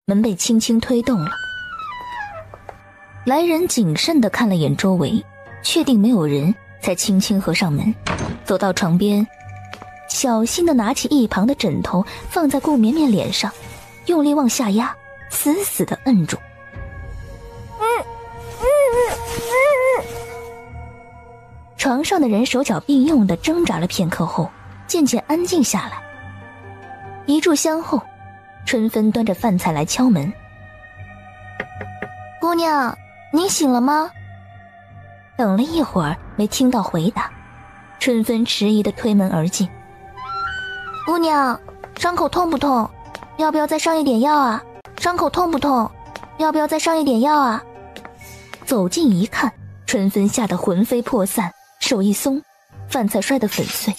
门被轻轻推动了。来人谨慎地看了眼周围，确定没有人，才轻轻合上门，走到床边，小心地拿起一旁的枕头放在顾绵绵脸上，用力往下压，死死地摁住。床上的人手脚并用地挣扎了片刻后，渐渐安静下来。一炷香后，春芬端着饭菜来敲门。姑娘，您醒了吗？等了一会儿没听到回答，春芬迟疑地推门而进。姑娘，伤口痛不痛？要不要再上一点药啊？伤口痛不痛？要不要再上一点药啊？走近一看，春芬吓得魂飞魄散，手一松，饭菜摔得粉碎，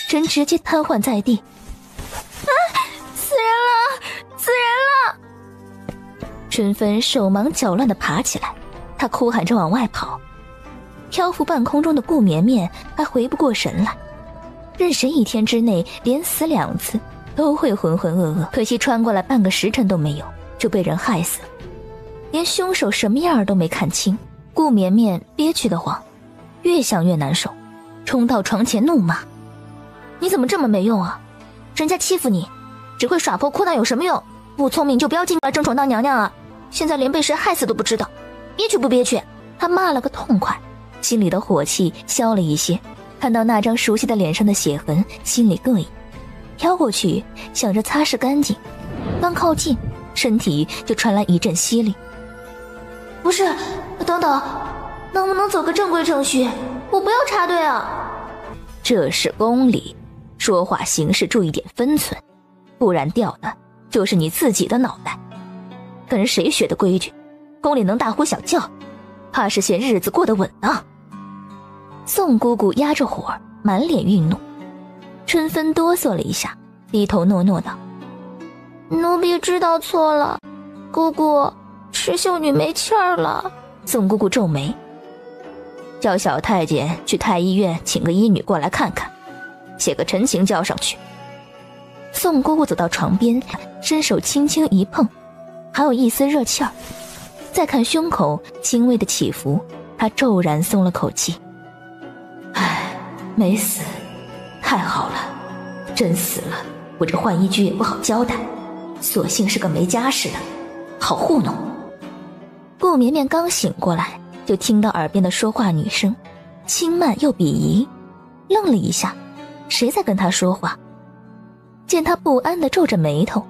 人直接瘫痪在地。死人了！死人了！春芬手忙脚乱地爬起来，她哭喊着往外跑。漂浮半空中的顾绵绵还回不过神来，任谁一天之内连死2次都会浑浑噩噩，可惜穿过来半个时辰都没有，就被人害死了。连凶手什么样都没看清，顾绵绵憋屈得慌，越想越难受，冲到床前怒骂：你怎么这么没用啊？人家欺负你，只会耍泼哭闹有什么用？不聪明就不要进来争宠当娘娘啊！现在连被谁害死都不知道，憋屈不憋屈？他骂了个痛快，心里的火气消了一些，看到那张熟悉的脸上的血痕，心里膈应，飘过去想着擦拭干净，刚靠近，身体就传来一阵吸力。不是，等等，能不能走个正规程序？我不要插队啊！这是宫里，说话行事注意点分寸，不然掉的就是你自己的脑袋。跟谁学的规矩？宫里能大呼小叫，怕是嫌日子过得稳当。宋姑姑压着火，满脸愠怒。春芬哆嗦了一下，低头诺诺道：奴婢知道错了，姑姑，石秀女没气儿了。宋姑姑皱眉，叫小太监去太医院请个医女过来看看，写个陈情交上去。宋姑姑走到床边，伸手轻轻一碰，还有一丝热气儿。再看胸口轻微的起伏，她骤然松了口气。唉，没死，太好了，真死了，我这浣衣居也不好交代，索性是个没家室的，好糊弄。顾绵绵刚醒过来，就听到耳边的说话女声，轻慢又鄙夷，愣了一下，谁在跟她说话？见她不安地皱着眉头，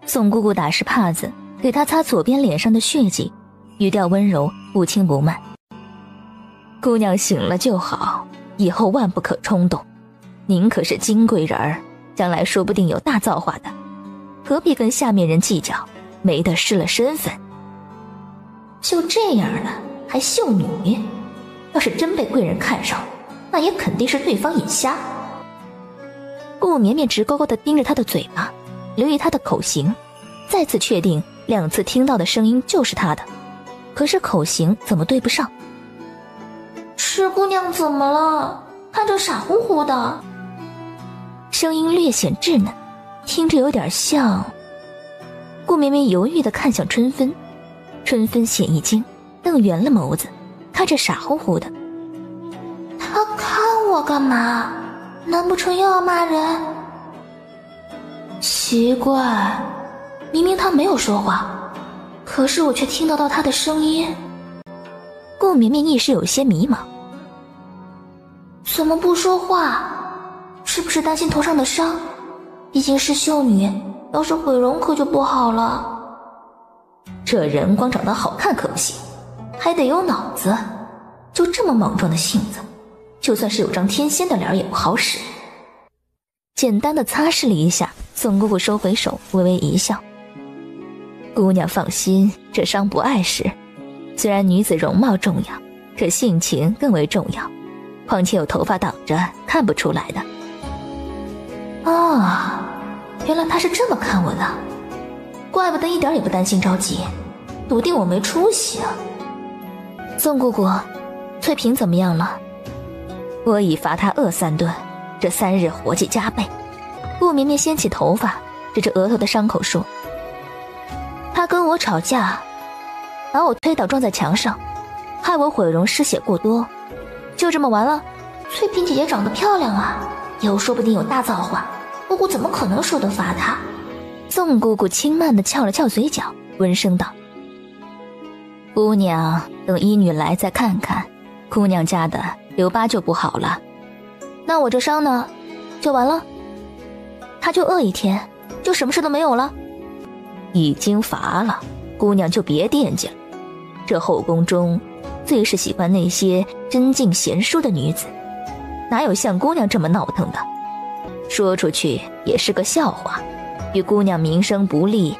宋姑姑打湿帕子给她擦左边脸上的血迹，语调温柔，不轻不慢。姑娘醒了就好，以后万不可冲动，您可是金贵人儿，将来说不定有大造化的，何必跟下面人计较，没得失了身份。就这样了还秀女，要是真被贵人看上，那也肯定是对方眼瞎。顾绵绵直勾勾地盯着他的嘴巴，留意他的口型，再次确定2次听到的声音就是他的，可是口型怎么对不上？石姑娘怎么了？看着傻乎乎的。声音略显稚嫩，听着有点像。顾绵绵犹豫地看向春芬，春芬显一惊，瞪圆了眸子，看着傻乎乎的。他看我干嘛？难不成又要骂人？奇怪，明明他没有说话，可是我却听得到他的声音。顾绵绵一时有些迷茫，怎么不说话？是不是担心头上的伤？毕竟是秀女，要是毁容可就不好了。这人光长得好看可不行，还得有脑子，就这么莽撞的性子，就算是有张天仙的脸也不好使。简单的擦拭了一下，宋姑姑收回手，微微一笑。姑娘放心，这伤不碍事，虽然女子容貌重要，可性情更为重要，况且有头发挡着，看不出来的。原来他是这么看我的，怪不得一点也不担心着急，笃定我没出息啊。宋姑姑，翠萍怎么样了？我已罚她饿3顿，这3日活计加倍。顾绵绵掀起头发，指着额头的伤口说：他跟我吵架，把我推倒撞在墙上，害我毁容失血过多，就这么完了？翠萍姐姐长得漂亮啊，以后说不定有大造化，姑姑怎么可能舍得罚她？宋姑姑轻慢地翘了翘嘴角，温声道：姑娘，等医女来再看看，姑娘家的留疤就不好了。那我这伤呢，就完了？她就饿一天，就什么事都没有了？已经罚了，姑娘就别惦记了。这后宫中最是喜欢那些贞静贤淑的女子，哪有像姑娘这么闹腾的？说出去也是个笑话，与姑娘名声不利。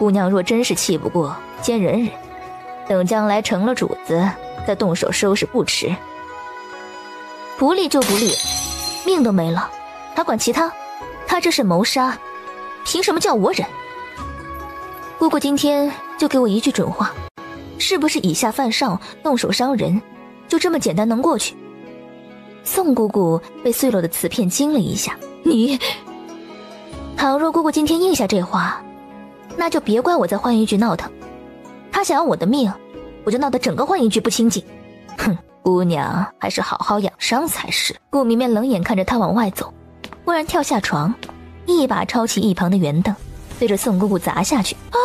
姑娘若真是气不过，先忍忍，等将来成了主子，再动手收拾不迟。不利就不利，命都没了，还管其他？他这是谋杀，凭什么叫我忍？姑姑今天就给我一句准话，是不是以下犯上，动手伤人，就这么简单能过去？宋姑姑被碎落的瓷片惊了一下，你……倘若姑姑今天应下这话，那就别怪我再换一句闹腾。他想要我的命，我就闹得整个换一句不清净。哼，姑娘还是好好养伤才是。顾绵绵冷眼看着他往外走，忽然跳下床，一把抄起一旁的圆凳，对着宋姑姑砸下去。啊！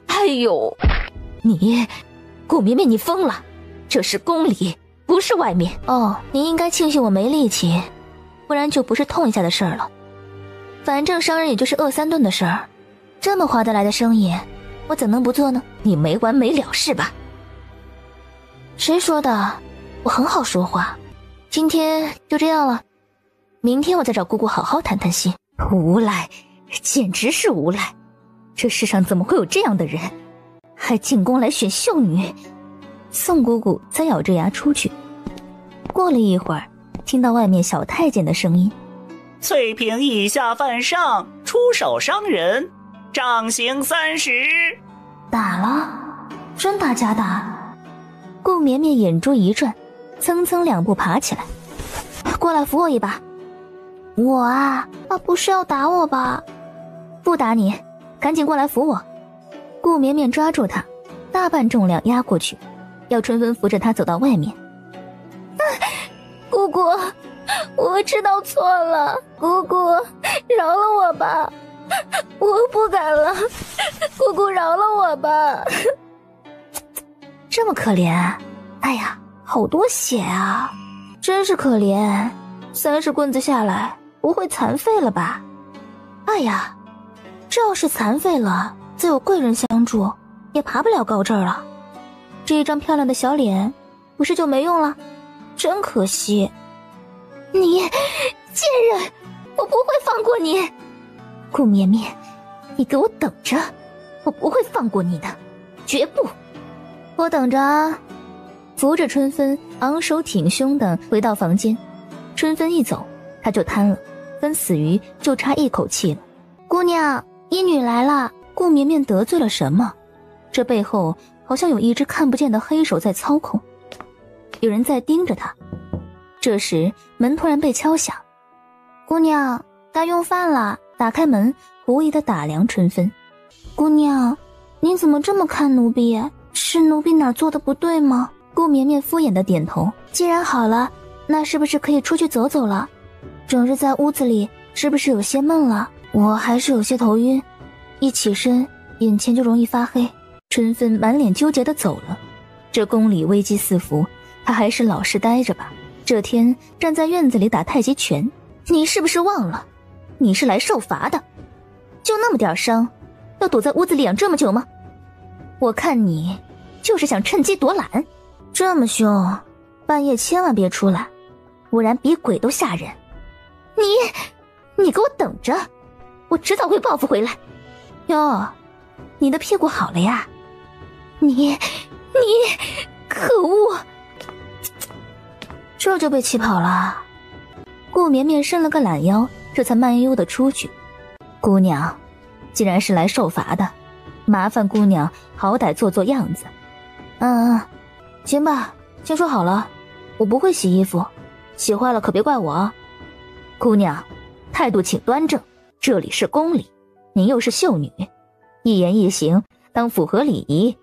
哎呦，你，顾绵绵，你疯了！这是宫里，不是外面。哦，你应该庆幸我没力气，不然就不是痛一下的事儿了。反正伤人也就是饿3顿的事儿，这么划得来的生意，我怎能不做呢？你没完没了是吧？谁说的？我很好说话。今天就这样了，明天我再找姑姑好好谈谈心。无赖，简直是无赖！这世上怎么会有这样的人，还进宫来选秀女？宋姑姑再咬着牙出去。过了一会儿，听到外面小太监的声音：翠萍以下犯上，出手伤人，杖刑30。打了？真打假打？顾绵绵眼珠一转，蹭蹭2步爬起来，过来扶我一把。我啊，不是要打我吧？不打你，赶紧过来扶我。顾绵绵抓住他，大半重量压过去，要春风扶着他走到外面。姑姑，我知道错了，姑姑饶了我吧，我不敢了，姑姑饶了我吧。这么可怜？哎呀，好多血啊，真是可怜，30棍子下来不会残废了吧？哎呀，这要是残废了，再有贵人相助，也爬不了高这儿了。这一张漂亮的小脸，不是就没用了？真可惜。你贱人，我不会放过你！顾绵绵，你给我等着，我不会放过你的，绝不！我等着啊！扶着春芬，昂首挺胸地回到房间。春芬一走，他就瘫了，跟死鱼就差一口气了。姑娘，医女来了。顾绵绵得罪了什么？这背后好像有一只看不见的黑手在操控，有人在盯着他。这时门突然被敲响，姑娘，该用饭了。打开门，狐疑地打量春芬。姑娘，你怎么这么看奴婢？是奴婢哪做的不对吗？顾绵绵敷衍地点头。既然好了，那是不是可以出去走走了？整日在屋子里，是不是有些闷了？我还是有些头晕，一起身眼前就容易发黑。春芬满脸纠结地走了。这宫里危机四伏，她还是老实待着吧。这天站在院子里打太极拳，你是不是忘了你是来受罚的？就那么点伤，要躲在屋子里养这么久吗？我看你就是想趁机夺懒。这么凶，半夜千万别出来，不然比鬼都吓人。你给我等着，我迟早会报复回来。哟，你的屁股好了呀？你可恶！这就被气跑了。顾绵绵伸了个懒腰，这才慢悠悠地出去。姑娘，既然是来受罚的，麻烦姑娘好歹做做样子。行吧，先说好了，我不会洗衣服，洗坏了可别怪我啊。姑娘，态度请端正，这里是宫里，您又是秀女，一言一行当符合礼仪，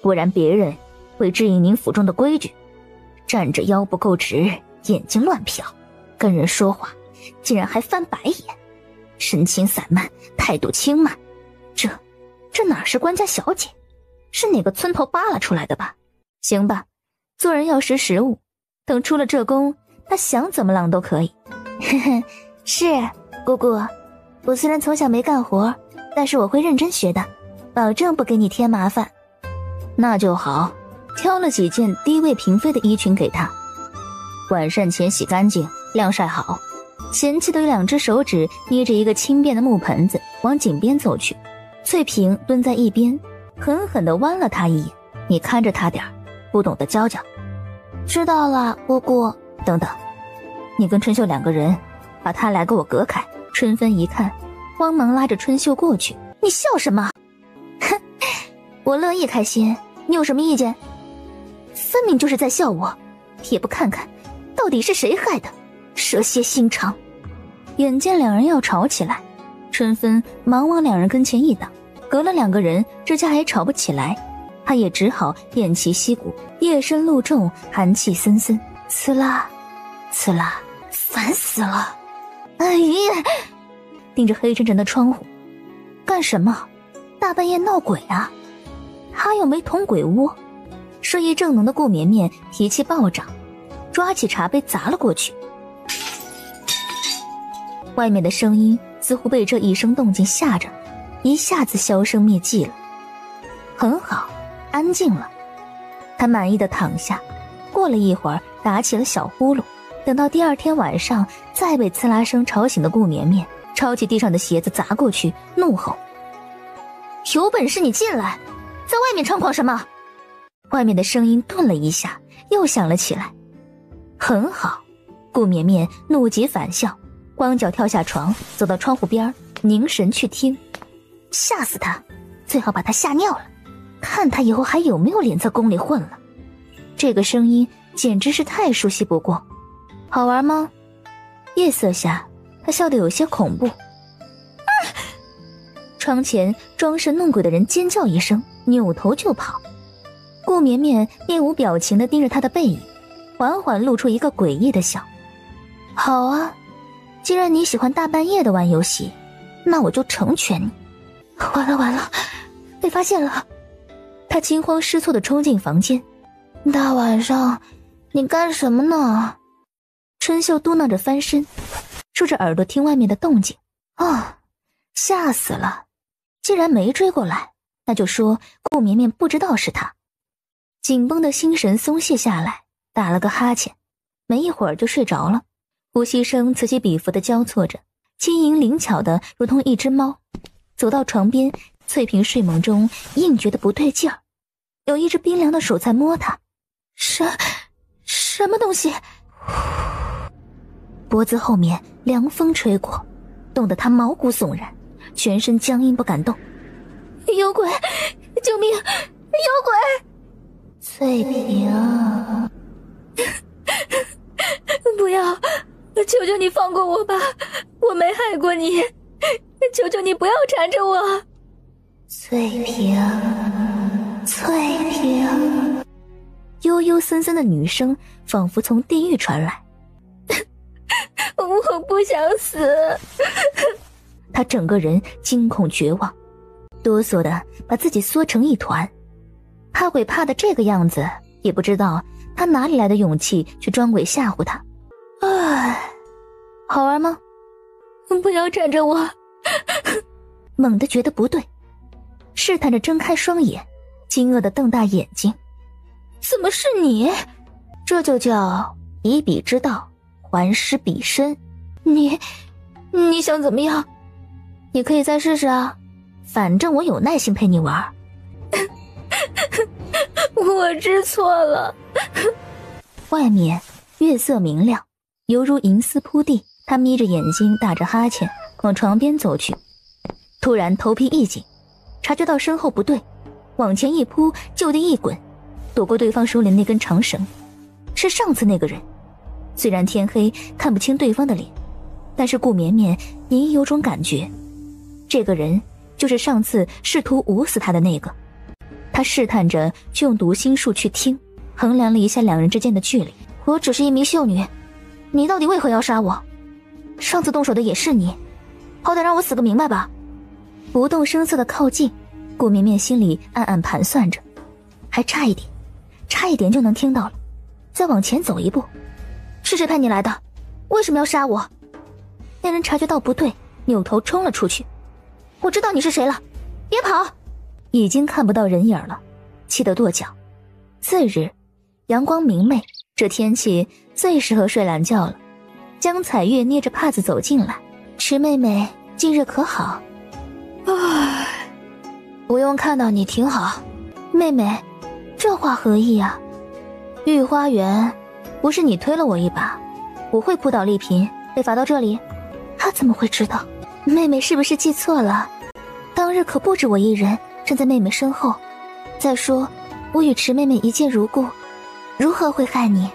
不然别人会质疑您府中的规矩。站着腰不够直，眼睛乱瞟，跟人说话竟然还翻白眼，神情散漫，态度轻慢。这哪是官家小姐，是哪个村头扒拉出来的吧？行吧，做人要识时务，等出了这宫，他想怎么浪都可以。呵呵，是姑姑，我虽然从小没干活，但是我会认真学的，保证不给你添麻烦。那就好，挑了几件低位嫔妃的衣裙给他。晚膳前洗干净，晾晒好。贤妻的2只手指捏着一个轻便的木盆子，往井边走去。翠萍蹲在一边，狠狠地剜了他一眼。你看着他点儿，不懂得教教。知道了，姑姑。等等，你跟春秀2个人，把他俩给我隔开。春芬一看，慌忙拉着春秀过去。你笑什么？哼，我乐意开心，你有什么意见？分明就是在笑我，也不看看，到底是谁害的，蛇蝎心肠。眼见2人要吵起来，春芬忙往2人跟前一挡，隔了2个人，这家还吵不起来，他也只好偃旗息鼓。夜深露重，寒气森森，呲啦呲啦，烦死了。哎呀，盯着黑沉沉的窗户干什么？大半夜闹鬼啊？他又没捅鬼窝。睡意正浓的顾绵绵脾气暴涨，抓起茶杯砸了过去。外面的声音似乎被这一声动静吓着，一下子销声灭迹了。很好，安静了。他满意的躺下，过了一会儿打起了小呼噜。等到第2天晚上，再被刺啦声吵醒的顾绵绵抄起地上的鞋子砸过去，怒吼：有本事你进来，在外面猖狂什么？外面的声音顿了一下，又响了起来。很好，顾绵绵怒极反笑，光脚跳下床，走到窗户边，凝神去听。吓死他，最好把他吓尿了，看他以后还有没有脸在宫里混了。这个声音简直是太熟悉不过。好玩吗？夜色下，他笑得有些恐怖。窗前装神弄鬼的人尖叫一声，扭头就跑。顾绵绵面无表情地盯着他的背影，缓缓露出一个诡异的笑。好啊，既然你喜欢大半夜的玩游戏，那我就成全你。完了完了，被发现了。他惊慌失措地冲进房间。大晚上你干什么呢？春秀嘟囔着翻身，竖着耳朵听外面的动静。吓死了，既然没追过来，那就说顾绵绵不知道是他。紧绷的心神松懈下来，打了个哈欠，没一会儿就睡着了。呼吸声此起彼伏的交错着，轻盈灵巧的如同一只猫。走到床边，翠萍睡梦中硬觉得不对劲儿，有一只冰凉的手在摸她。什么东西？脖子后面凉风吹过，冻得他毛骨悚然，全身僵硬不敢动。有鬼！救命！有鬼！翠萍，不要！求求你放过我吧，我没害过你，求求你不要缠着我。翠萍，翠萍，悠悠森森的女声仿佛从地狱传来。我不想死。他整个人惊恐绝望，哆嗦的把自己缩成一团。怕鬼怕的这个样子，也不知道他哪里来的勇气去装鬼吓唬他。好玩吗？不要缠着我。猛地觉得不对，试探着睁开双眼，惊愕地瞪大眼睛。怎么是你？这就叫以彼之道还施彼身。你想怎么样？你可以再试试啊，反正我有耐心陪你玩。我知错了。外面月色明亮，犹如银丝铺地。他眯着眼睛打着哈欠往床边走去，突然头皮一紧，察觉到身后不对，往前一扑，就地一滚，躲过对方手里那根长绳。是上次那个人。虽然天黑看不清对方的脸，但是顾绵绵隐隐有种感觉，这个人就是上次试图捂死他的那个。他试探着去用读心术去听，衡量了一下两人之间的距离。我只是一名秀女，你到底为何要杀我？上次动手的也是你，好歹让我死个明白吧。不动声色的靠近，顾绵绵心里暗暗盘算着，还差一点就能听到了。再往前走一步，是谁派你来的？为什么要杀我？那人察觉到不对，扭头冲了出去。我知道你是谁了，别跑！已经看不到人影了，气得跺脚。次日，阳光明媚，这天气最适合睡懒觉了。江彩月捏着帕子走进来，池妹妹近日可好？唉，不用看到你挺好。妹妹，这话何意啊？御花园，不是你推了我一把，我会扑倒丽嫔，被罚到这里？他怎么会知道？妹妹是不是记错了？当日可不止我一人站在妹妹身后。再说，我与池妹妹一见如故，如何会害你？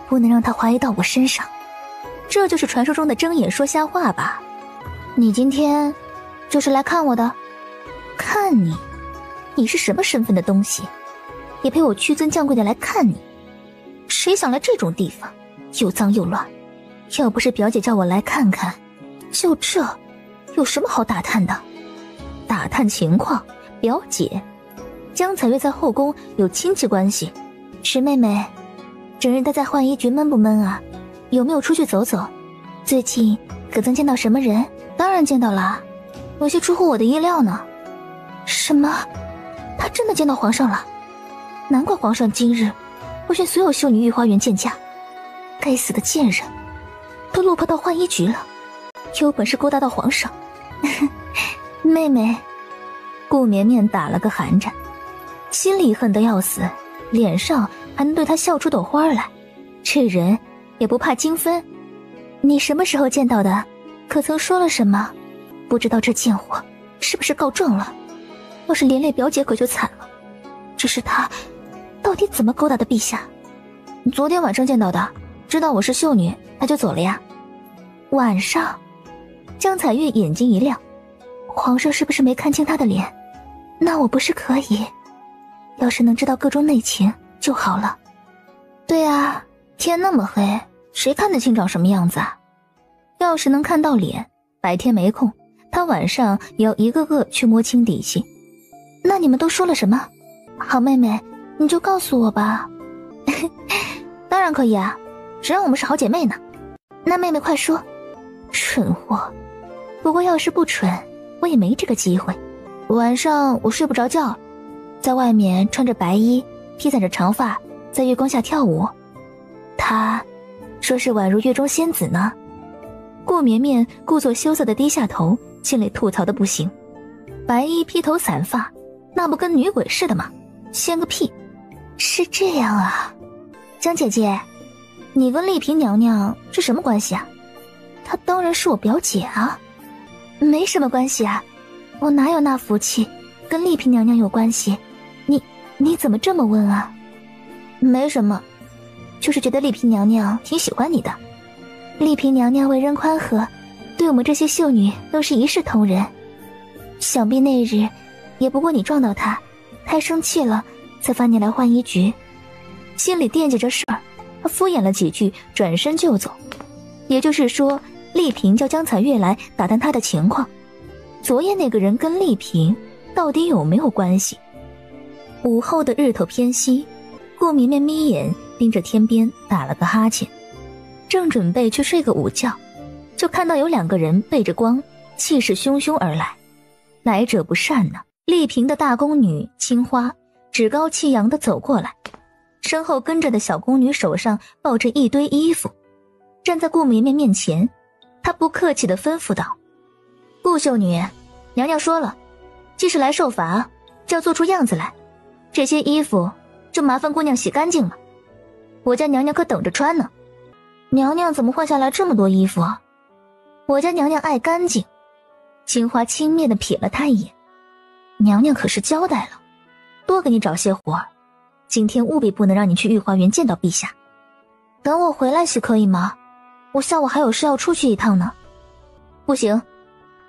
不能让她怀疑到我身上。这就是传说中的睁眼说瞎话吧？你今天就是来看我的？看你？你是什么身份的东西？也陪我屈尊降贵的来看你？谁想来这种地方，又脏又乱。要不是表姐叫我来看看，就这有什么好打探的？打探情况？表姐？江彩月在后宫有亲戚关系。池妹妹，整日待在浣衣局闷不闷啊？有没有出去走走？最近可曾见到什么人？当然见到了，有些出乎我的意料呢。什么？他真的见到皇上了？难怪皇上今日会劝所有秀女御花园见驾。该死的贱人，都落魄到浣衣局了，有本事勾搭到皇上。妹妹，顾绵绵打了个寒颤，心里恨得要死，脸上还能对他笑出朵花来。这人也不怕精分。你什么时候见到的？可曾说了什么？不知道这贱货是不是告状了？要是连累表姐可就惨了。只是他到底怎么勾搭的陛下？昨天晚上见到的，知道我是秀女，他就走了呀。晚上？江彩月眼睛一亮，皇上是不是没看清他的脸？那我不是可以？要是能知道各种内情就好了。对啊，天那么黑，谁看得清长什么样子啊？要是能看到脸，白天没空，他晚上也要一个个去摸清底细。那你们都说了什么？好妹妹，你就告诉我吧。当然可以啊，只要我们是好姐妹呢。那妹妹快说。蠢货，不过要是不蠢，我也没这个机会。晚上我睡不着觉，在外面穿着白衣，披散着长发，在月光下跳舞。他说是宛如月中仙子呢。顾绵绵故作羞涩地低下头，心里吐槽的不行。白衣披头散发，那不跟女鬼似的吗？仙个屁！是这样啊。江姐姐，你跟丽嫔娘娘是什么关系啊？她当然是我表姐啊。没什么关系啊，我哪有那福气跟丽嫔娘娘有关系？你怎么这么问啊？没什么，就是觉得丽嫔娘娘挺喜欢你的。丽嫔娘娘为人宽和，对我们这些秀女都是一视同仁。想必那日也不过你撞到她，太生气了，才发你来浣衣局。心里惦记着事儿，他敷衍了几句，转身就走。也就是说，丽嫔叫江彩月来打探她的情况。昨夜那个人跟丽嫔到底有没有关系？午后的日头偏西，顾绵绵眯眼盯着天边打了个哈欠，正准备去睡个午觉，就看到有两个人背着光，气势汹汹而来。来者不善呢，丽嫔的大宫女青花趾高气扬地走过来，身后跟着的小宫女手上抱着一堆衣服，站在顾绵绵面前。她不客气地吩咐道：顾秀女，娘娘说了，既是来受罚，就要做出样子来，这些衣服就麻烦姑娘洗干净了，我家娘娘可等着穿呢。娘娘怎么换下来这么多衣服啊？我家娘娘爱干净。青花轻蔑地瞥了她一眼，娘娘可是交代了，多给你找些活儿，今天务必不能让你去御花园见到陛下。等我回来洗可以吗？我下午还有事要出去一趟呢。不行，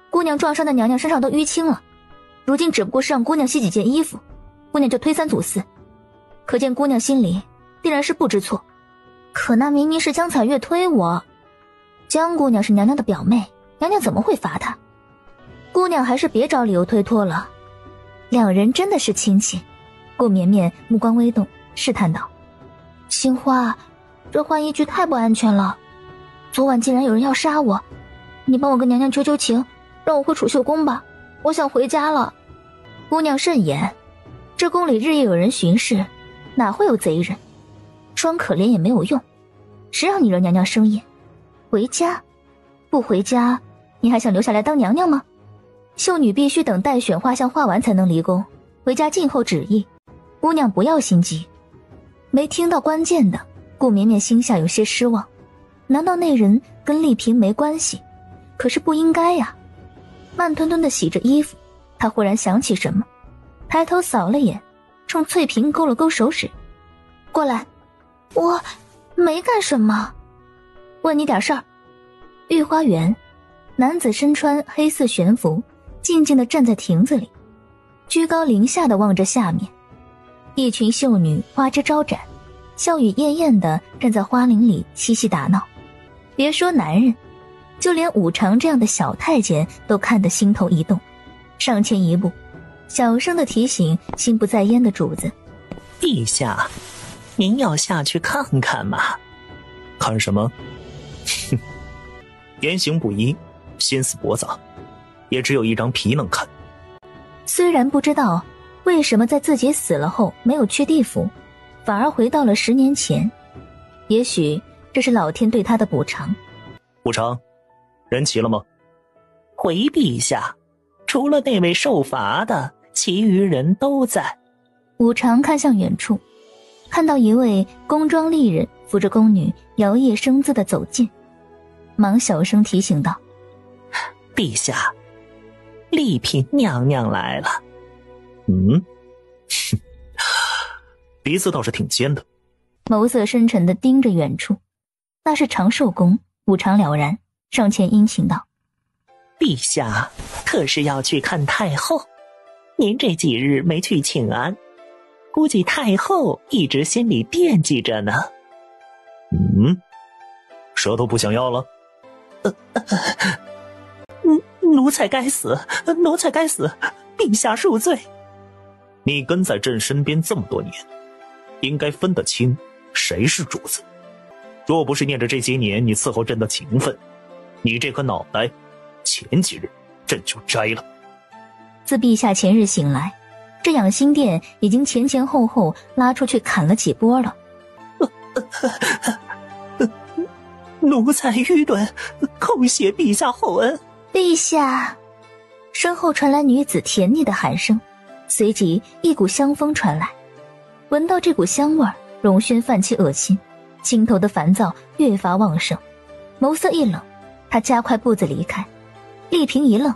姑娘撞伤的娘娘身上都淤青了，如今只不过是让姑娘洗几件衣服，姑娘就推三阻四，可见姑娘心里必然是不知错。可那明明是江彩月推我，江姑娘是娘娘的表妹，娘娘怎么会罚她？姑娘还是别找理由推脱了。两人真的是亲戚。顾绵绵目光微动，试探道：青花，这浣衣居太不安全了，昨晚竟然有人要杀我，你帮我跟娘娘求求情，让我回储秀宫吧，我想回家了。姑娘慎言，这宫里日夜有人巡视，哪会有贼人？装可怜也没有用，谁让你惹娘娘生厌？回家？不回家，你还想留下来当娘娘吗？秀女必须等待选画像画完才能离宫，回家静候旨意。姑娘不要心急。没听到关键的，顾绵绵心下有些失望。难道那人跟丽萍没关系？可是不应该呀。慢吞吞地洗着衣服，她忽然想起什么，抬头扫了眼，冲翠萍勾了勾手指：过来。我没干什么。问你点事儿。御花园，男子身穿黑色玄服，静静地站在亭子里，居高临下地望着下面。一群秀女花枝招展，笑语艳艳地站在花林里嬉戏打闹。别说男人，就连武常这样的小太监都看得心头一动，上前一步，小声地提醒心不在焉的主子：陛下，您要下去看看吗？看什么？哼，言行不一，心思驳杂，也只有一张皮能看。虽然不知道为什么在自己死了后没有去地府，反而回到了10年前，也许这是老天对他的补偿。武常，人齐了吗？回陛下，除了那位受罚的，其余人都在。武常看向远处，看到一位宫装丽人扶着宫女摇曳生姿地走近，忙小声提醒道：陛下，丽嫔娘娘来了。嗯，哼，鼻子倒是挺尖的。眸色深沉地盯着远处，那是长寿宫。武常了然，上前殷勤道：陛下可是要去看太后，您这几日没去请安，估计太后一直心里惦记着呢。嗯，舌头不想要了？奴才该死，奴才该死，陛下恕罪。你跟在朕身边这么多年，应该分得清谁是主子。若不是念着这些年你伺候朕的情分，你这颗脑袋前几日朕就摘了。自陛下前日醒来，这养心殿已经前前后后拉出去砍了几波了。奴才愚钝，叩谢陛下厚恩。陛下！身后传来女子甜腻的喊声，随即一股香风传来。闻到这股香味儿，荣轩泛起恶心，心头的烦躁越发旺盛，眸色一冷，他加快步子离开。丽萍一愣，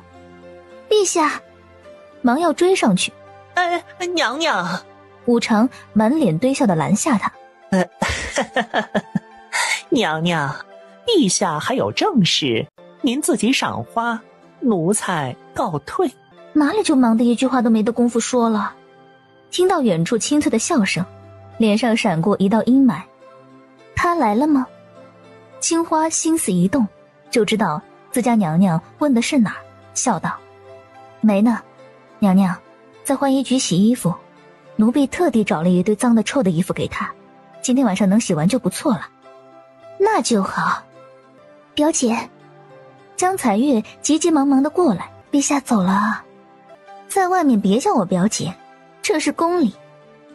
陛下，忙要追上去。娘娘！武常满脸堆笑地拦下他。娘娘，陛下还有正事，您自己赏花，奴才告退。哪里就忙得一句话都没得功夫说了。听到远处清脆的笑声，脸上闪过一道阴霾。他来了吗？青花心思一动，就知道自家娘娘问的是哪儿，笑道：没呢，娘娘在浣衣局洗衣服，奴婢特地找了一堆脏的臭的衣服给她，今天晚上能洗完就不错了。那就好。表姐。江彩月急急忙忙地过来，陛下走了。在外面别叫我表姐，这是宫里，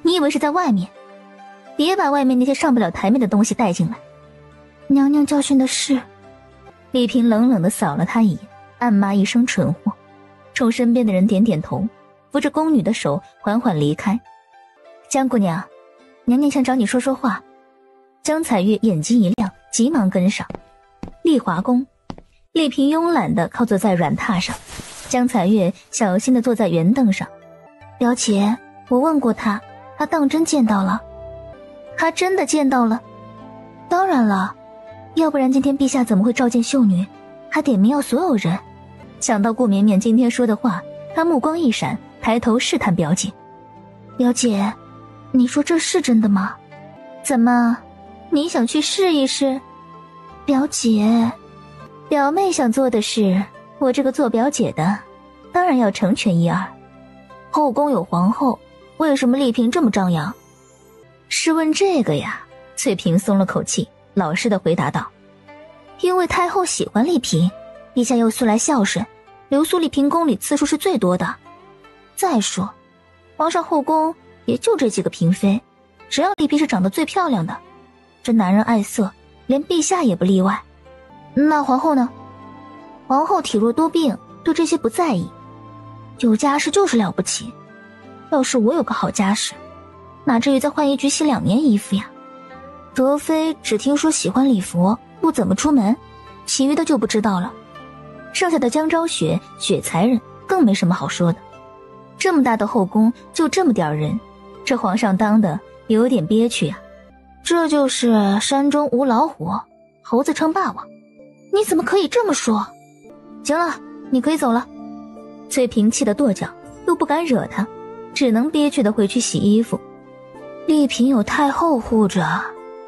你以为是在外面？别把外面那些上不了台面的东西带进来。娘娘教训的是。丽萍冷冷地扫了他一眼，暗骂一声蠢货，冲身边的人点点头，扶着宫女的手缓缓离开。江姑娘，娘娘想找你说说话。江彩月眼睛一亮，急忙跟上。丽华宫，丽萍慵懒地靠坐在软榻上，江彩月小心地坐在圆凳上。表姐，我问过她，她当真见到了。她真的见到了？当然了，要不然今天陛下怎么会召见秀女，还点名要所有人？想到顾绵绵今天说的话，她目光一闪，抬头试探表姐。表姐，你说这是真的吗？怎么，你想去试一试？表姐，表妹想做的事，我这个做表姐的当然要成全一二。后宫有皇后，为什么丽嫔这么张扬？试问这个呀？翠屏松了口气，老实的回答道：因为太后喜欢丽嫔，陛下又素来孝顺，留宿丽嫔宫里次数是最多的。再说皇上后宫也就这几个嫔妃，只要丽嫔是长得最漂亮的，这男人爱色，连陛下也不例外。那皇后呢？皇后体弱多病，对这些不在意，有家室就是了不起。要是我有个好家室，哪至于在浣衣局洗2年衣服呀？德妃只听说喜欢礼服，不怎么出门，其余的就不知道了。剩下的江昭雪、雪才人更没什么好说的。这么大的后宫就这么点人，这皇上当的有点憋屈呀。这就是山中无老虎，猴子称霸王。你怎么可以这么说？行了，你可以走了。翠屏气得跺脚，又不敢惹他，只能憋屈地回去洗衣服。丽嫔有太后护着，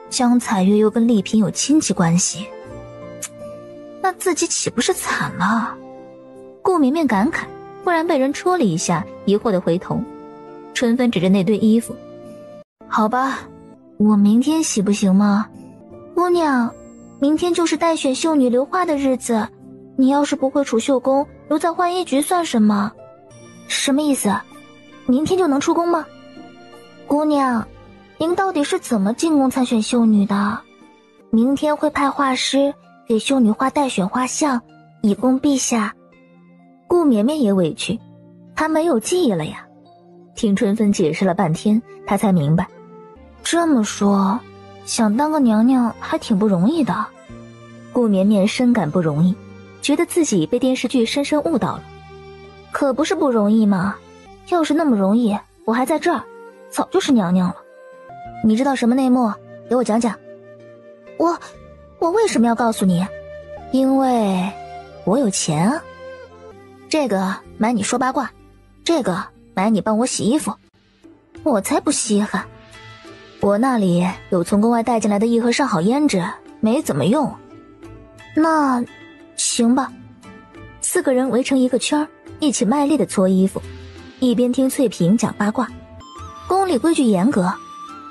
江彩月又跟丽嫔有亲戚关系，那自己岂不是惨了？顾绵绵感慨，忽然被人戳了一下，疑惑地回头。春分指着那堆衣服：好吧，我明天洗不行吗？姑娘，明天就是待选秀女留花的日子，你要是不会储秀宫，留在浣衣局算什么？什么意思？明天就能出宫吗？姑娘，您到底是怎么进宫参选秀女的？明天会派画师给秀女画待选画像，以供陛下。顾绵绵也委屈，她没有记忆了呀。听春分解释了半天，她才明白。这么说，想当个娘娘还挺不容易的。顾绵绵深感不容易，觉得自己被电视剧深深误导了。可不是不容易吗？要是那么容易，我还在这儿，早就是娘娘了。你知道什么内幕？给我讲讲。我为什么要告诉你？因为我有钱啊。这个买你说八卦，这个买你帮我洗衣服。我才不稀罕。我那里有从宫外带进来的一盒上好胭脂，没怎么用。那行吧。4个人围成一个圈，一起卖力地搓衣服，一边听翠屏讲八卦。宫里规矩严格，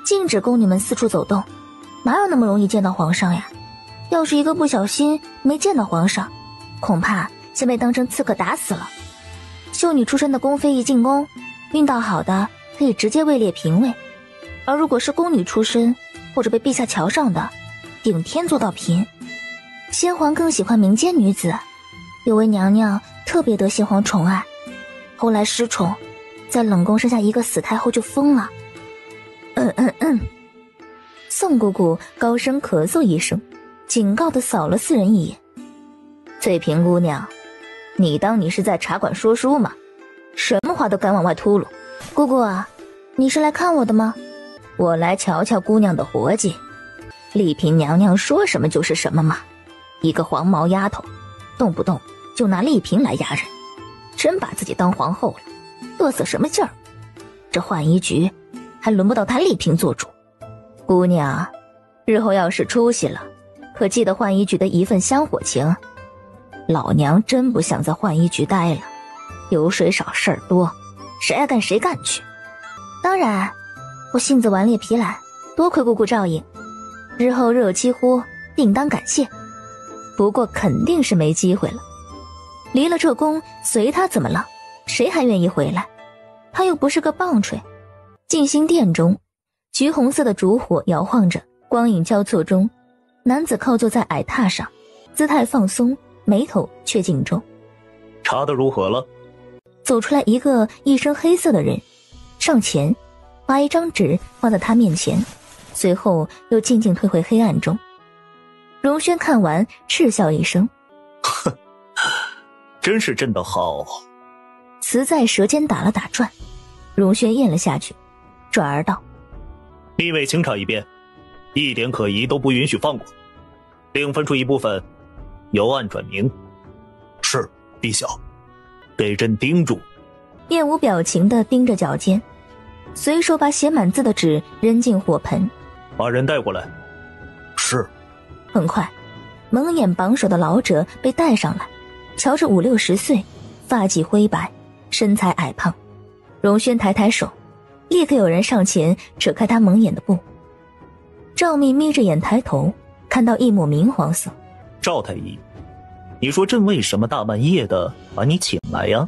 禁止宫女们四处走动，哪有那么容易见到皇上呀？要是一个不小心没见到皇上，恐怕先被当成刺客打死了。秀女出身的宫妃一进宫，运道好的可以直接位列嫔位，而如果是宫女出身或者被陛下瞧上的，顶天做到嫔。先皇更喜欢民间女子，有位娘娘特别得先皇宠爱，后来失宠，在冷宫生下一个死太后就疯了。宋姑姑高声咳嗽一声，警告地扫了4人一眼。翠屏姑娘，你当你是在茶馆说书吗？什么话都敢往外秃噜。姑姑啊，你是来看我的吗？我来瞧瞧姑娘的活计。丽嫔娘娘说什么就是什么嘛，一个黄毛丫头，动不动就拿丽嫔来压人，真把自己当皇后了，嘚瑟什么劲儿？这浣衣局还轮不到她丽嫔做主。姑娘，日后要是出息了，可记得浣衣局的一份香火情。老娘真不想在浣衣局待了，油水少事儿多，谁爱干谁干去。当然，我性子顽劣疲懒，多亏姑姑照应，日后若有期乎，定当感谢。不过肯定是没机会了，离了这宫，随他怎么了，谁还愿意回来？他又不是个棒槌。静心殿中，橘红色的烛火摇晃着，光影交错中，男子靠坐在矮榻上，姿态放松，眉头却紧皱。查得如何了？走出来一个一身黑色的人，上前把一张纸放在他面前，随后又静静退回黑暗中。荣轩看完嗤笑一声，哼，真是朕的好。词在舌尖打了打转，荣轩咽了下去，转而道：立位清查一遍，一点可疑都不允许放过，另分出一部分由暗转明。是，陛下。给朕盯住。面无表情地盯着脚尖，随手把写满字的纸扔进火盆。把人带过来。是。很快，蒙眼绑手的老者被带上来，瞧着50-60岁，发髻灰白，身材矮胖。荣轩抬抬手，立刻有人上前扯开他蒙眼的布。赵密眯着眼抬头，看到一抹明黄色。赵太医，你说朕为什么大半夜的把你请来呀？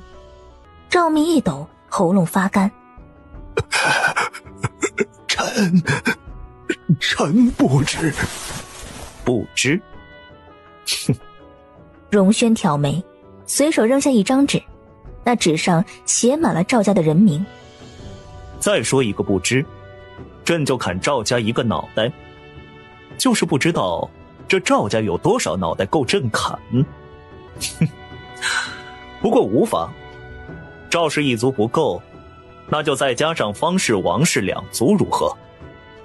赵密一抖，喉咙发干。臣不知。不知？哼。荣轩挑眉，随手扔下一张纸，那纸上写满了赵家的人名。再说一个不知，朕就砍赵家一个脑袋。就是不知道这赵家有多少脑袋够朕砍。哼。不过无妨，赵氏一族不够，那就再加上方氏、王氏2族如何？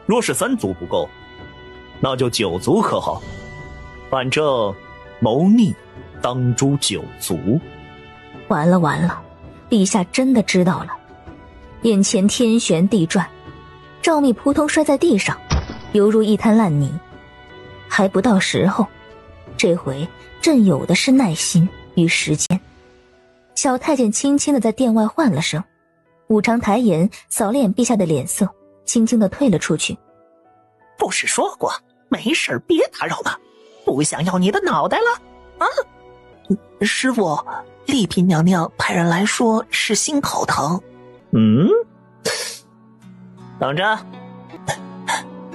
若是3族不够，那就9族可好？反正谋逆当诛9族。完了完了，陛下真的知道了。眼前天旋地转，赵密扑通摔在地上，犹如一滩烂泥。还不到时候，这回朕有的是耐心与时间。小太监轻轻地在殿外唤了声，武常抬眼扫了眼陛下的脸色，轻轻地退了出去。不是说过没事别打扰了，不想要你的脑袋了啊？师傅，丽嫔娘娘派人来说是心口疼。等着，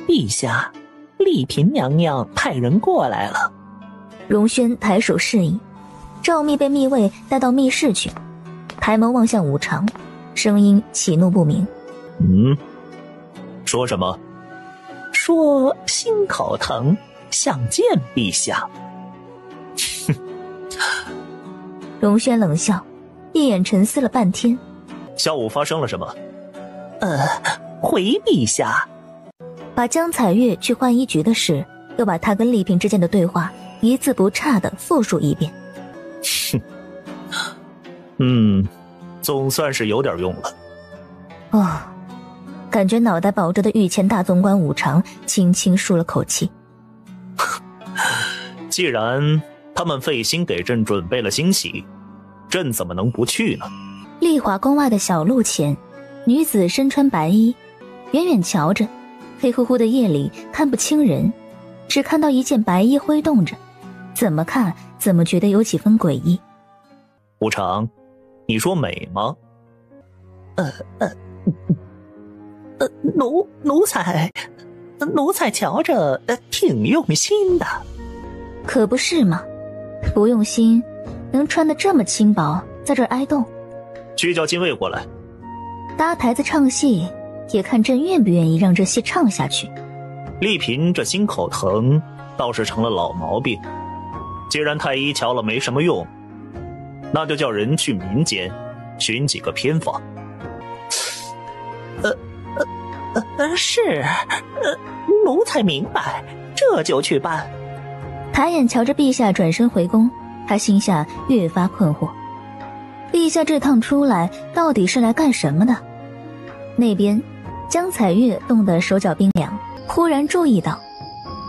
陛下，丽嫔娘娘派人过来了。荣轩抬手示意，赵密被密卫带到密室去，抬眸望向武常，声音喜怒不明。说什么？说心口疼，想见陛下。荣轩冷笑，一眼沉思了半天。下午发生了什么？回陛下。把江彩月去换衣局的事，又把他跟丽嫔之间的对话一字不差地复述一遍。总算是有点用了。感觉脑袋保着的御前大总管武常轻轻舒了口气。既然他们费心给朕准备了惊喜，朕怎么能不去呢？丽华宫外的小路前，女子身穿白衣，远远瞧着，黑乎乎的夜里看不清人，只看到一件白衣挥动着，怎么看怎么觉得有几分诡异。武常，你说美吗？奴才瞧着挺用心的。可不是嘛，不用心能穿得这么轻薄，在这儿挨冻。去叫禁卫过来。搭台子唱戏，也看朕愿不愿意让这戏唱下去。丽嫔这心口疼倒是成了老毛病，既然太医瞧了没什么用，那就叫人去民间寻几个偏方。是，奴才明白，这就去办。抬眼瞧着陛下转身回宫，他心下越发困惑。陛下这趟出来到底是来干什么的？那边江彩月冻得手脚冰凉，忽然注意到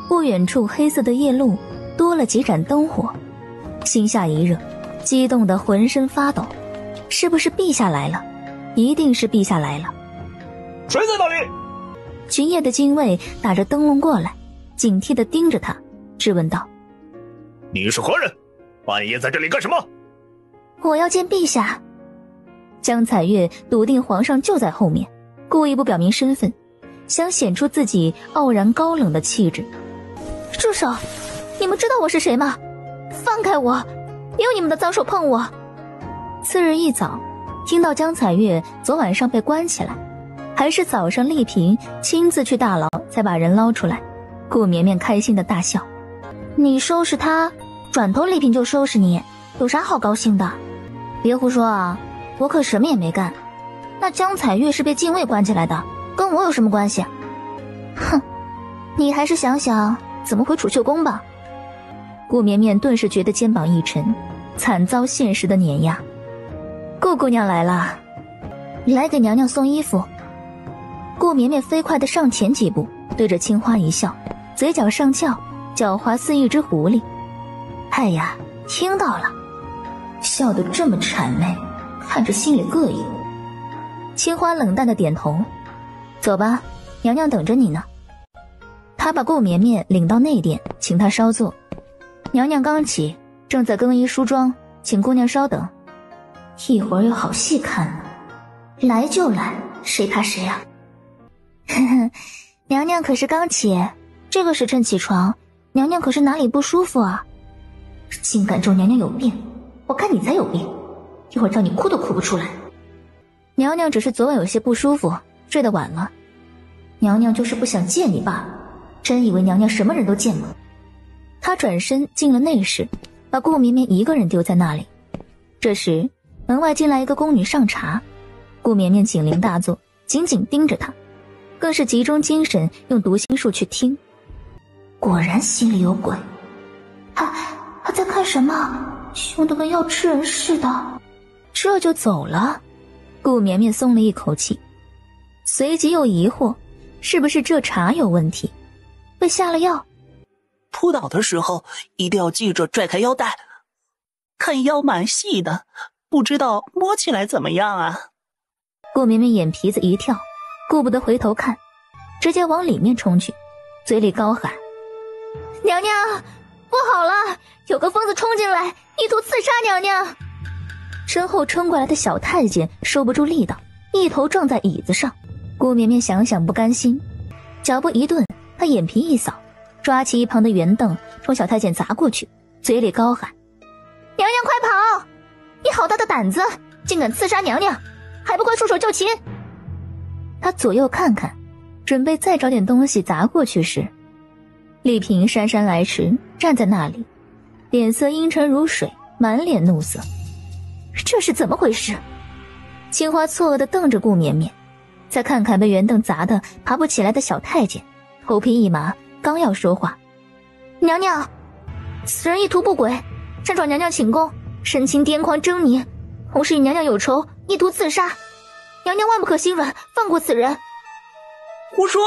不远处黑色的夜路多了几盏灯火，心下一热，激动得浑身发抖。是不是陛下来了？一定是陛下来了。谁在那里？巡夜的禁卫打着灯笼过来，警惕地盯着他，质问道：你是何人？半夜在这里干什么？我要见陛下。江彩月笃定皇上就在后面，故意不表明身份，想显出自己傲然高冷的气质。住手！你们知道我是谁吗？放开我！没有你们的脏手碰我！次日一早，听到江彩月昨晚上被关起来，还是早上丽嫔亲自去大牢才把人捞出来。顾绵绵开心的大笑：你收拾他，转头丽嫔就收拾你，有啥好高兴的？别胡说啊，我可什么也没干。那江彩月是被禁卫关起来的，跟我有什么关系？哼，你还是想想怎么回储秀宫吧。顾绵绵顿时觉得肩膀一沉，惨遭现实的碾压。顾姑娘来了，来给娘娘送衣服。顾绵绵飞快地上前几步，对着青花一笑，嘴角上翘，狡猾似一只狐狸。哎呀，听到了，笑得这么谄媚，看着心里膈应。青花冷淡地点头，走吧，娘娘等着你呢。他把顾绵绵领到内殿，请她稍坐。娘娘刚起，正在更衣梳妆，请姑娘稍等，一会儿有好戏看呢。来就来，谁怕谁啊？娘娘可是刚起，这个时辰起床，娘娘可是哪里不舒服啊？竟敢咒娘娘有病，我看你才有病，一会儿叫你哭都哭不出来。娘娘只是昨晚有些不舒服，睡得晚了。娘娘就是不想见你罢了，真以为娘娘什么人都见吗？她转身进了内室，把顾绵绵一个人丢在那里。这时门外进来一个宫女上茶，顾绵绵警铃大作，紧紧盯着她，更是集中精神用读心术去听。果然心里有鬼，他在看什么？凶得跟要吃人似的。这就走了。顾绵绵松了一口气，随即又疑惑，是不是这茶有问题，被下了药？扑倒的时候一定要记着拽开腰带，看腰蛮细的，不知道摸起来怎么样啊？顾绵绵眼皮子一跳，顾不得回头看，直接往里面冲去，嘴里高喊：娘娘，不好了，有个疯子冲进来，意图刺杀娘娘。身后冲过来的小太监收不住力道，一头撞在椅子上。顾绵绵想想不甘心，脚步一顿，他眼皮一扫，抓起一旁的圆凳冲小太监砸过去，嘴里高喊：娘娘快跑，你好大的胆子，竟敢刺杀娘娘，还不快束手就擒。他左右看看，准备再找点东西砸过去时，丽嫔姗姗来迟，站在那里，脸色阴沉如水，满脸怒色。这是怎么回事？青花错愕地瞪着顾绵绵，再看看被圆凳砸得爬不起来的小太监，头皮一麻，刚要说话：娘娘，此人意图不轨，擅闯娘娘寝宫，神情癫狂狰狞，同时与娘娘有仇，意图刺杀。娘娘万不可心软，放过此人。胡说！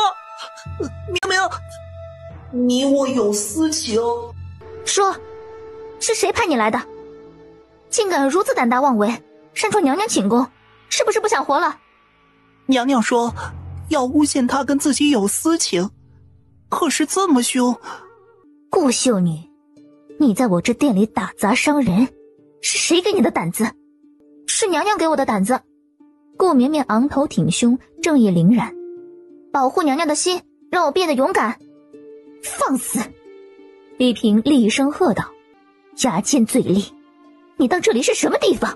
明明你我有私情。说，是谁派你来的？竟敢如此胆大妄为，擅闯娘娘寝宫，是不是不想活了？娘娘说要诬陷他跟自己有私情，可是这么凶。顾秀女，你在我这店里打砸伤人，是谁给你的胆子？是娘娘给我的胆子。顾绵绵昂头挺胸，正义凛然，保护娘娘的心让我变得勇敢。放肆！丽嫔厉声喝道，牙尖嘴利，你当这里是什么地方？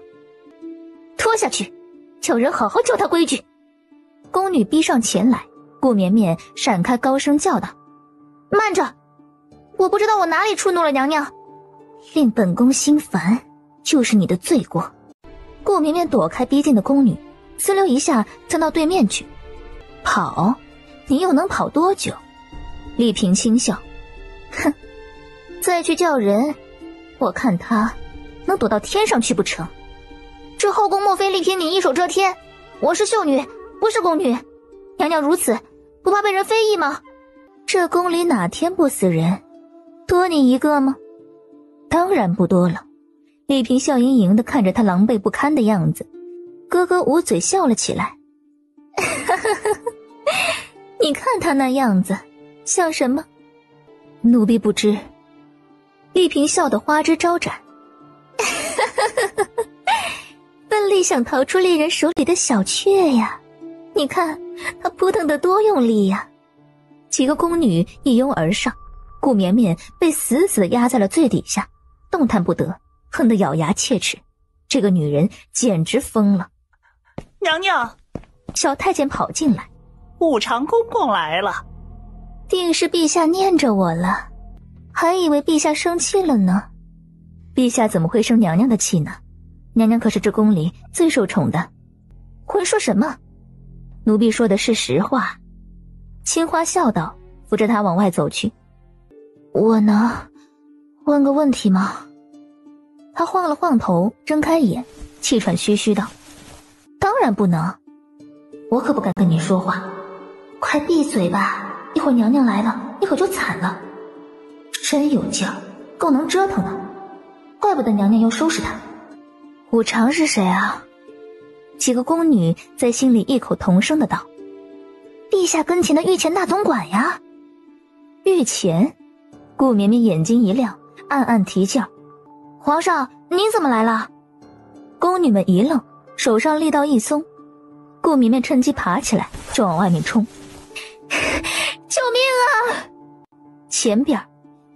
拖下去，叫人好好教他规矩。宫女逼上前来，顾绵绵闪开，高声叫道：慢着，我不知道我哪里触怒了娘娘，令本宫心烦就是你的罪过。顾绵绵躲开逼近的宫女，呲溜一下窜到对面去。跑？你又能跑多久？丽嫔轻笑，哼，再去叫人，我看他能躲到天上去不成？这后宫莫非丽嫔你一手遮天？我是秀女，不是宫女，娘娘如此，不怕被人非议吗？这宫里哪天不死人？多你一个吗？当然不多了。丽嫔笑盈盈地看着他狼狈不堪的样子，咯咯捂嘴笑了起来。你看他那样子像什么？奴婢不知。丽嫔笑得花枝招展。笨丽想逃出猎人手里的小雀呀，你看他扑腾得多用力呀。几个宫女一拥而上，顾绵绵被死死压在了最底下，动弹不得，恨得咬牙切齿。这个女人简直疯了。娘娘，小太监跑进来，武长公公来了。定是陛下念着我了，还以为陛下生气了呢。陛下怎么会生娘娘的气呢？娘娘可是这宫里最受宠的。混说什么？奴婢说的是实话。青花笑道，扶着他往外走去。我能问个问题吗？他晃了晃头，睁开眼，气喘吁吁道：当然不能，我可不敢跟你说话，快闭嘴吧，一会儿娘娘来了，你可就惨了。真有劲儿，够能折腾的，怪不得娘娘要收拾他。武常是谁啊？几个宫女在心里异口同声的道：陛下跟前的御前大总管呀。御前？顾绵绵眼睛一亮，暗暗提劲儿：皇上，您怎么来了？宫女们一愣，手上力道一松，顾绵绵趁机爬起来就往外面冲。救命啊！前边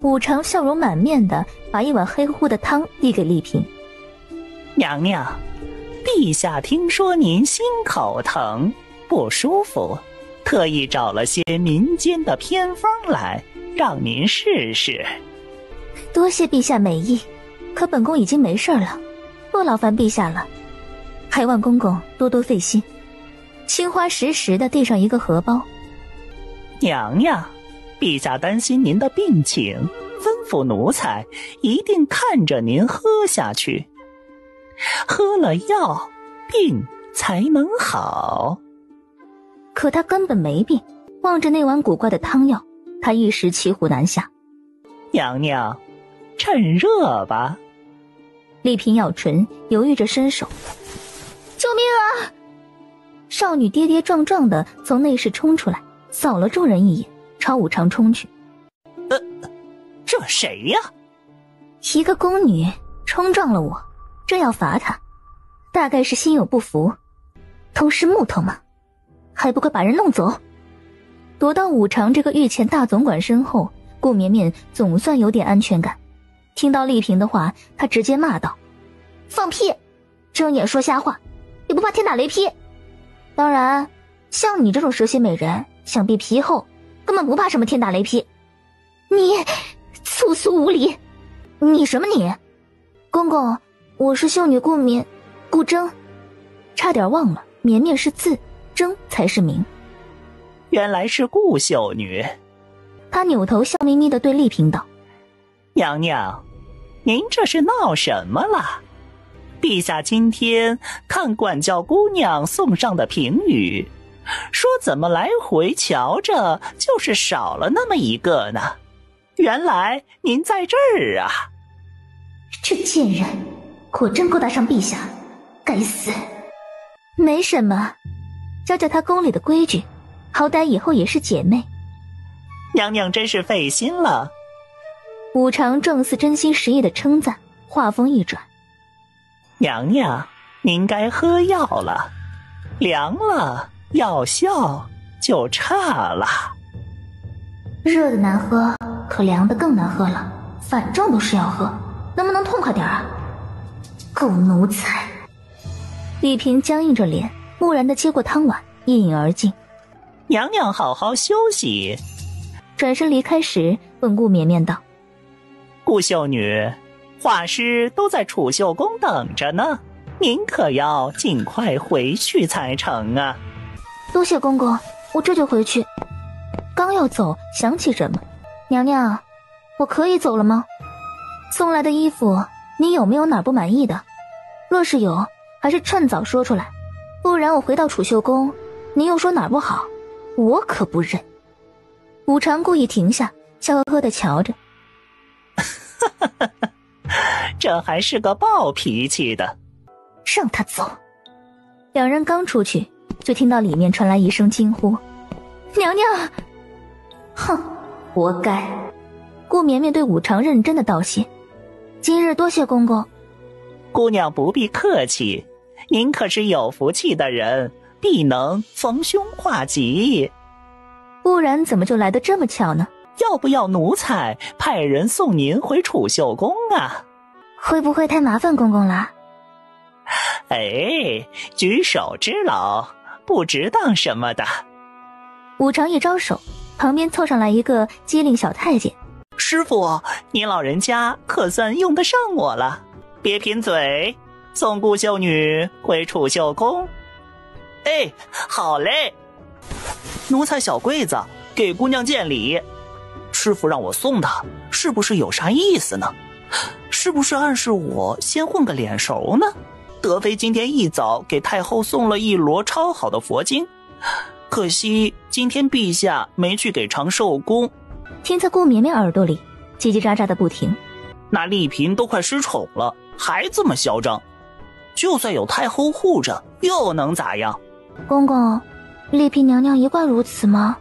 武常笑容满面的把一碗黑乎乎的汤递给丽嫔。娘娘，陛下听说您心口疼不舒服，特意找了些民间的偏方来让您试试。多谢陛下美意，可本宫已经没事了，不劳烦陛下了，还望公公多多费心。青花实实的递上一个荷包。娘娘，陛下担心您的病情，吩咐奴才一定看着您喝下去，喝了药病才能好。可他根本没病，望着那碗古怪的汤药，他一时骑虎难下。娘娘，趁热吧。丽嫔咬唇，犹豫着伸手。救命啊！少女跌跌撞撞的从内室冲出来，扫了众人一眼，朝武常冲去。这谁呀？一个宫女冲撞了我，这要罚她，大概是心有不服。都是木头嘛，还不快把人弄走！躲到武常这个御前大总管身后，顾绵绵总算有点安全感。听到丽嫔的话，她直接骂道：放屁！睁眼说瞎话，也不怕天打雷劈！当然，像你这种蛇蝎美人，想必皮厚，根本不怕什么天打雷劈。你粗俗无礼！你什么你？公公，我是秀女顾绵，顾征。差点忘了，绵绵是字，征才是名。原来是顾秀女。他扭头笑眯眯地对丽嫔道：娘娘，您这是闹什么了？陛下今天看管教姑娘送上的评语，说怎么来回瞧着就是少了那么一个呢？原来您在这儿啊！这贱人果真勾搭上陛下，该死！没什么，教教她宫里的规矩，好歹以后也是姐妹。娘娘真是费心了。武常正似真心实意的称赞，话锋一转：娘娘，您该喝药了，凉了药效就差了。热的难喝，可凉的更难喝了，反正都是要喝，能不能痛快点啊？狗奴才！丽嫔僵硬着脸，木然地接过汤碗，一饮而尽。娘娘好好休息。转身离开时，问顾绵绵道：顾秀女，画师都在储秀宫等着呢，您可要尽快回去才成啊。多谢公公，我这就回去。刚要走，想起什么，娘娘，我可以走了吗？送来的衣服，你有没有哪不满意的？若是有，还是趁早说出来，不然我回到储秀宫，你又说哪不好，我可不认。武常故意停下，笑呵呵地瞧着。这还是个暴脾气的。让他走。两人刚出去，就听到里面传来一声惊呼：娘娘！哼，活该。顾绵绵对武常认真的道谢：今日多谢公公。姑娘不必客气，您可是有福气的人，必能逢凶化吉。不然怎么就来得这么巧呢？要不要奴才派人送您回储秀宫啊？会不会太麻烦公公了？哎，举手之劳，不值当什么的。武常一招手，旁边凑上来一个机灵小太监：师傅，您老人家可算用得上我了，别贫嘴，送顾秀女回储秀宫。哎，好嘞。奴才小桂子给姑娘见礼，师傅让我送她，是不是有啥意思呢？是不是暗示我先混个脸熟呢？德妃今天一早给太后送了一摞超好的佛经，可惜今天陛下没去给长寿宫。听在顾绵绵耳朵里叽叽喳喳的不停。那丽嫔都快失宠了，还这么嚣张，就算有太后护着，又能咋样？公公，丽嫔娘娘一贯如此吗？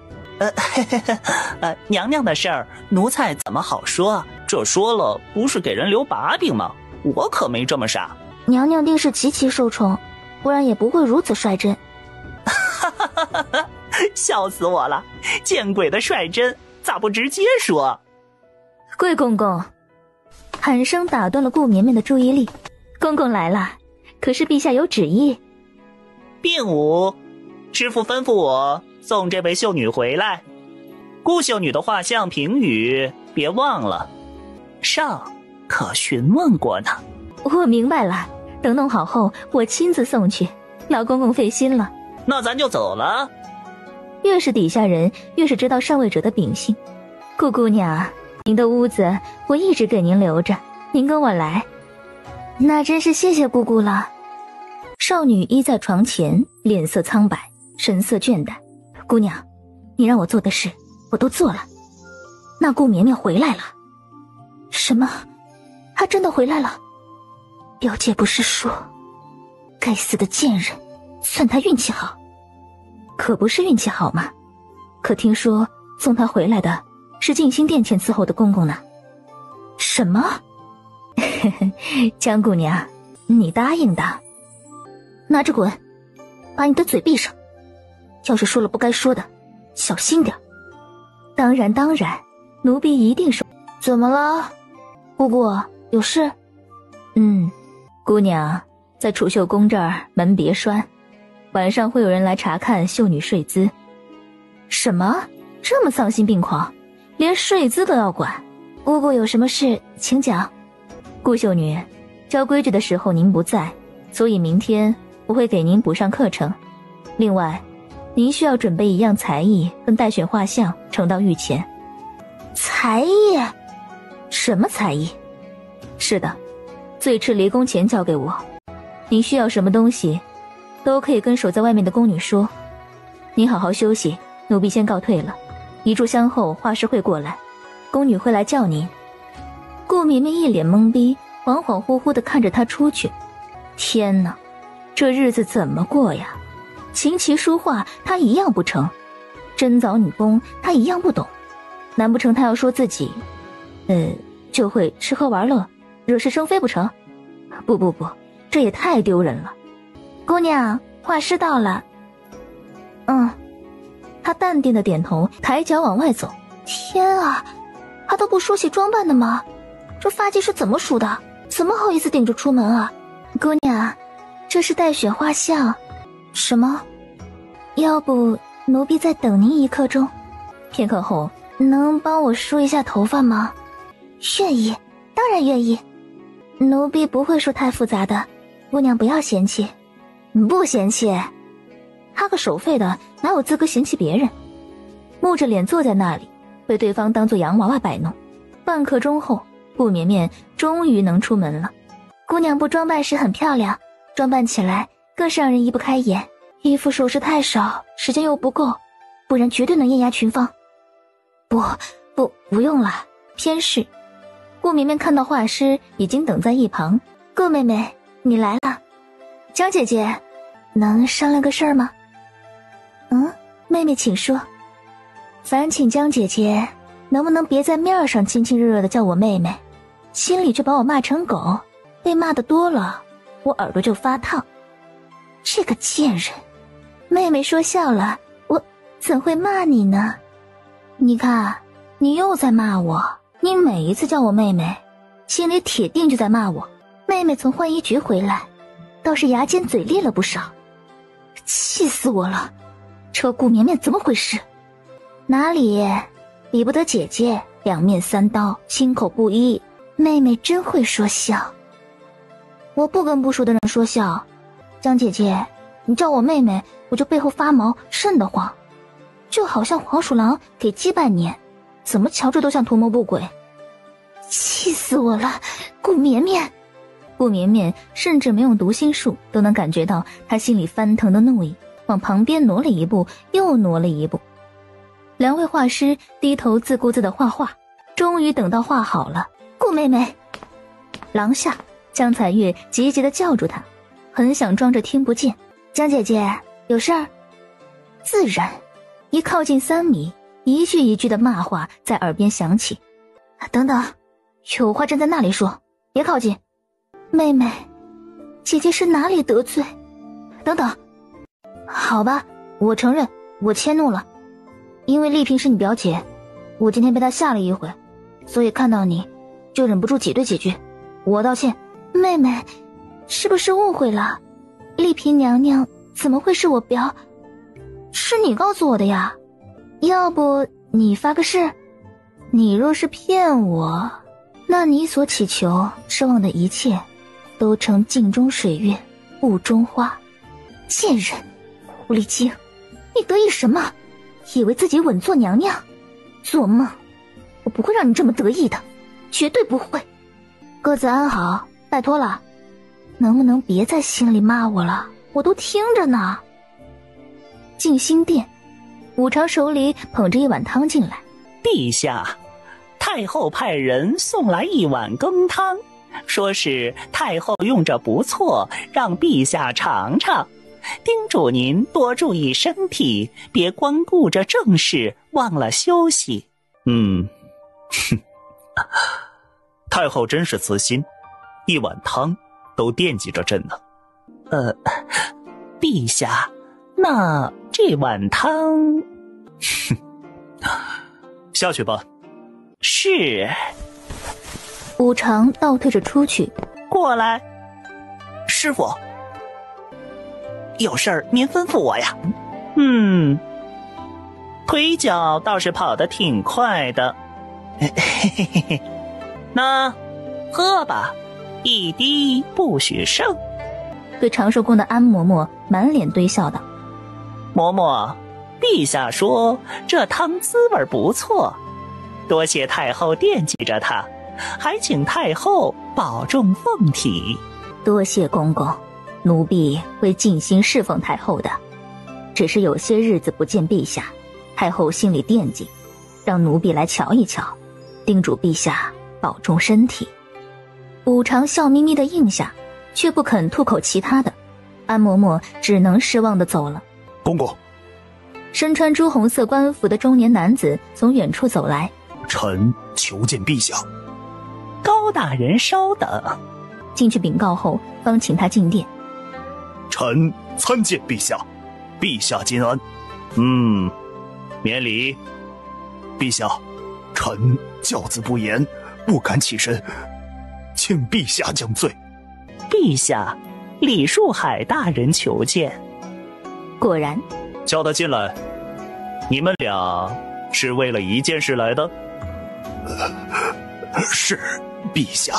娘娘的事儿，奴才怎么好说？这说了不是给人留把柄吗？我可没这么傻。娘娘定是极其受宠，不然也不会如此率真。笑死我了！见鬼的率真，咋不直接说？贵公公，喊声打断了顾绵绵的注意力。公公来了，可是陛下有旨意？并无，师父吩咐我送这位秀女回来。顾秀女的画像评语别忘了，上可询问过呢。我明白了，等弄好后我亲自送去，老公公费心了。那咱就走了。越是底下人，越是知道上位者的秉性。顾姑娘，您的屋子我一直给您留着，您跟我来。那真是谢谢姑姑了。少女依在床前，脸色苍白，神色倦怠。姑娘，你让我做的事我都做了。那顾绵绵回来了。什么？她真的回来了？表姐不是说，该死的贱人，算她运气好。可不是运气好吗？可听说送她回来的是静心殿前伺候的公公呢。什么？江姑娘，你答应的。拿着滚，把你的嘴闭上。要是说了不该说的，小心点。当然，奴婢一定说。怎么了？姑姑，有事？姑娘，在储秀宫这儿门别栓，晚上会有人来查看秀女睡姿。什么？这么丧心病狂，连睡姿都要管？姑姑有什么事请讲。顾秀女，教规矩的时候您不在，所以明天我会给您补上课程。另外，您需要准备一样才艺跟待选画像呈到御前。才艺？什么才艺？是的，最迟离宫前交给我。您需要什么东西都可以跟守在外面的宫女说。您好好休息，奴婢先告退了。一炷香后画师会过来，宫女会来叫您。顾绵绵一脸懵逼，恍恍惚惚地看着他出去。天哪，这日子怎么过呀？琴棋书画他一样不成，贞藻女工他一样不懂。难不成他要说自己就会吃喝玩乐，惹是生非不成？不，这也太丢人了。姑娘，画师到了。他淡定的点头，抬脚往外走。天啊，他都不梳洗装扮的吗？这发髻是怎么梳的？怎么好意思顶着出门啊？姑娘，这是待选画像。什么？要不奴婢再等您1刻钟？片刻后，能帮我梳一下头发吗？愿意，当然愿意。奴婢不会梳太复杂的，姑娘不要嫌弃。不嫌弃，哈个守废的哪有资格嫌弃别人？木着脸坐在那里，被对方当作洋娃娃摆弄。半刻钟后，顾绵绵终于能出门了。姑娘不装扮时很漂亮，装扮起来更是让人移不开眼。衣服首饰太少，时间又不够，不然绝对能艳压群芳。不用了，偏是。顾绵绵看到画师已经等在一旁。顾妹妹，你来了。江姐姐，能商量个事儿吗？妹妹请说。烦请江姐姐能不能别在面上亲亲热热的叫我妹妹，心里却把我骂成狗，被骂的多了我耳朵就发烫。这个贱人。妹妹说笑了，我怎会骂你呢？你看，你又在骂我。你每一次叫我妹妹，心里铁定就在骂我。妹妹从浣衣局回来，倒是牙尖嘴利了不少。气死我了，这顾绵绵怎么回事？哪里比不得姐姐两面三刀，心口不一。妹妹真会说笑。我不跟不熟的人说笑。江姐姐，你叫我妹妹，我就背后发毛，瘆得慌，就好像黄鼠狼给鸡拜年，怎么瞧着都像图谋不轨。气死我了，顾绵绵。顾绵绵甚至没用读心术都能感觉到他心里翻腾的怒意，往旁边挪了一步，又挪了一步。两位画师低头自顾自的画画，终于等到画好了。顾妹妹，廊下，江彩月急急地叫住她，很想装着听不见。江姐姐，有事儿？自然，一靠近3米，一句一句的骂话在耳边响起。等等，有话站在那里说，别靠近。妹妹，姐姐是哪里得罪？等等，好吧，我承认我迁怒了，因为丽萍是你表姐，我今天被她吓了一回，所以看到你就忍不住挤兑几句，我道歉。妹妹，是不是误会了？丽萍娘娘怎么会是我表？是你告诉我的呀，要不你发个誓？你若是骗我，那你所祈求奢望的一切都成镜中水月雾中花。贱人，狐狸精，你得意什么？以为自己稳坐娘娘？做梦，我不会让你这么得意的，绝对不会。各自安好，拜托了，能不能别在心里骂我了？我都听着呢。静心殿，武常手里捧着一碗汤进来。陛下，太后派人送来一碗羹汤，说是太后用着不错，让陛下尝尝，叮嘱您多注意身体，别光顾着正事，忘了休息。太后真是慈心，一碗汤都惦记着朕呢。陛下，那这碗汤……下去吧。是。武常倒退着出去。过来。师傅，有事儿您吩咐我呀。腿脚倒是跑得挺快的。那喝吧，一滴不许剩。对长寿宫的安嬷嬷满脸堆笑道：嬷嬷，陛下说这汤滋味不错，多谢太后惦记着他，还请太后保重凤体。多谢公公，奴婢会尽心侍奉太后的。只是有些日子不见陛下，太后心里惦记，让奴婢来瞧一瞧，叮嘱陛下保重身体。武常笑眯眯地应下，却不肯吐口其他的。安嬷嬷只能失望地走了。公公，身穿朱红色官服的中年男子从远处走来。臣求见陛下。高大人稍等。进去禀告后，方请他进殿。臣参见陛下，陛下金安。免礼。陛下，臣教子不严，不敢起身，请陛下降罪。陛下，李树海大人求见。果然。叫他进来。你们俩是为了一件事来的？是，陛下。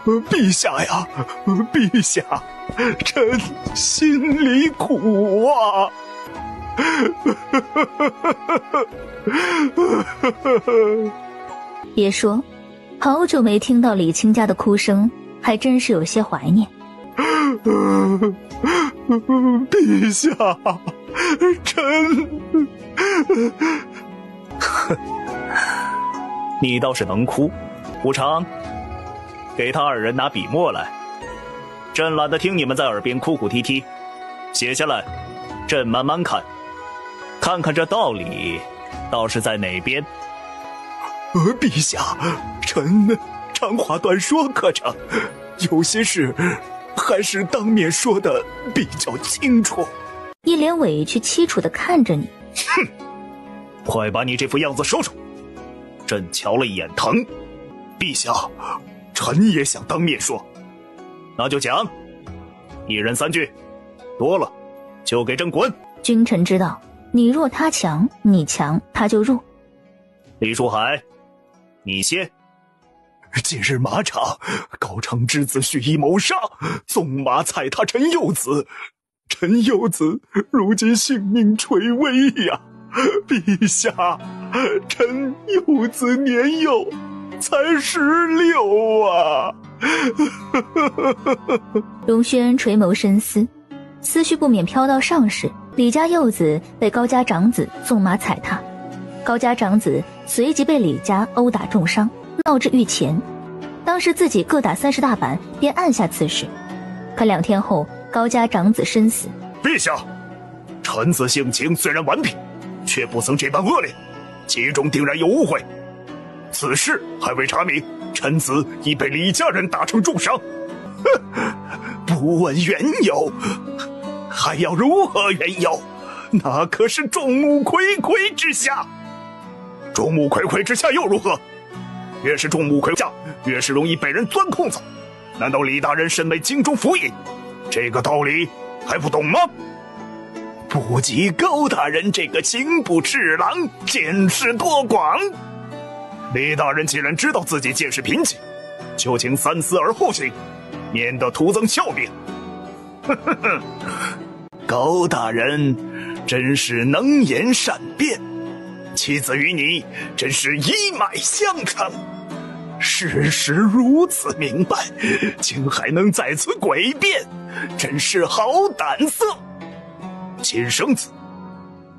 陛下呀，陛下，臣心里苦啊。别说，好久没听到李清家的哭声，还真是有些怀念。陛下，臣你倒是能哭。武常，给他2人拿笔墨来，朕懒得听你们在耳边哭哭啼啼，写下来，朕慢慢看，看看这道理倒是在哪边。陛下，臣长话短说可成，有些事还是当面说的比较清楚。一脸委屈凄楚地看着你。哼，快把你这副样子收收，朕瞧了一眼疼。陛下，臣也想当面说。那就讲，1人3句，多了就给朕滚。君臣之道，你弱他强，你强他就弱。李树海，你先。近日马场，高昌之子蓄意谋杀，纵马踩踏陈幼子，陈幼子如今性命垂危呀！陛下，陈幼子年幼，才16啊！荣轩垂眸深思，思绪不免飘到上世，李家幼子被高家长子纵马踩踏，高家长子随即被李家殴打重伤，闹至御前。当时自己各打30大板，便按下此事。可2天后，高家长子身死。陛下，臣子性情虽然顽皮，却不曾这般恶劣，其中定然有误会。此事还未查明，臣子已被李家人打成重伤。不问缘由，还要如何缘由？那可是众目睽睽之下。众目睽睽之下又如何？越是众目睽睽下，越是容易被人钻空子。难道李大人身为京中府尹，这个道理还不懂吗？不及高大人这个刑部侍郎见识多广。李大人既然知道自己见识贫瘠，就请三思而后行，免得徒增笑柄。高大人真是能言善辩，妻子与你真是一脉相承。事实如此明白，竟还能在此诡辩，真是好胆色。亲生子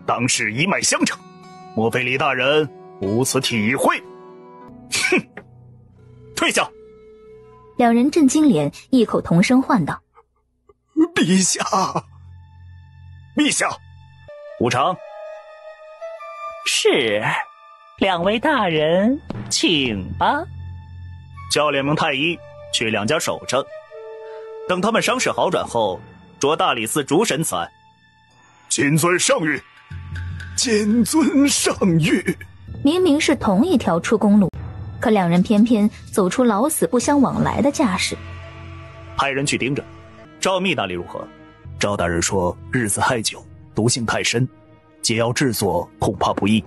当是一脉相承，莫非李大人无此体会？哼！退下！两人震惊脸，异口同声唤道：“陛下！陛下！”武常，是，两位大人，请吧。叫2名太医去2家守着，等他们伤势好转后，着大理寺主审此案。谨遵圣谕。谨遵圣谕。明明是同一条出宫路，可两人偏偏走出老死不相往来的架势。派人去盯着。赵密那里如何？赵大人说日子太久，毒性太深，解药制作恐怕不易，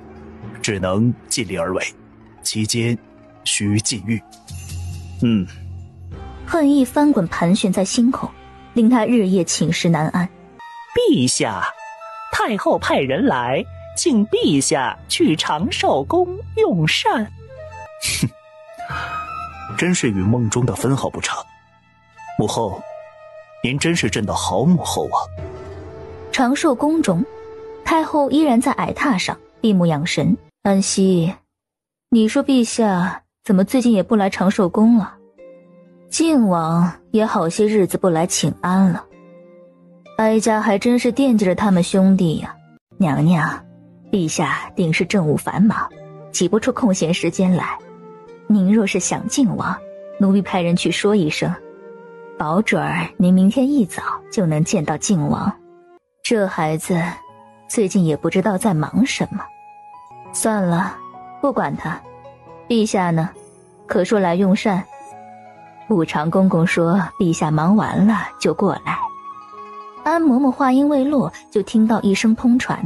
只能尽力而为，期间需禁欲。恨意翻滚盘旋在心口，令他日夜寝食难安。陛下，太后派人来，请陛下去长寿宫用膳。哼，真是与梦中的分毫不差。母后，您真是朕的好母后啊。长寿宫中，太后依然在矮榻上闭目养神。安息，你说陛下怎么最近也不来长寿宫了？靖王也好些日子不来请安了。哀家还真是惦记着他们兄弟呀。娘娘，陛下定是政务繁忙，挤不出空闲时间来。您若是想靖王，奴婢派人去说一声，保准儿您明天一早就能见到靖王。这孩子最近也不知道在忙什么。算了，不管他。陛下呢，可说来用膳？武常公公说陛下忙完了就过来。安嬷嬷话音未落，就听到一声通传：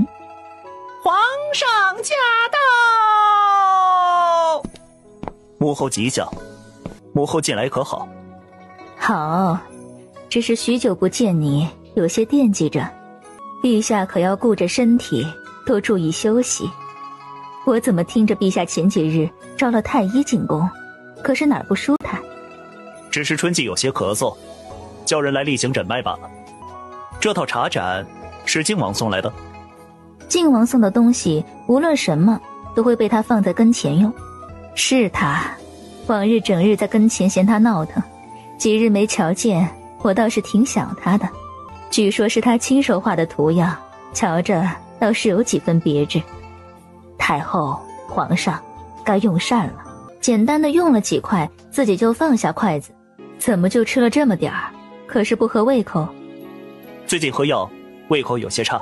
皇上驾到！母后吉祥，母后近来可好？好，只是许久不见你，有些惦记着。陛下可要顾着身体，多注意休息。我怎么听着陛下前几日召了太医进宫，可是哪儿不舒坦？只是春季有些咳嗽，叫人来例行诊脉罢了。这套茶盏是靖王送来的。靖王送的东西无论什么都会被他放在跟前用。是他往日整日在跟前嫌他闹腾，几日没瞧见，我倒是挺想他的。据说是他亲手画的图样，瞧着倒是有几分别致。太后，皇上，该用膳了。简单的用了几块，自己就放下筷子。怎么就吃了这么点儿？可是不合胃口。最近喝药，胃口有些差。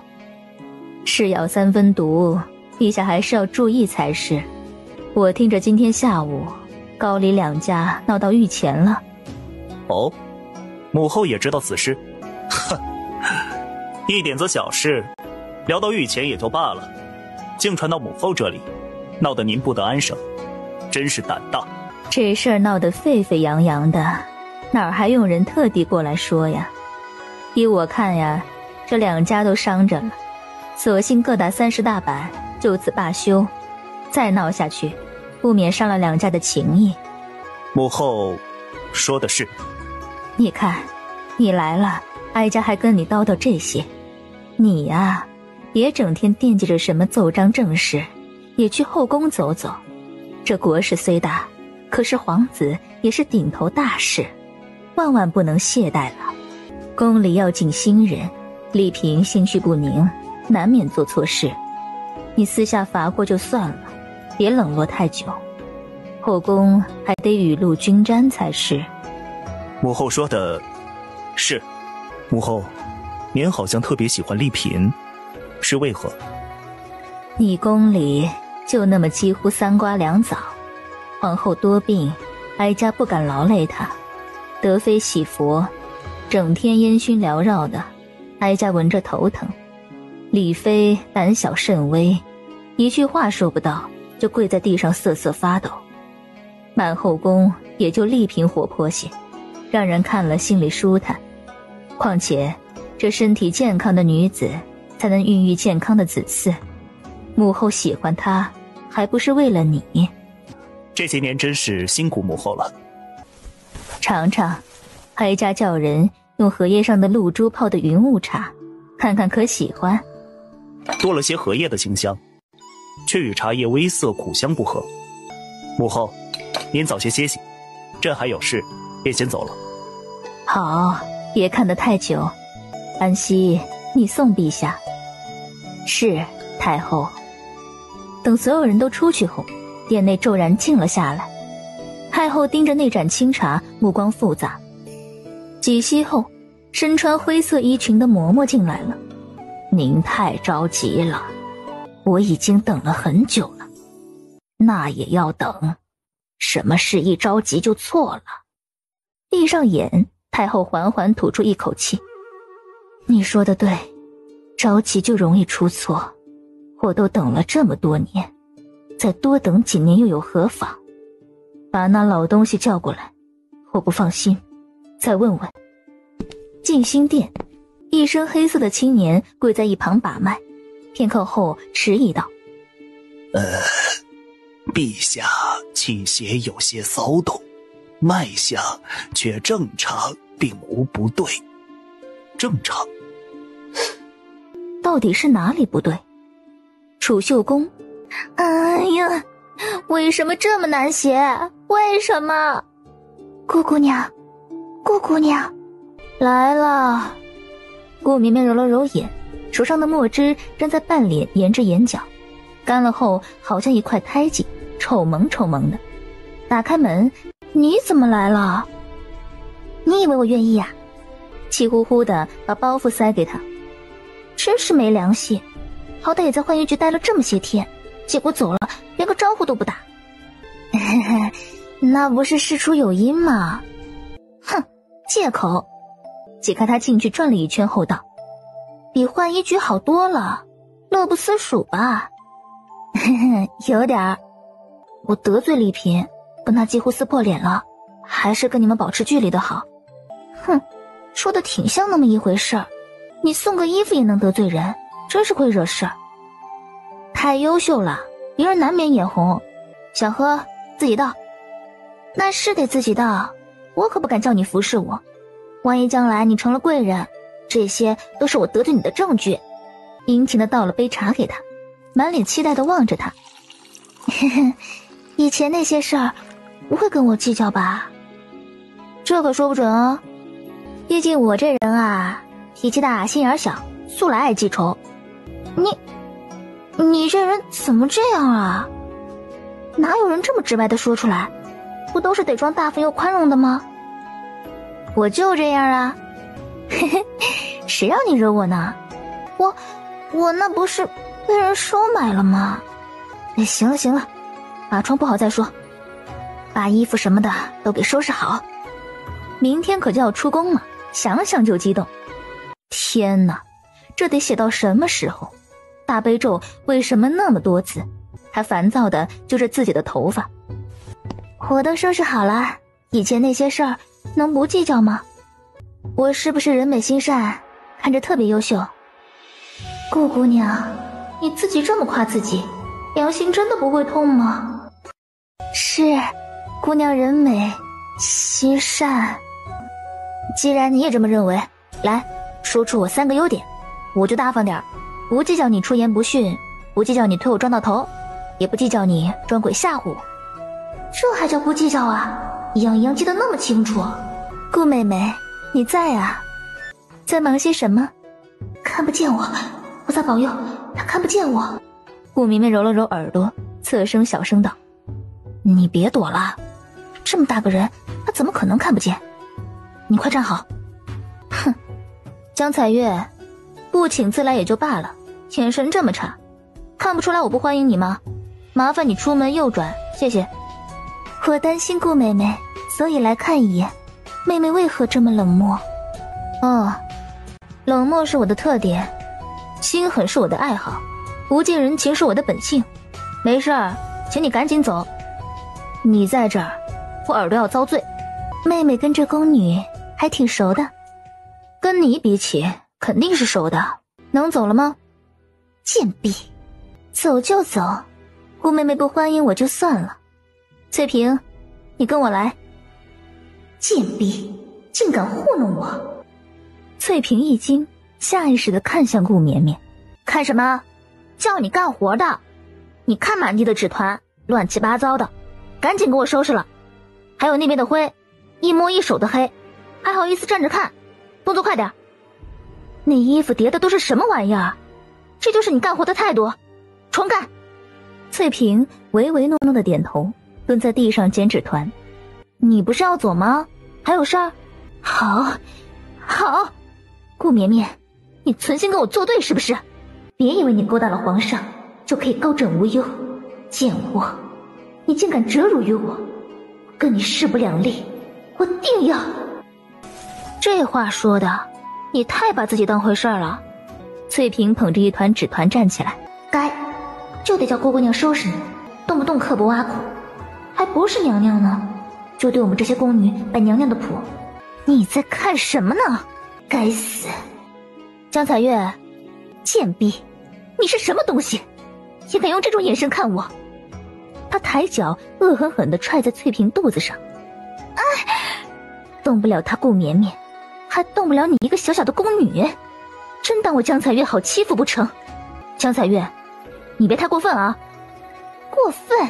是药3分毒，陛下还是要注意才是。我听着今天下午高李2家闹到御前了。哦，母后也知道此事？哼，一点子小事，聊到御前也就罢了，竟传到母后这里，闹得您不得安生，真是胆大。这事儿闹得沸沸扬扬的，哪儿还用人特地过来说呀？依我看呀，这2家都伤着了，索性各打30大板，就此罢休。再闹下去，不免伤了2家的情谊。母后说的是。你看，你来了，哀家还跟你叨叨这些。你呀，别整天惦记着什么奏章正事，也去后宫走走。这国事虽大，可是皇子也是顶头大事，万万不能懈怠了。宫里要进新人，丽嫔心绪不宁，难免做错事。你私下罚过就算了，别冷落太久。后宫还得雨露均沾才是。母后说的是。母后，您好像特别喜欢丽嫔，是为何？你宫里就那么几乎3瓜2枣，皇后多病，哀家不敢劳累她。德妃喜佛，整天烟熏缭绕的，哀家闻着头疼。李妃胆小甚微，一句话说不到，就跪在地上瑟瑟发抖。满后宫也就丽嫔活泼些，让人看了心里舒坦。况且这身体健康的女子才能孕育健康的子嗣，母后喜欢她还不是为了你。这些年真是辛苦母后了。尝尝，哀家叫人用荷叶上的露珠泡的云雾茶，看看可喜欢。多了些荷叶的清香，却与茶叶微涩苦香不合。母后，您早些歇息，朕还有事，便先走了。好，别看得太久。安息，你送陛下。是，太后。等所有人都出去后，殿内骤然静了下来。太后盯着那盏清茶，目光复杂。几息后，身穿灰色衣裙的嬷嬷进来了。您太着急了，我已经等了很久了。那也要等，什么事一着急就错了。闭上眼，太后缓缓吐出一口气。你说的对，着急就容易出错。我都等了这么多年，再多等几年又有何妨？把那老东西叫过来，我不放心，再问问。静心殿，一身黑色的青年跪在一旁把脉，片刻后迟疑道：陛下气血有些骚动，脉象却正常，并无不对。正常？到底是哪里不对？储秀宫。哎呀，为什么这么难写？为什么？顾姑娘，顾姑娘，来了。顾绵绵揉了揉眼，手上的墨汁粘在半脸，沿着眼角，干了后好像一块胎记，丑萌丑萌的。打开门，你怎么来了？你以为我愿意呀？气呼呼的把包袱塞给他。真是没良心，好歹也在浣衣局待了这么些天，结果走了连个招呼都不打。那不是事出有因吗？哼，借口。解开他进去转了一圈后道：比浣衣局好多了，乐不思蜀吧？有点儿。我得罪丽嫔，跟他几乎撕破脸了，还是跟你们保持距离的好。哼，说的挺像那么一回事儿。你送个衣服也能得罪人，真是会惹事儿。太优秀了，别人难免眼红。想喝自己倒。那是得自己倒，我可不敢叫你服侍我。万一将来你成了贵人，这些都是我得罪你的证据。殷勤的倒了杯茶给他，满脸期待的望着他。以前那些事儿不会跟我计较吧？这可说不准哦。毕竟我这人啊，脾气大，心眼小，素来爱记仇。你这人怎么这样啊？哪有人这么直白的说出来？不都是得装大方又宽容的吗？我就这样啊。嘿嘿，谁让你惹我呢？我那不是被人收买了吗？行了行了，把床铺好再说，把衣服什么的都给收拾好。明天可就要出宫了，想想就激动。天哪，这得写到什么时候？大悲咒为什么那么多字？还烦躁的揪着自己的头发。我都收拾好了，以前那些事儿能不计较吗？我是不是人美心善，看着特别优秀？顾姑娘，你自己这么夸自己，良心真的不会痛吗？是，姑娘人美心善。既然你也这么认为，来，说出我3个优点，我就大方点儿，不计较你出言不逊，不计较你推我撞到头，也不计较你装鬼吓唬我。这还叫不计较啊？一样一样记得那么清楚。顾妹妹，你在啊？在忙些什么？看不见我，菩萨保佑，他看不见我。顾绵绵揉了揉耳朵，侧声小声道：你别躲了，这么大个人，他怎么可能看不见？你快站好。哼，江彩月，不请自来也就罢了，眼神这么差，看不出来我不欢迎你吗？麻烦你出门右转，谢谢。我担心顾妹妹，所以来看一眼，妹妹为何这么冷漠？哦，冷漠是我的特点，心狠是我的爱好，不近人情是我的本性。没事儿，请你赶紧走。你在这儿，我耳朵要遭罪。妹妹跟这宫女还挺熟的，跟你比起，肯定是熟的。能走了吗？贱婢，走就走，顾妹妹不欢迎我就算了。翠萍，你跟我来。贱婢，竟敢糊弄我！翠萍一惊，下意识地看向顾绵绵。看什么？叫你干活的。你看满地的纸团，乱七八糟的，赶紧给我收拾了。还有那边的灰，一摸一手的黑，还好意思站着看，动作快点。那衣服叠的都是什么玩意儿？这就是你干活的态度？重干！翠萍唯唯诺诺的点头，蹲在地上捡纸团。你不是要走吗？还有事儿？好，好。顾绵绵，你存心跟我作对是不是？别以为你勾搭了皇上就可以高枕无忧。贱货，你竟敢折辱于我，跟你势不两立，我定要。这话说的，你太把自己当回事儿了。翠萍捧着一团纸团站起来，该就得叫郭姑娘收拾你，动不动刻薄挖苦，还不是娘娘呢，就对我们这些宫女摆娘娘的谱。你在看什么呢？该死！江彩月，贱婢，你是什么东西，也敢用这种眼神看我？他抬脚恶狠狠地踹在翠萍肚子上。动不了她顾绵绵，还动不了你一个小小的宫女，真当我江彩月好欺负不成？江彩月，你别太过分啊！过分？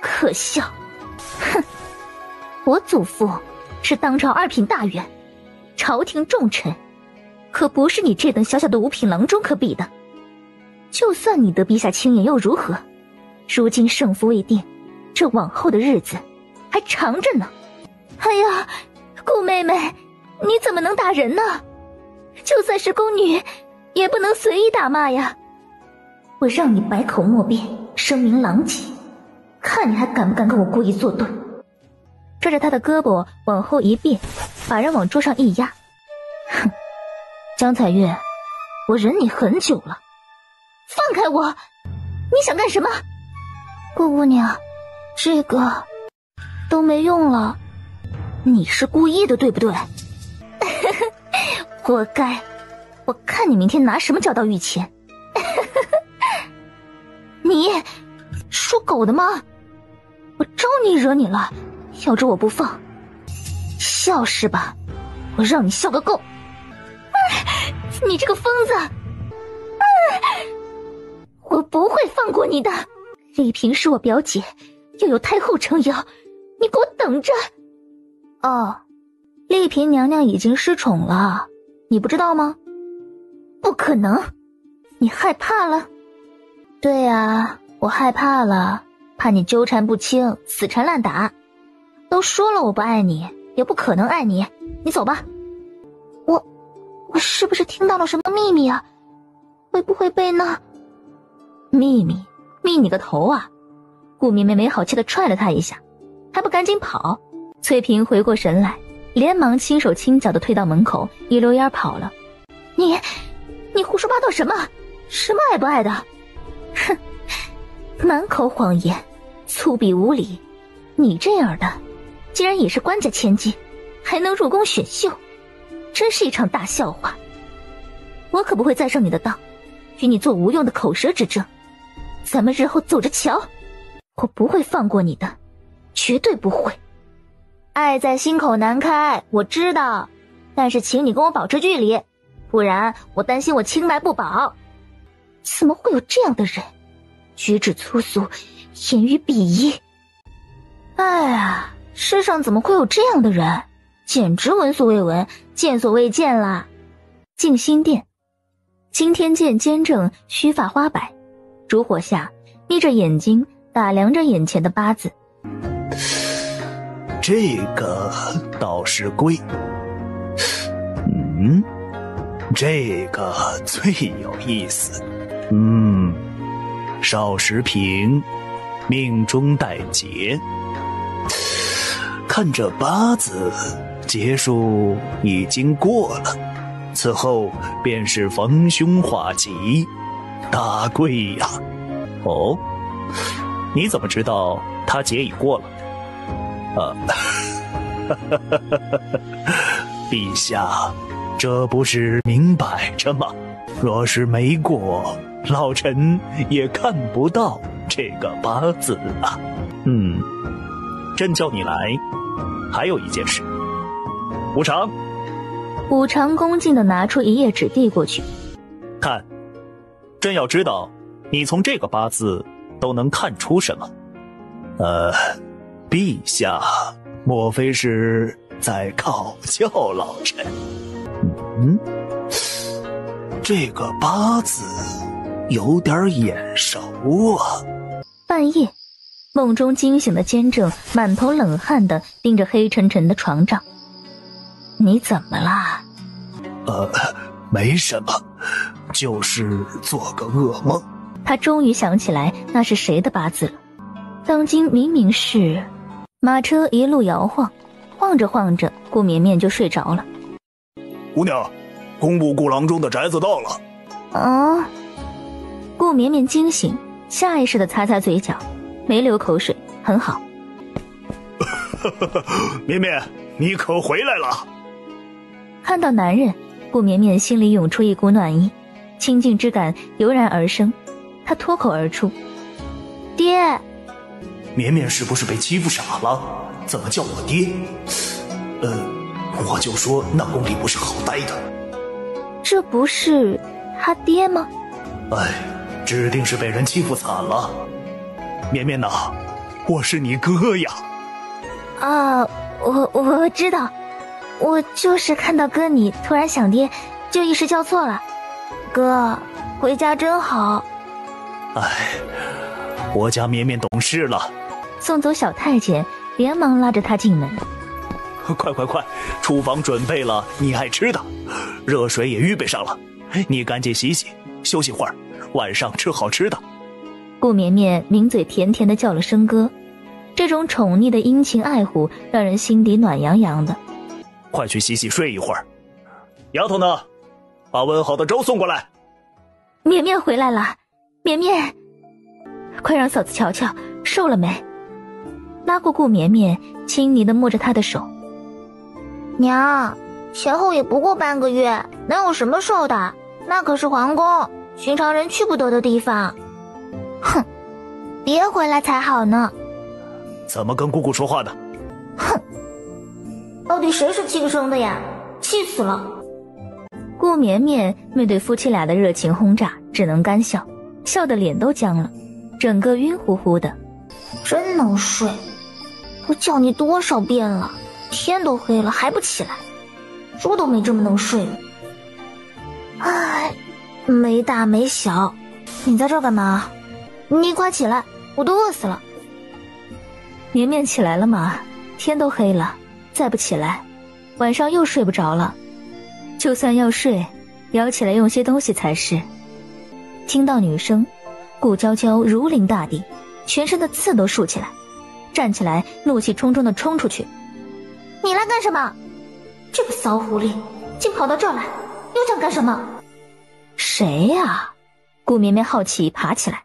可笑！哼，我祖父是当朝2品大员，朝廷重臣，可不是你这等小小的5品郎中可比的。就算你得陛下青眼又如何？如今胜负未定，这往后的日子还长着呢。哎呀，顾妹妹，你怎么能打人呢？就算是宫女，也不能随意打骂呀！我让你百口莫辩，声名狼藉，看你还敢不敢跟我故意作对。拽着他的胳膊往后一别，把人往桌上一压。哼，江彩月，我忍你很久了，放开我！你想干什么？顾姑娘，这个都没用了。你是故意的对不对？活该，我看你明天拿什么交到御前。你属狗的吗？我招你惹你了，咬着我不放，笑是吧？我让你笑个够！你这个疯子！我不会放过你的。丽嫔是我表姐，又有太后撑腰，你给我等着！哦，丽嫔娘娘已经失宠了，你不知道吗？不可能，你害怕了？对啊，我害怕了，怕你纠缠不清，死缠烂打。都说了我不爱你，也不可能爱你，你走吧。我是不是听到了什么秘密啊？会不会被呢？秘密？秘你个头啊！顾绵绵没好气地踹了他一下，还不赶紧跑？翠萍回过神来，连忙轻手轻脚地推到门口，一溜烟跑了。你胡说八道什么？什么爱不爱的？哼，满口谎言，粗鄙无礼。你这样的，竟然也是官家千金，还能入宫选秀，真是一场大笑话。我可不会再上你的当，与你做无用的口舌之争。咱们日后走着瞧，我不会放过你的，绝对不会。爱在心口难开，我知道，但是请你跟我保持距离，不然我担心我清白不保。怎么会有这样的人？举止粗俗，言于鄙夷。哎呀，世上怎么会有这样的人，简直闻所未闻，见所未见啦。静心殿，青天剑坚正，须发花白，烛火下眯着眼睛打量着眼前的八字。这个倒是贵。这个最有意思。少时平，命中带劫。看这八字，劫数已经过了，此后便是逢凶化吉，大贵呀。哦，你怎么知道他劫已过了？陛下，这不是明摆着吗？若是没过，老臣也看不到这个八字啊。朕叫你来，还有一件事。无常，武常恭敬地拿出一页纸递过去。看，朕要知道，你从这个八字都能看出什么？陛下，莫非是在考教老臣？这个八字有点眼熟啊。半夜，梦中惊醒的监正满头冷汗地盯着黑沉沉的床帐。你怎么啦？没什么，就是做个噩梦。他终于想起来那是谁的八字了。当今明明是……马车一路摇晃，晃着晃着，顾绵绵就睡着了。姑娘，工部顾郎中的宅子到了。顾绵绵惊醒，下意识地擦擦嘴角，没流口水，很好。绵绵，你可回来了。看到男人，顾绵绵心里涌出一股暖意，亲近之感油然而生。她脱口而出：爹。绵绵是不是被欺负傻了？怎么叫我爹？我就说那宫里不是好待的。这不是他爹吗？指定是被人欺负惨了。绵绵呐，我是你哥呀。我知道，我就是看到哥你突然想爹，就一时叫错了。哥，回家真好。我家绵绵懂事了。送走小太监，连忙拉着他进门。快，厨房准备了你爱吃的，热水也预备上了，你赶紧洗洗，休息会儿，晚上吃好吃的。顾绵绵抿嘴甜甜地叫了声哥，这种宠溺的殷勤爱护让人心底暖洋洋的。快去洗洗睡一会儿。丫头呢？把温好的粥送过来。绵绵回来了。绵绵，快让嫂子瞧瞧瘦了没。拉过顾绵绵，亲昵地摸着她的手。娘，前后也不过半个月，哪有什么瘦的？那可是皇宫，寻常人去不得的地方。哼，别回来才好呢。怎么跟姑姑说话的？哼，到底谁是亲生的呀？气死了。顾绵绵面对夫妻俩的热情轰炸，只能干笑，笑得脸都僵了，整个晕乎乎的。真能睡，我叫你多少遍了，天都黑了还不起来，猪都没这么能睡的。没大没小，你在这儿干嘛？你快起来，我都饿死了。绵绵起来了吗？天都黑了，再不起来，晚上又睡不着了。就算要睡，也要起来用些东西才是。听到女声，顾娇娇如临大敌，全身的刺都竖起来，站起来怒气冲冲地冲出去。你来干什么？这个骚狐狸竟跑到这儿来，又想干什么？谁呀？顾绵绵好奇爬起来。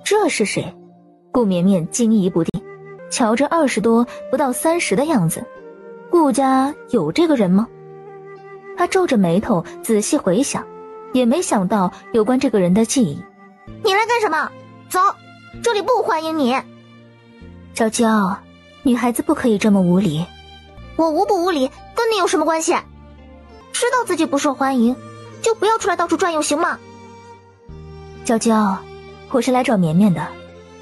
这是谁？顾绵绵惊疑不定，瞧着20多不到30的样子，顾家有这个人吗？他皱着眉头仔细回想，也没想到有关这个人的记忆。你来干什么？走，这里不欢迎你。娇娇，女孩子不可以这么无礼。我无不无礼，跟你有什么关系？知道自己不受欢迎，就不要出来到处转悠，行吗？娇娇，我是来找绵绵的，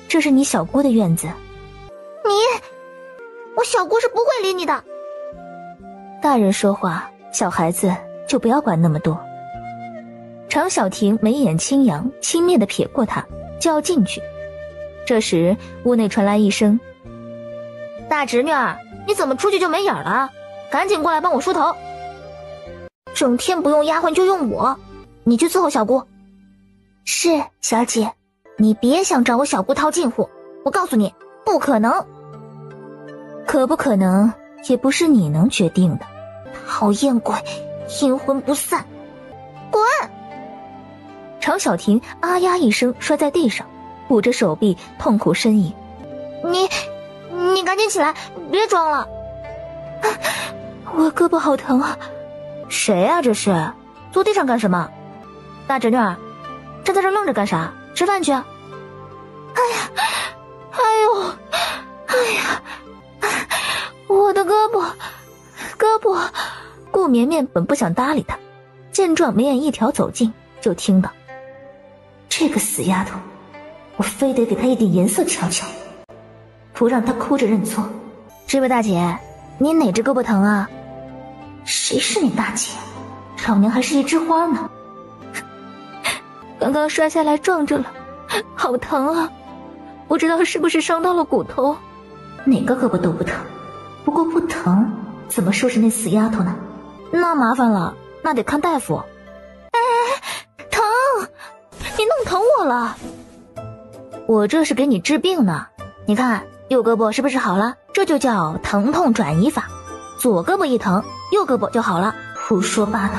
这是你小姑的院子。我小姑是不会理你的。大人说话，小孩子就不要管那么多。常小婷眉眼轻扬，轻蔑地瞥过他，就要进去。这时屋内传来一声：大侄女儿，你怎么出去就没影了？赶紧过来帮我梳头。整天不用丫鬟就用我，你去伺候小姑。是，小姐。你别想找我小姑套近乎，我告诉你，不可能。可不可能，也不是你能决定的。讨厌鬼，阴魂不散，滚！常小婷啊呀一声摔在地上，捂着手臂痛苦呻吟。你赶紧起来，别装了。我胳膊好疼啊。谁啊这是？坐地上干什么？大侄女儿，站在这愣着干啥？吃饭去啊！我的胳膊。顾绵绵本不想搭理他，见状眉眼一挑走近，就听到：这个死丫头，我非得给她一点颜色瞧瞧，不让她哭着认错。这位大姐，你哪只胳膊疼啊？谁是你大姐？老娘还是一枝花呢。刚刚摔下来撞着了，好疼啊！不知道是不是伤到了骨头。哪个胳膊都不疼，不过不疼怎么收拾那死丫头呢？那麻烦了，那得看大夫。疼！你弄疼我了。我这是给你治病呢。你看右胳膊是不是好了？这就叫疼痛转移法。左胳膊一疼，右胳膊就好了。胡说八道！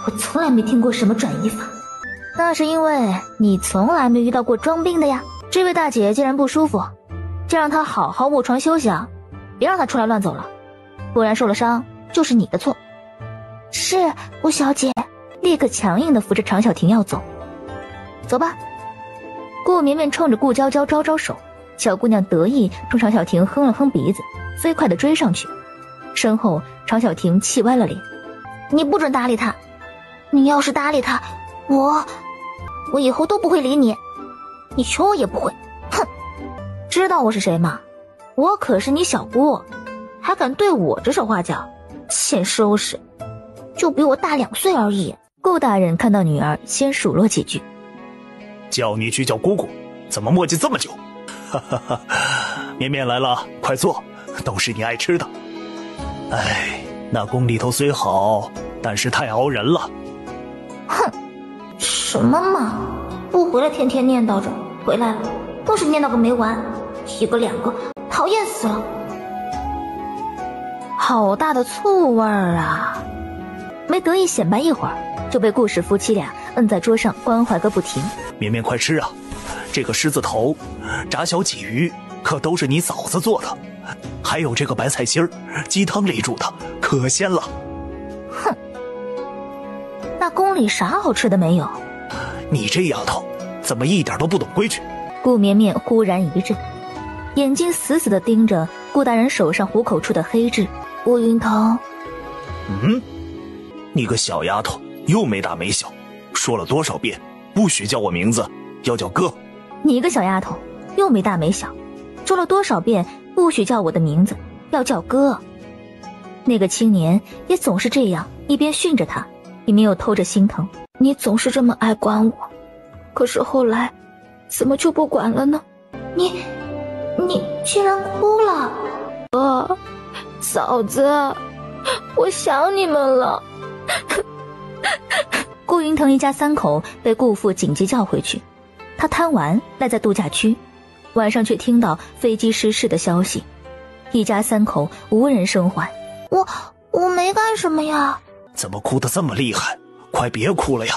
我从来没听过什么转移法。那是因为你从来没遇到过装病的呀。这位大姐既然不舒服，就让她好好卧床休息啊，别让她出来乱走了，不然受了伤就是你的错。是，吴小姐。立刻强硬地扶着常小婷要走。走吧。顾绵绵冲着顾娇娇招招手，小姑娘得意冲常小婷哼了哼鼻子，飞快地追上去。身后常小婷气歪了脸：你不准搭理她，你要是搭理她，我以后都不会理你，你求我也不会。哼，知道我是谁吗？我可是你小姑，还敢对我指手画脚，欠收拾。就比我大2岁而已。顾大人看到女儿，先数落几句：叫你去叫姑姑，怎么磨叽这么久？哈哈哈！绵绵来了，快坐，都是你爱吃的。哎，那宫里头虽好，但是太熬人了。哼，什么嘛，不回来天天念叨着，回来了更是念叨个没完，一个两个，讨厌死了。好大的醋味儿啊！没得意显摆一会儿，就被顾氏夫妻俩摁在桌上关怀个不停。绵绵快吃啊，这个狮子头、炸小鲫鱼可都是你嫂子做的，还有这个白菜心儿，鸡汤里煮的，可鲜了。哼，那宫里啥好吃的没有？你这丫头怎么一点都不懂规矩？顾绵绵忽然一震，眼睛死死地盯着顾大人手上虎口处的黑痣。顾云腾，你个小丫头，又没大没小，说了多少遍不许叫我名字，要叫哥。你个小丫头，又没大没小，说了多少遍不许叫我的名字，要叫哥。那个青年也总是这样，一边训着他，一边又偷着心疼。你总是这么爱管我，可是后来怎么就不管了呢？你竟然哭了。嫂子，我想你们了。顾云腾一家3口被顾父紧急叫回去，他贪玩赖在度假区，晚上却听到飞机失事的消息，一家3口无人生还。我没干什么呀。怎么哭得这么厉害？快别哭了呀，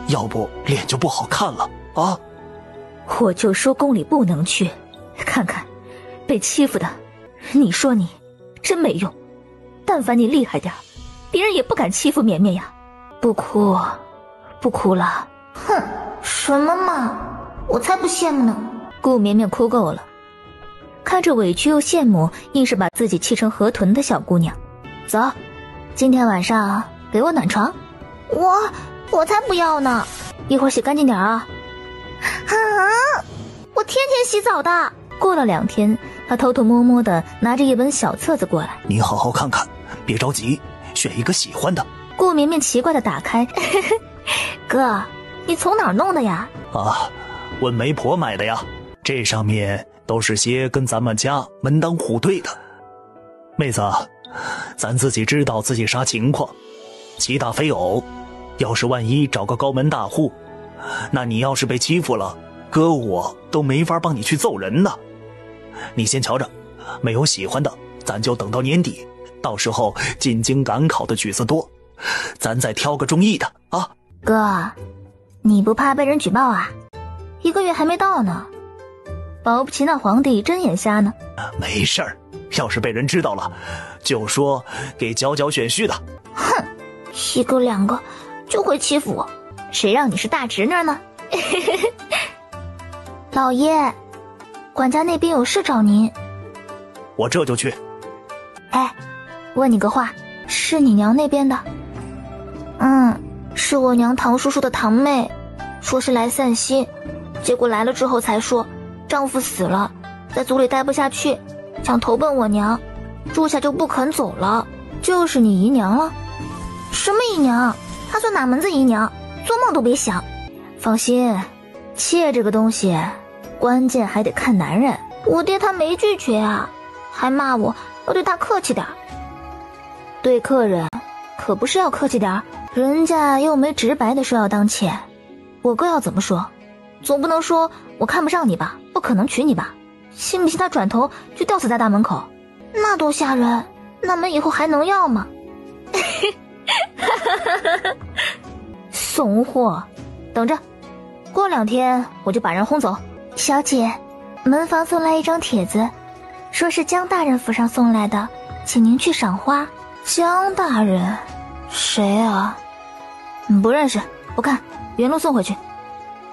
要不脸就不好看了啊！我就说宫里不能去，看看被欺负的，你说你真没用，但凡你厉害点，别人也不敢欺负绵绵呀。不哭了。哼，什么嘛，我才不羡慕呢。顾绵绵哭够了，看着委屈又羡慕，硬是把自己气成河豚的小姑娘。走，今天晚上给我暖床。我才不要呢，一会儿洗干净点啊。我天天洗澡的。过了2天，他偷偷摸摸的拿着一本小册子过来。你好好看看，别着急，选一个喜欢的。顾绵绵奇怪的打开，哥，你从哪儿弄的呀？啊，问媒婆买的呀。这上面都是些跟咱们家门当户对的。妹子，咱自己知道自己啥情况，其大非偶。要是万一找个高门大户，那你要是被欺负了，哥我都没法帮你去揍人呢。你先瞧着，没有喜欢的，咱就等到年底，到时候进京赶考的举子多，咱再挑个中意的啊。哥，你不怕被人举报啊？1个月还没到呢，保不齐那皇帝真眼瞎呢。没事儿，要是被人知道了，就说给佼佼选婿的。哼，1个2个就会欺负我，谁让你是大侄女呢？老爷，管家那边有事找您。我这就去。哎，问你个话，是你娘那边的？是我娘堂叔叔的堂妹，说是来散心，结果来了之后才说丈夫死了，在族里待不下去，想投奔我娘，住下就不肯走了。就是你姨娘了？什么姨娘？她算哪门子姨娘？做梦都别想。放心，妾这个东西关键还得看男人。我爹他没拒绝啊，还骂我要对他客气点。对客人可不是要客气点，人家又没直白的说要当妾，我哥要怎么说？总不能说我看不上你吧，不可能娶你吧？信不信他转头就吊死在大门口？那多吓人，那门以后还能要吗？怂货，等着，过2天我就把人轰走。小姐，门房送来一张帖子，说是江大人府上送来的，请您去赏花。江大人？谁啊？不认识，不看，原路送回去。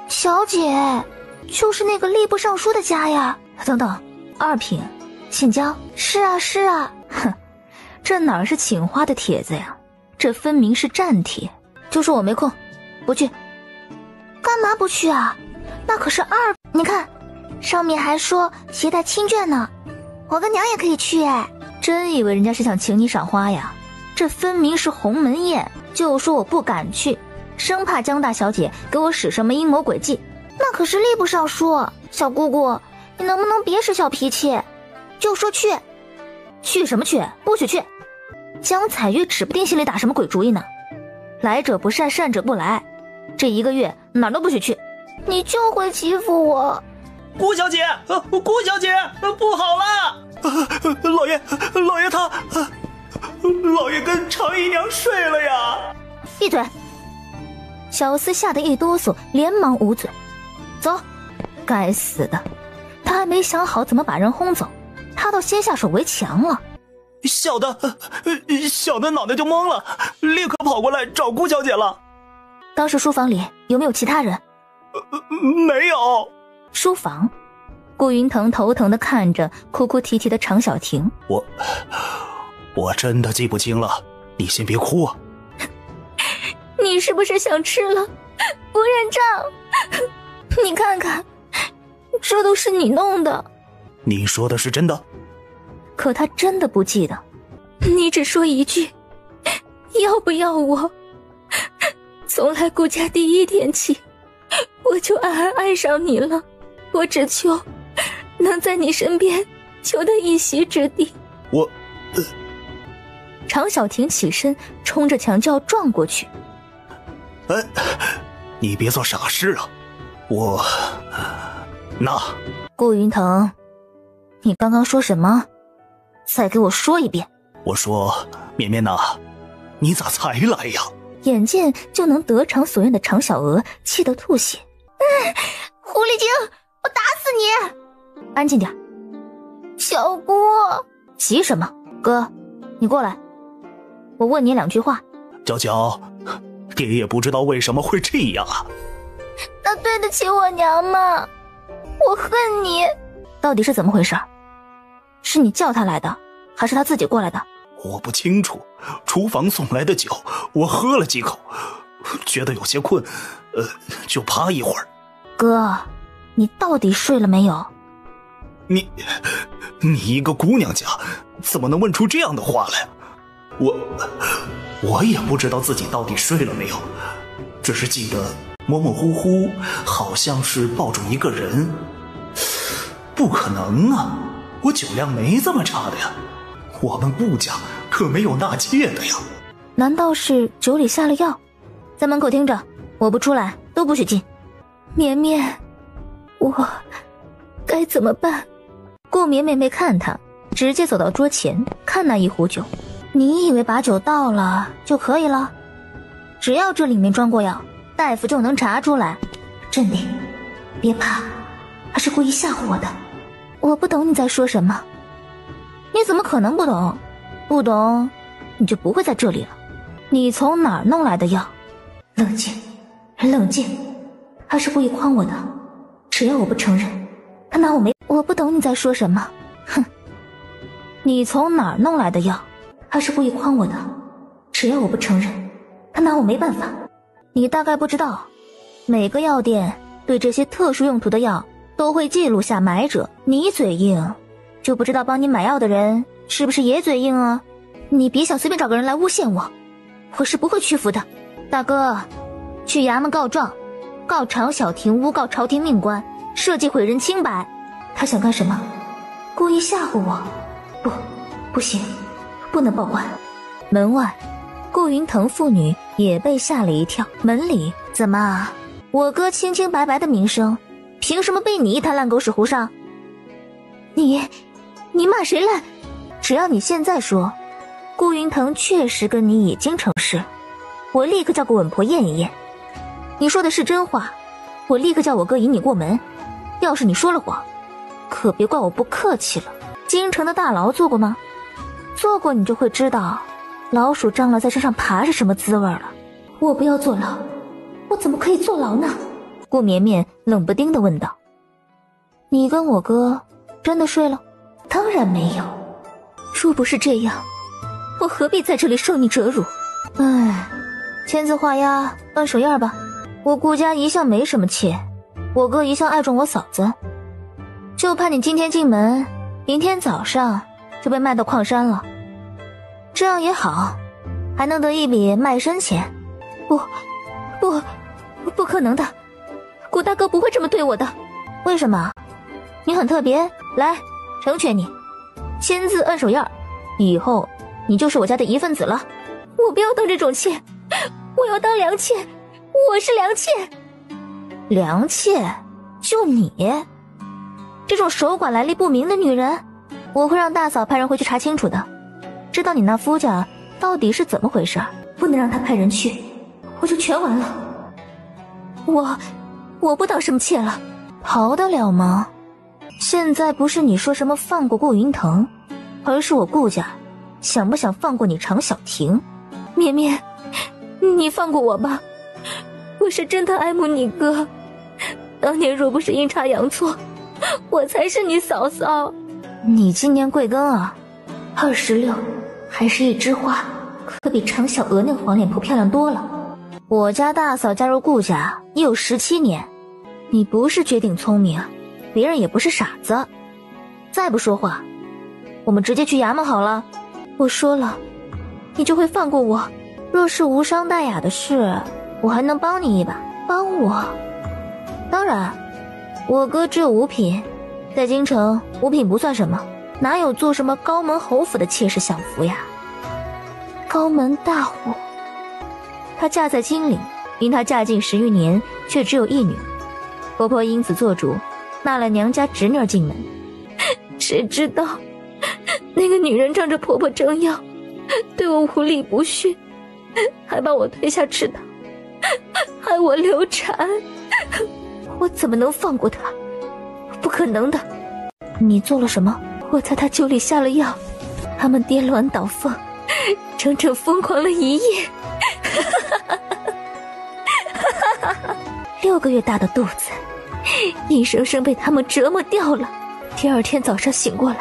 小姐，就是那个吏部尚书的家呀。等等，2品，姓江？是啊是啊。哼，这哪是请花的帖子呀，这分明是战帖。就说我没空，不去。干嘛不去啊？那可是2，你看上面还说携带亲眷呢，我跟娘也可以去哎。真以为人家是想请你赏花呀？这分明是鸿门宴，就说我不敢去，生怕江大小姐给我使什么阴谋诡计。那可是吏部尚书，小姑姑，你能不能别使小脾气？就说去。去什么去？不许去！江彩玉指不定心里打什么鬼主意呢。来者不善，善者不来。这1个月哪儿都不许去。你就会欺负我。顾小姐，顾小姐，不好了！老爷他，老爷跟常姨娘睡了呀！闭嘴！小厮吓得一哆嗦，连忙捂嘴。走，该死的，他还没想好怎么把人轰走，他倒先下手为强了。小的脑袋就懵了，立刻跑过来找顾小姐了。当时书房里有没有其他人？没有。书房，顾云腾头疼地看着哭哭啼啼的常小婷。我真的记不清了，你先别哭啊。你是不是想吃了不认账？你看看，这都是你弄的。你说的是真的？可他真的不记得。你只说一句，要不要我？从来顾家第1天起，我就暗暗爱上你了。我只求能在你身边求得一席之地。常小婷起身，冲着墙就要撞过去。你别做傻事啊！顾云腾，你刚刚说什么？再给我说一遍。我说，绵绵呐，你咋才来呀？眼见就能得偿所愿的常小娥气得吐血。狐狸精，我打死你！安静点。小姑，急什么？哥，你过来，我问你2句话。娇娇，爹也不知道为什么会这样啊。那对得起我娘吗？我恨你。到底是怎么回事？是你叫他来的，还是他自己过来的？我不清楚，厨房送来的酒我喝了几口，觉得有些困，就趴一会儿。哥，你到底睡了没有？你一个姑娘家，怎么能问出这样的话来？我也不知道自己到底睡了没有，只是记得模模糊糊，好像是抱住一个人。不可能啊，我酒量没这么差的呀，我们顾家可没有纳妾的呀。难道是酒里下了药？在门口听着，我不出来都不许进。绵绵，我该怎么办？顾绵绵没看他，直接走到桌前看那一壶酒。你以为把酒倒了就可以了？只要这里面装过药，大夫就能查出来。镇定，别怕，他是故意吓唬我的。我不懂你在说什么。你怎么可能不懂？不懂你就不会在这里了。你从哪儿弄来的药？冷静，冷静，他是故意诓我的。只要我不承认，他拿我没……我不懂你在说什么。哼，你从哪儿弄来的药？他是故意诓我的。只要我不承认，他拿我没办法。你大概不知道，每个药店对这些特殊用途的药都会记录下买者。你嘴硬，就不知道帮你买药的人是不是也嘴硬啊？你别想随便找个人来诬陷我，我是不会屈服的。大哥，去衙门告状，告常小婷诬告朝廷命官，设计毁人清白。他想干什么？故意吓唬我？不行，不能报官。门外，顾云腾父女也被吓了一跳。门里，怎么？我哥清清白白的名声，凭什么被你一滩烂狗屎糊上？你骂谁烂？只要你现在说，顾云腾确实跟你已经成事，我立刻叫个稳婆验一验。你说的是真话，我立刻叫我哥引你过门。要是你说了谎，可别怪我不客气了。京城的大牢做过吗？做过你就会知道老鼠蟑螂在身上爬是什么滋味了。我不要坐牢，我怎么可以坐牢呢？顾绵绵冷不丁地问道。你跟我哥真的睡了？当然没有。若不是这样，我何必在这里受你折辱？唉，签字画押办手印吧。我顾家一向没什么妾，我哥一向爱重我嫂子，就怕你今天进门，明天早上就被卖到矿山了。这样也好，还能得一笔卖身钱。不可能的，顾大哥不会这么对我的。为什么？你很特别，来，成全你，签字摁手印，以后你就是我家的一份子了。我不要当这种妾，我要当良妾，我是良妾。良妾？就你这种守寡来历不明的女人，我会让大嫂派人回去查清楚的，知道你那夫家到底是怎么回事。不能让他派人去，我就全完了。我不当什么妾了，逃得了吗？现在不是你说什么放过顾云腾，而是我顾家想不想放过你常小婷。绵绵，你放过我吧，我是真的爱慕你哥，当年若不是阴差阳错，我才是你嫂嫂。你今年贵庚啊？26，还是一枝花，可比常小娥那个黄脸婆漂亮多了。我家大嫂加入顾家也有17年，你不是绝顶聪明，别人也不是傻子。再不说话，我们直接去衙门好了。我说了，你就会放过我。若是无伤大雅的事，我还能帮你一把。帮我？当然，我哥只有5品，在京城5品不算什么，哪有做什么高门侯府的妾室享福呀？高门大户，她嫁在京里，因她嫁进10余年，却只有1女，婆婆因此做主，纳了娘家侄女进门。谁知道那个女人仗着婆婆撑腰，对我无礼不逊，还把我推下池塘，害我流产。我怎么能放过她？不可能的。你做了什么？我在她酒里下了药，他们颠鸾倒凤，整整疯狂了1夜。6个月大的肚子，硬生生被他们折磨掉了。第2天早上醒过来，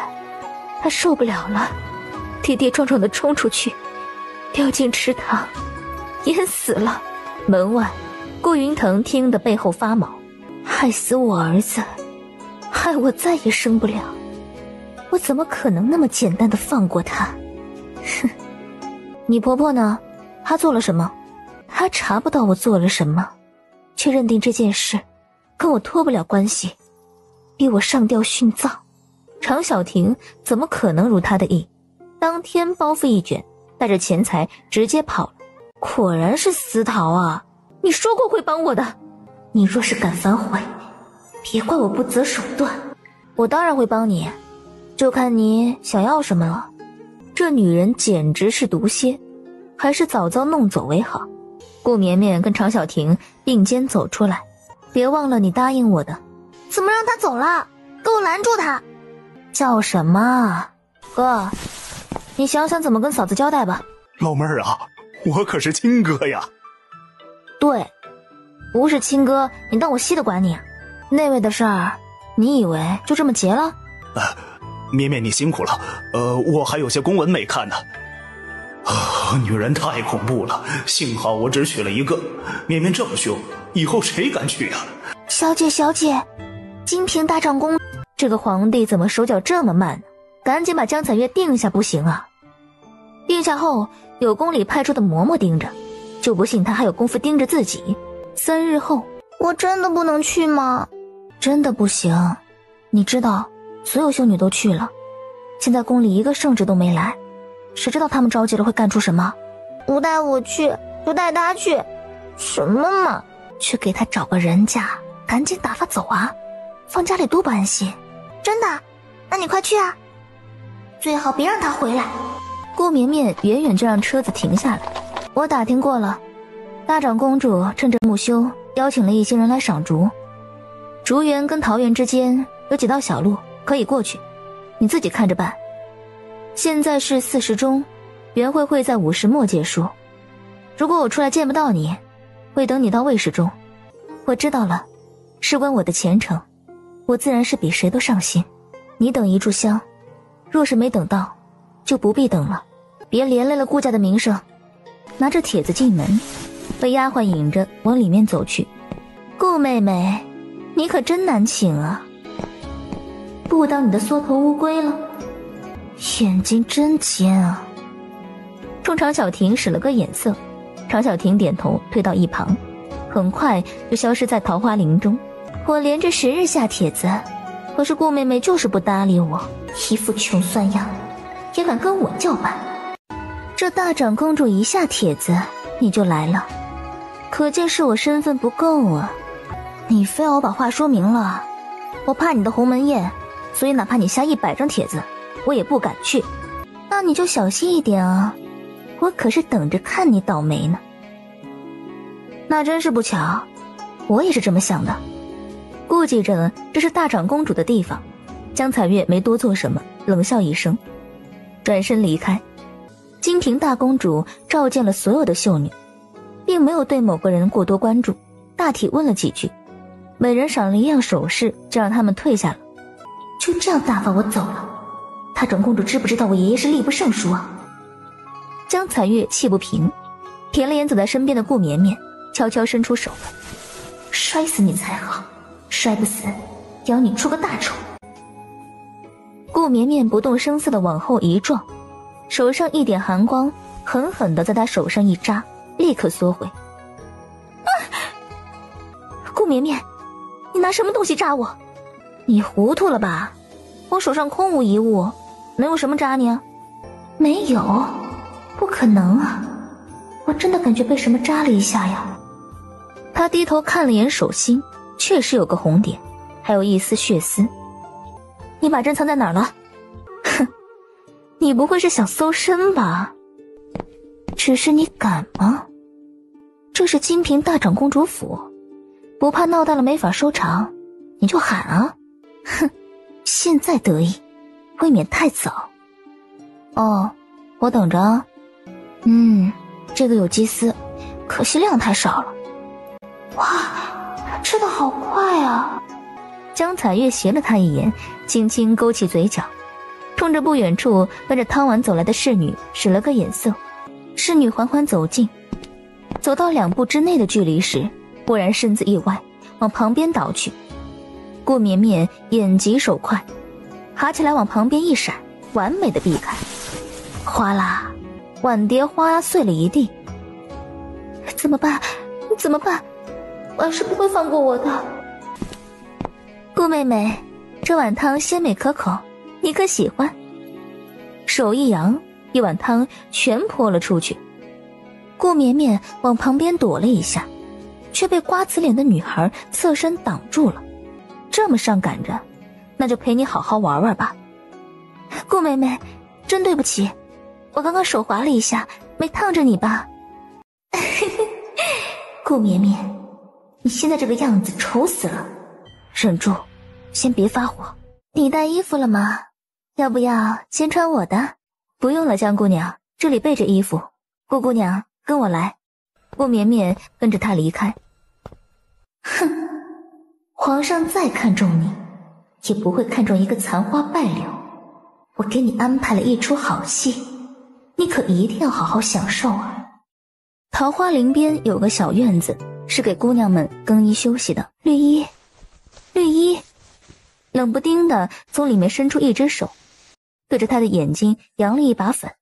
他受不了了，跌跌撞撞地冲出去，掉进池塘，淹死了。门外，顾云腾听得背后发毛，害死我儿子，害我再也生不了，我怎么可能那么简单的放过他？哼！你婆婆呢？她做了什么？她查不到我做了什么，却认定这件事跟我脱不了关系，逼我上吊殉葬。常小婷怎么可能如她的意？当天包袱一卷，带着钱财直接跑了。果然是死逃啊！你说过会帮我的，你若是敢反悔，别怪我不择手段。我当然会帮你，就看你想要什么了。这女人简直是毒蝎，还是早早弄走为好。顾绵绵跟常小婷并肩走出来，别忘了你答应我的。怎么让他走了？给我拦住他！叫什么？哥，你想想怎么跟嫂子交代吧。老妹儿啊，我可是亲哥呀。对，不是亲哥，你当我稀得管你？那位的事儿，你以为就这么结了？绵绵你辛苦了，我还有些公文没看呢。女人太恐怖了，幸好我只娶了一个。绵绵这么凶，以后谁敢娶啊？小姐，金瓶大长公，这个皇帝怎么手脚这么慢呢？赶紧把江彩月定下不行啊！定下后有宫里派出的嬷嬷盯着，就不信他还有功夫盯着自己。3日后，我真的不能去吗？真的不行。你知道所有秀女都去了，现在宫里一个圣旨都没来，谁知道他们着急了会干出什么？不带我去就带他去，什么嘛？去给他找个人家，赶紧打发走啊！放家里多不安心。真的？那你快去啊！最好别让他回来。顾绵绵远远就让车子停下来。我打听过了，大长公主趁着木休邀请了一行人来赏竹，竹园跟桃园之间有几道小路可以过去，你自己看着办。现在是4时中，园会在5时末结束。如果我出来见不到你，会等你到未时中。我知道了，事关我的前程，我自然是比谁都上心。你等一炷香，若是没等到，就不必等了，别连累了顾家的名声。拿着帖子进门，被丫鬟引着往里面走去。顾妹妹，你可真难请啊，不当你的缩头乌龟了。眼睛真尖啊！冲常小婷使了个眼色，常小婷点头退到一旁，很快就消失在桃花林中。我连着10日下帖子，可是顾妹妹就是不搭理我，一副穷酸样，也敢跟我叫板。这大长公主一下帖子你就来了，可见是我身份不够啊！你非要我把话说明了，我怕你的鸿门宴，所以哪怕你下100张帖子，我也不敢去。那你就小心一点啊，我可是等着看你倒霉呢。那真是不巧，我也是这么想的。顾忌着这是大长公主的地方，江彩月没多做什么，冷笑一声，转身离开。金瓶大公主召见了所有的秀女，并没有对某个人过多关注，大体问了几句，每人赏了一样首饰，就让他们退下了。就这样打发我走了，大长公主知不知道我爷爷是吏部尚书啊？江彩月气不平，瞥了眼走在身边的顾绵绵，悄悄伸出手，摔死你才好，摔不死咬你出个大丑。顾绵绵不动声色地往后一撞，手上一点寒光狠狠地在他手上一扎，立刻缩回。顾绵绵，你拿什么东西扎我？你糊涂了吧？我手上空无一物，能用什么扎你啊？没有，不可能啊，我真的感觉被什么扎了一下呀。他低头看了眼手心，确实有个红点，还有一丝血丝。你把针藏在哪儿了？哼，你不会是想搜身吧？只是你敢吗？这是金瓶大长公主府，不怕闹大了没法收场，你就喊啊！哼，现在得意，未免太早。哦，我等着啊。这个有鸡丝，可惜量太少了。哇，吃得好快啊！江彩月斜了他一眼，轻轻勾起嘴角，冲着不远处端着汤碗走来的侍女使了个眼色。侍女缓缓走近，走到2步之内的距离时，忽然身子一歪，往旁边倒去，顾绵绵眼疾手快，爬起来往旁边一闪，完美的避开。哗啦，碗碟花碎了一地。怎么办？怎么办？碗是不会放过我的。顾妹妹，这碗汤鲜美可口，你可喜欢？手一扬，一碗汤全泼了出去。顾绵绵往旁边躲了一下，却被瓜子脸的女孩侧身挡住了。这么上赶着，那就陪你好好玩玩吧。顾妹妹，真对不起，我刚刚手滑了一下，没烫着你吧？顾绵绵，你现在这个样子丑死了，忍住，先别发火。你带衣服了吗？要不要先穿我的？不用了，江姑娘，这里备着衣服。顾姑娘，跟我来。顾绵绵跟着她离开。哼，皇上再看重你，也不会看重一个残花败柳。我给你安排了一出好戏，你可一定要好好享受啊。桃花林边有个小院子，是给姑娘们更衣休息的。绿衣，绿衣，冷不丁的从里面伸出一只手，对着她的眼睛扬了一把粉。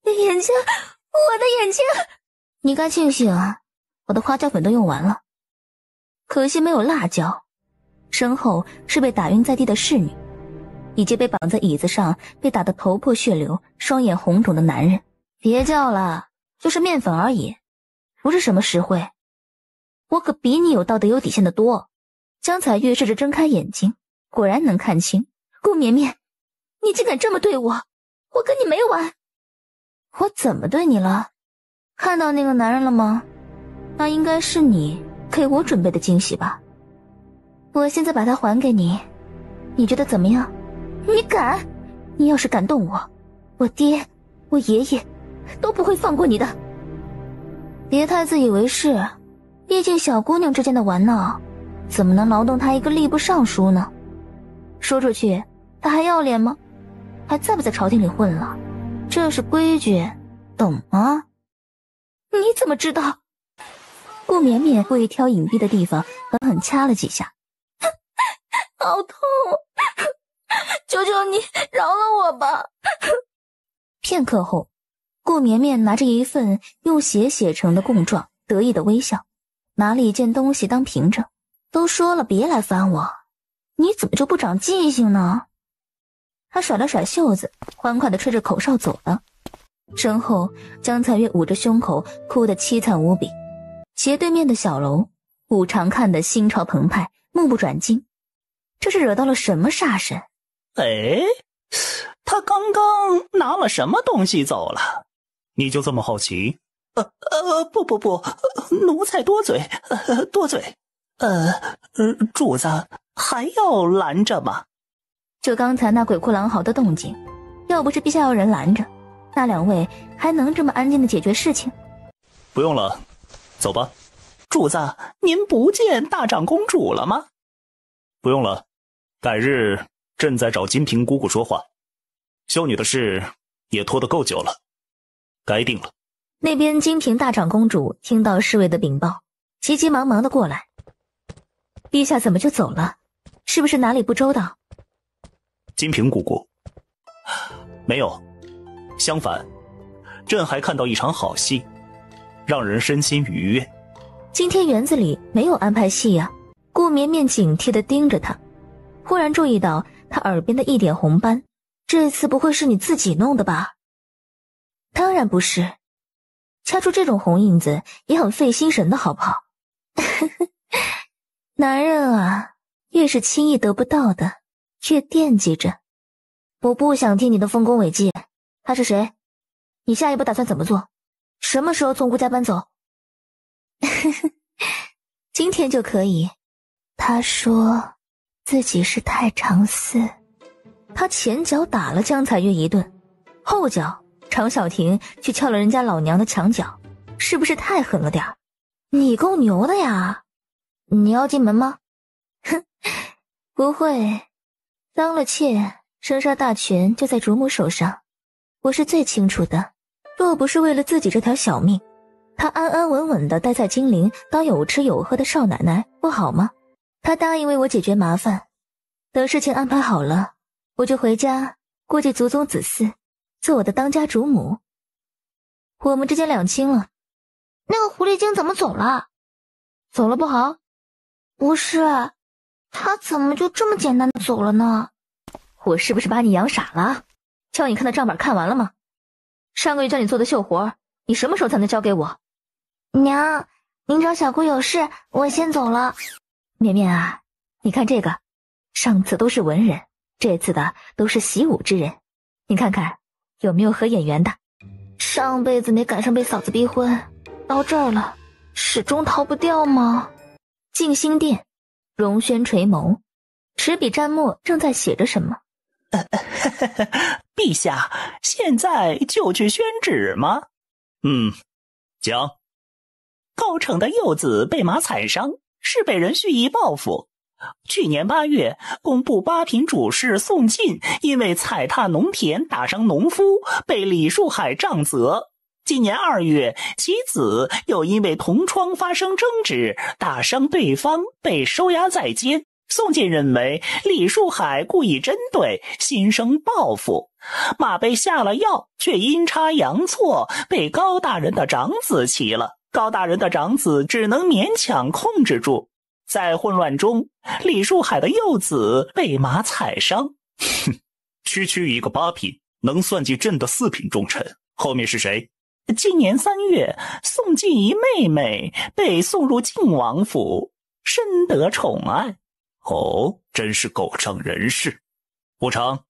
眼睛，我的眼睛！你该庆幸啊，我的花椒粉都用完了，可惜没有辣椒。身后是被打晕在地的侍女，以及被绑在椅子上被打得头破血流、双眼红肿的男人。别叫了，就是面粉而已，不是什么实惠。我可比你有道德有底线的多。江彩玉试着睁开眼睛，果然能看清。顾绵绵，你竟敢这么对我，我跟你没完。我怎么对你了？看到那个男人了吗？那应该是你给我准备的惊喜吧。我现在把他还给你，你觉得怎么样？你敢？你要是敢动我，我爹我爷爷都不会放过你的。别太自以为是，毕竟小姑娘之间的玩闹怎么能劳动他一个吏部尚书呢？说出去他还要脸吗？还在不在朝廷里混了？这是规矩，懂吗？你怎么知道？顾绵绵故意挑隐蔽的地方狠狠掐了几下。好痛，求求你饶了我吧。片刻后，顾绵绵拿着一份用血写成的供状，得意的微笑，拿了一件东西当凭证。都说了别来烦我，你怎么就不长记性呢？他甩了甩袖子，欢快地吹着口哨走了。身后，江彩月捂着胸口，哭得凄惨无比。斜对面的小楼，武常看得心潮澎湃，目不转睛。这是惹到了什么煞神？哎，他刚刚拿了什么东西走了？你就这么好奇？不，奴才多嘴，多嘴。主子还要拦着吗？就刚才那鬼哭狼嚎的动静，要不是陛下要人拦着，那两位还能这么安静的解决事情？不用了，走吧。主子，您不见大长公主了吗？不用了，改日朕在找金平姑姑说话。修女的事也拖得够久了，该定了。那边金平大长公主听到侍卫的禀报，急急忙忙的过来。陛下怎么就走了？是不是哪里不周到？金平姑姑，没有，相反，朕还看到一场好戏，让人身心愉悦。今天园子里没有安排戏啊。顾绵绵警惕地盯着他，忽然注意到他耳边的一点红斑，这次不会是你自己弄的吧？当然不是，掐出这种红印子也很费心神的好不好？男人啊，越是轻易得不到的，越惦记着。我不想听你的丰功伟绩。他是谁？你下一步打算怎么做？什么时候从顾家搬走？今天就可以。他说自己是太常寺。他前脚打了江彩月一顿，后脚常小婷去撬了人家老娘的墙角，是不是太狠了点儿？你够牛的呀！你要进门吗？哼，不会。当了妾，生杀大权就在主母手上，我是最清楚的。若不是为了自己这条小命，她安安稳稳地待在金陵当有吃有喝的少奶奶不好吗？他答应为我解决麻烦，等事情安排好了，我就回家过继祖宗子嗣，做我的当家主母。我们之间两清了。那个狐狸精怎么走了？走了不好？不是，他怎么就这么简单的走了呢？我是不是把你养傻了？叫你看的账本看完了吗？上个月叫你做的绣活，你什么时候才能交给我？娘，您找小姑有事，我先走了。绵绵啊，你看这个，上次都是文人，这次的都是习武之人，你看看有没有合眼缘的？上辈子没赶上被嫂子逼婚，到这儿了，始终逃不掉吗？静心殿，荣轩垂眸，持笔蘸墨，正在写着什么。陛下，现在就去宣旨吗？讲。高城的幼子被马踩伤，是被人蓄意报复。去年8月，工部八品主事宋进因为踩踏农田打伤农夫，被李树海杖责。今年2月，其子又因为同窗发生争执，打伤对方，被收押在监。宋进认为李树海故意针对，心生报复。马被下了药，却阴差阳错被高大人的长子骑了。高大人的长子只能勉强控制住。在混乱中，李树海的幼子被马踩伤。区一个8品，能算计朕的4品重臣，后面是谁？今年3月，宋进一妹妹被送入靖王府，深得宠爱。哦，真是狗仗人势。无常，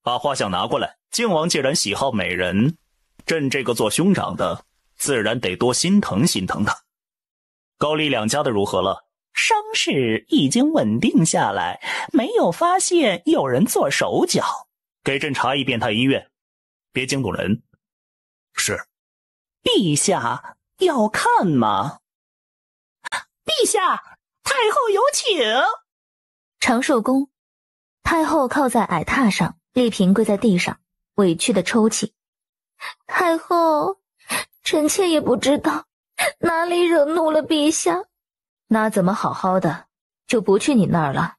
把画像拿过来。靖王既然喜好美人，朕这个做兄长的自然得多心疼心疼他。高丽两家的如何了？伤势已经稳定下来，没有发现有人做手脚。给朕查一遍太医院，别惊动人。是。陛下要看吗？陛下，太后有请。长寿宫，太后靠在矮榻上，丽嫔跪在地上，委屈的抽泣。太后，臣妾也不知道哪里惹怒了陛下。那怎么好好的就不去你那儿了？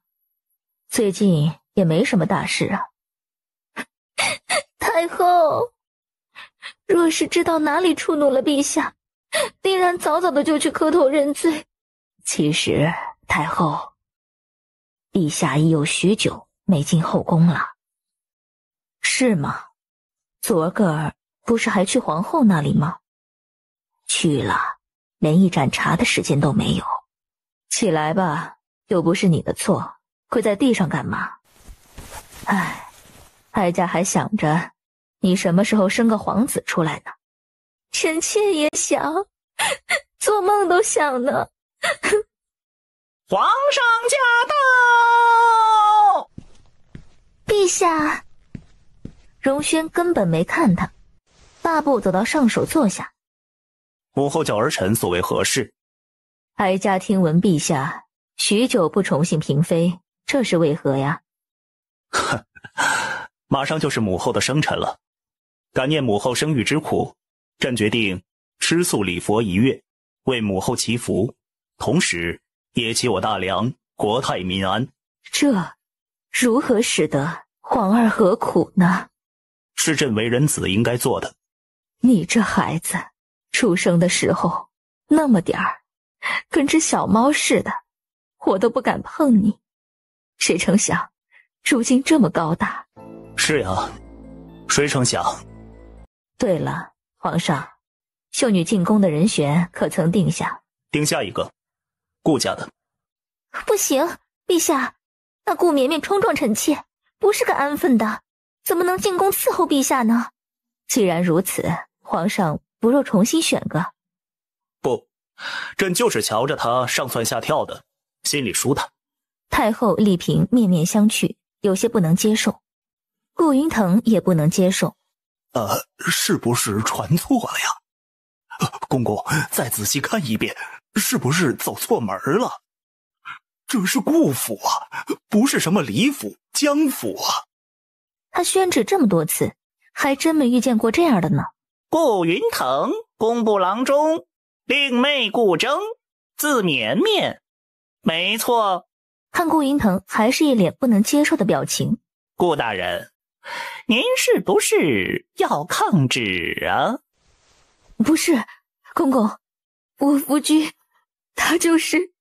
最近也没什么大事啊。太后，若是知道哪里触怒了陛下，定然早早的就去磕头认罪。其实太后，陛下已有许久没进后宫了。是吗？昨个儿不是还去皇后那里吗？去了，连一盏茶的时间都没有。起来吧，又不是你的错，跪在地上干嘛？唉，哀家还想着你什么时候生个皇子出来呢？臣妾也想，做梦都想呢。皇上驾到！陛下。荣轩根本没看他，大步走到上首坐下。母后叫儿臣所为何事？哀家听闻陛下许久不宠幸嫔妃，这是为何呀？马上就是母后的生辰了，感念母后生育之苦，朕决定吃素礼佛1月，为母后祈福，同时也祈我大梁国泰民安。这如何使得？皇儿何苦呢？是朕为人子应该做的。你这孩子出生的时候那么点儿，跟只小猫似的，我都不敢碰你。谁成想如今这么高大。是呀，谁成想。对了，皇上，秀女进宫的人选可曾定下？定下一个，顾家的。不行，陛下，那顾绵绵冲撞臣妾，不是个安分的，怎么能进宫伺候陛下呢？既然如此，皇上不若重新选个。不，朕就是瞧着他上蹿下跳的，心里舒坦。太后丽嫔面面相觑，有些不能接受。顾云腾也不能接受。是不是传错了呀？公公，再仔细看一遍，是不是走错门了？这是顾府啊，不是什么李府、江府啊。他宣旨这么多次，还真没遇见过这样的呢。顾云腾，工部郎中，令妹顾征，字绵绵。没错，看顾云腾还是一脸不能接受的表情。顾大人，您是不是要抗旨啊？不是，公公，我夫君他就是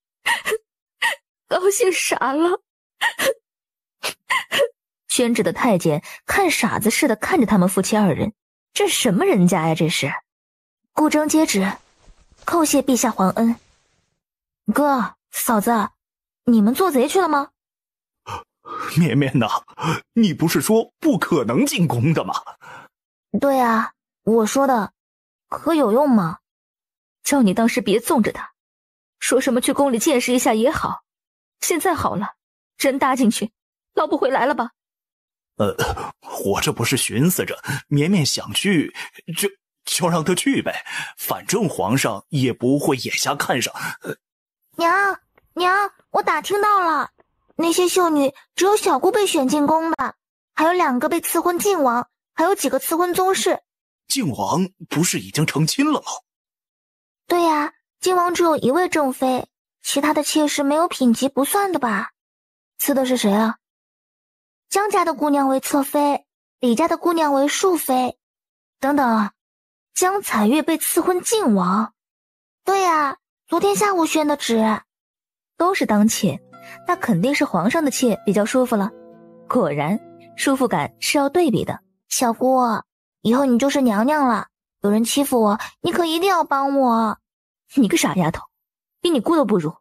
高兴傻了。宣旨的太监看傻子似的看着他们夫妻二人，这什么人家呀这是？顾征接旨，叩谢陛下皇恩。哥嫂子，你们做贼去了吗？绵绵呐，你不是说不可能进宫的吗？对啊，我说的，可有用吗？叫你当时别纵着他，说什么去宫里见识一下也好。现在好了，真搭进去，捞不回来了吧？我这不是寻思着，绵绵想去，就让他去呗，反正皇上也不会眼瞎看上。娘，我打听到了，那些秀女只有小姑被选进宫的，还有2个被赐婚晋王，还有几个赐婚宗室。靖王不是已经成亲了吗？对呀，晋王只有1位正妃，其他的妾室没有品级不算的吧？赐的是谁啊？江家的姑娘为侧妃，李家的姑娘为庶妃。等等，江彩月被赐婚晋王？对呀，昨天下午宣的旨。都是当妾，那肯定是皇上的妾比较舒服了。果然，舒服感是要对比的。小姑，以后你就是娘娘了，有人欺负我，你可一定要帮我。你个傻丫头，比你姑都不如，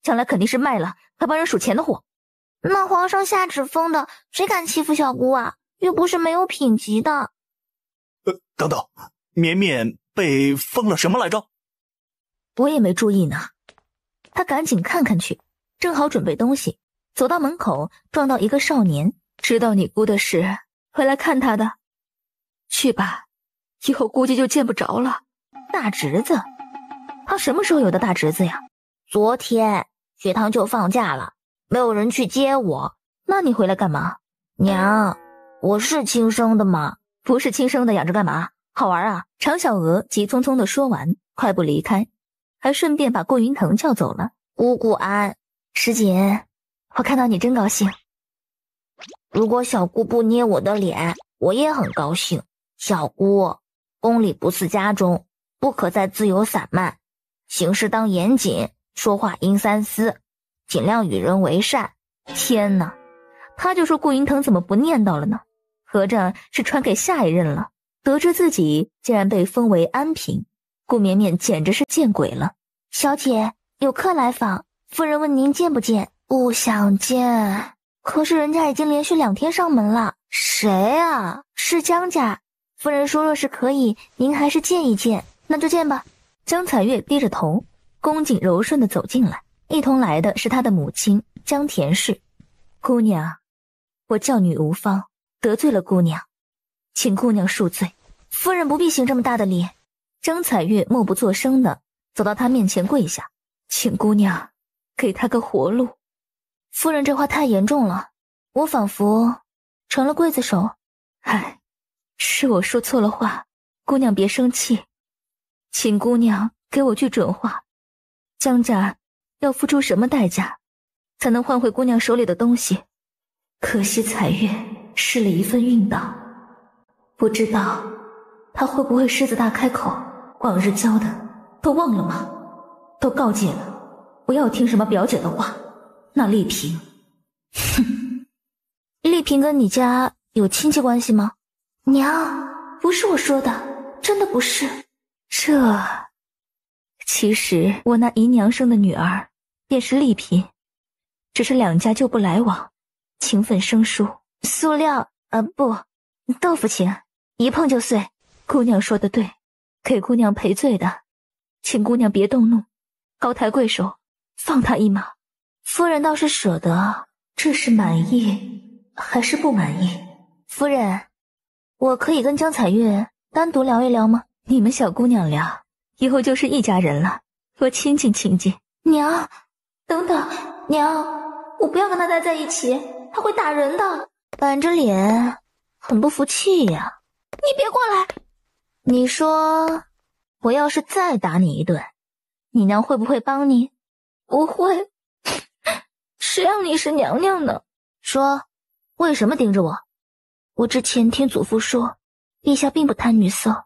将来肯定是卖了还帮人数钱的货。那皇上下旨封的，谁敢欺负小姑啊？又不是没有品级的。等等，绵绵被封了什么来着？我也没注意呢。他赶紧看看去，正好准备东西，走到门口撞到一个少年，知道你姑的事，回来看他的。去吧，以后估计就见不着了。大侄子？他什么时候有的大侄子呀？昨天学堂就放假了，没有人去接我。那你回来干嘛？娘，我是亲生的吗？不是亲生的养着干嘛？好玩啊！常小娥急匆匆地说完，快步离开，还顺便把顾云腾叫走了。姑姑安。石锦，我看到你真高兴。如果小姑不捏我的脸，我也很高兴。小姑，宫里不似家中，不可再自由散漫，行事当严谨，说话应三思，尽量与人为善。天哪，他就说顾云腾怎么不念叨了呢？合着是传给下一任了。得知自己竟然被封为安嫔，顾绵绵简直是见鬼了。小姐，有客来访，夫人问您见不见？不想见。可是人家已经连续2天上门了。谁啊？是江家。夫人说若是可以，您还是见一见。那就见吧。江彩月低着头，恭谨柔顺地走进来，一同来的是她的母亲江田氏。姑娘，我叫女无芳，得罪了姑娘，请姑娘恕罪。夫人不必行这么大的礼。张彩月默不作声的走到她面前跪下，请姑娘给她个活路。夫人这话太严重了，我仿佛成了刽子手。唉，是我说错了话，姑娘别生气。请姑娘给我句准话，江家要付出什么代价才能换回姑娘手里的东西？可惜彩月失了一份运道，不知道她会不会狮子大开口，往日教的都忘了吗？都告诫了，不要听什么表姐的话。那丽萍，哼，丽萍跟你家有亲戚关系吗？娘，不是我说的，真的不是。其实我那姨娘生的女儿便是丽嫔，只是2家就不来往，情分生疏。塑料不，豆腐情，一碰就碎。姑娘说的对，给姑娘赔罪的，请姑娘别动怒，高抬贵手，放她一马。夫人倒是舍得，这是满意还是不满意？夫人，我可以跟江彩月单独聊一聊吗？你们小姑娘俩以后就是一家人了，多亲近亲近。娘，等等，娘，我不要跟他待在一起，他会打人的。板着脸，很不服气呀。你别过来！你说，我要是再打你一顿，你娘会不会帮你？不会。谁让你是娘娘呢？说，为什么盯着我？我之前听祖父说，陛下并不贪女色，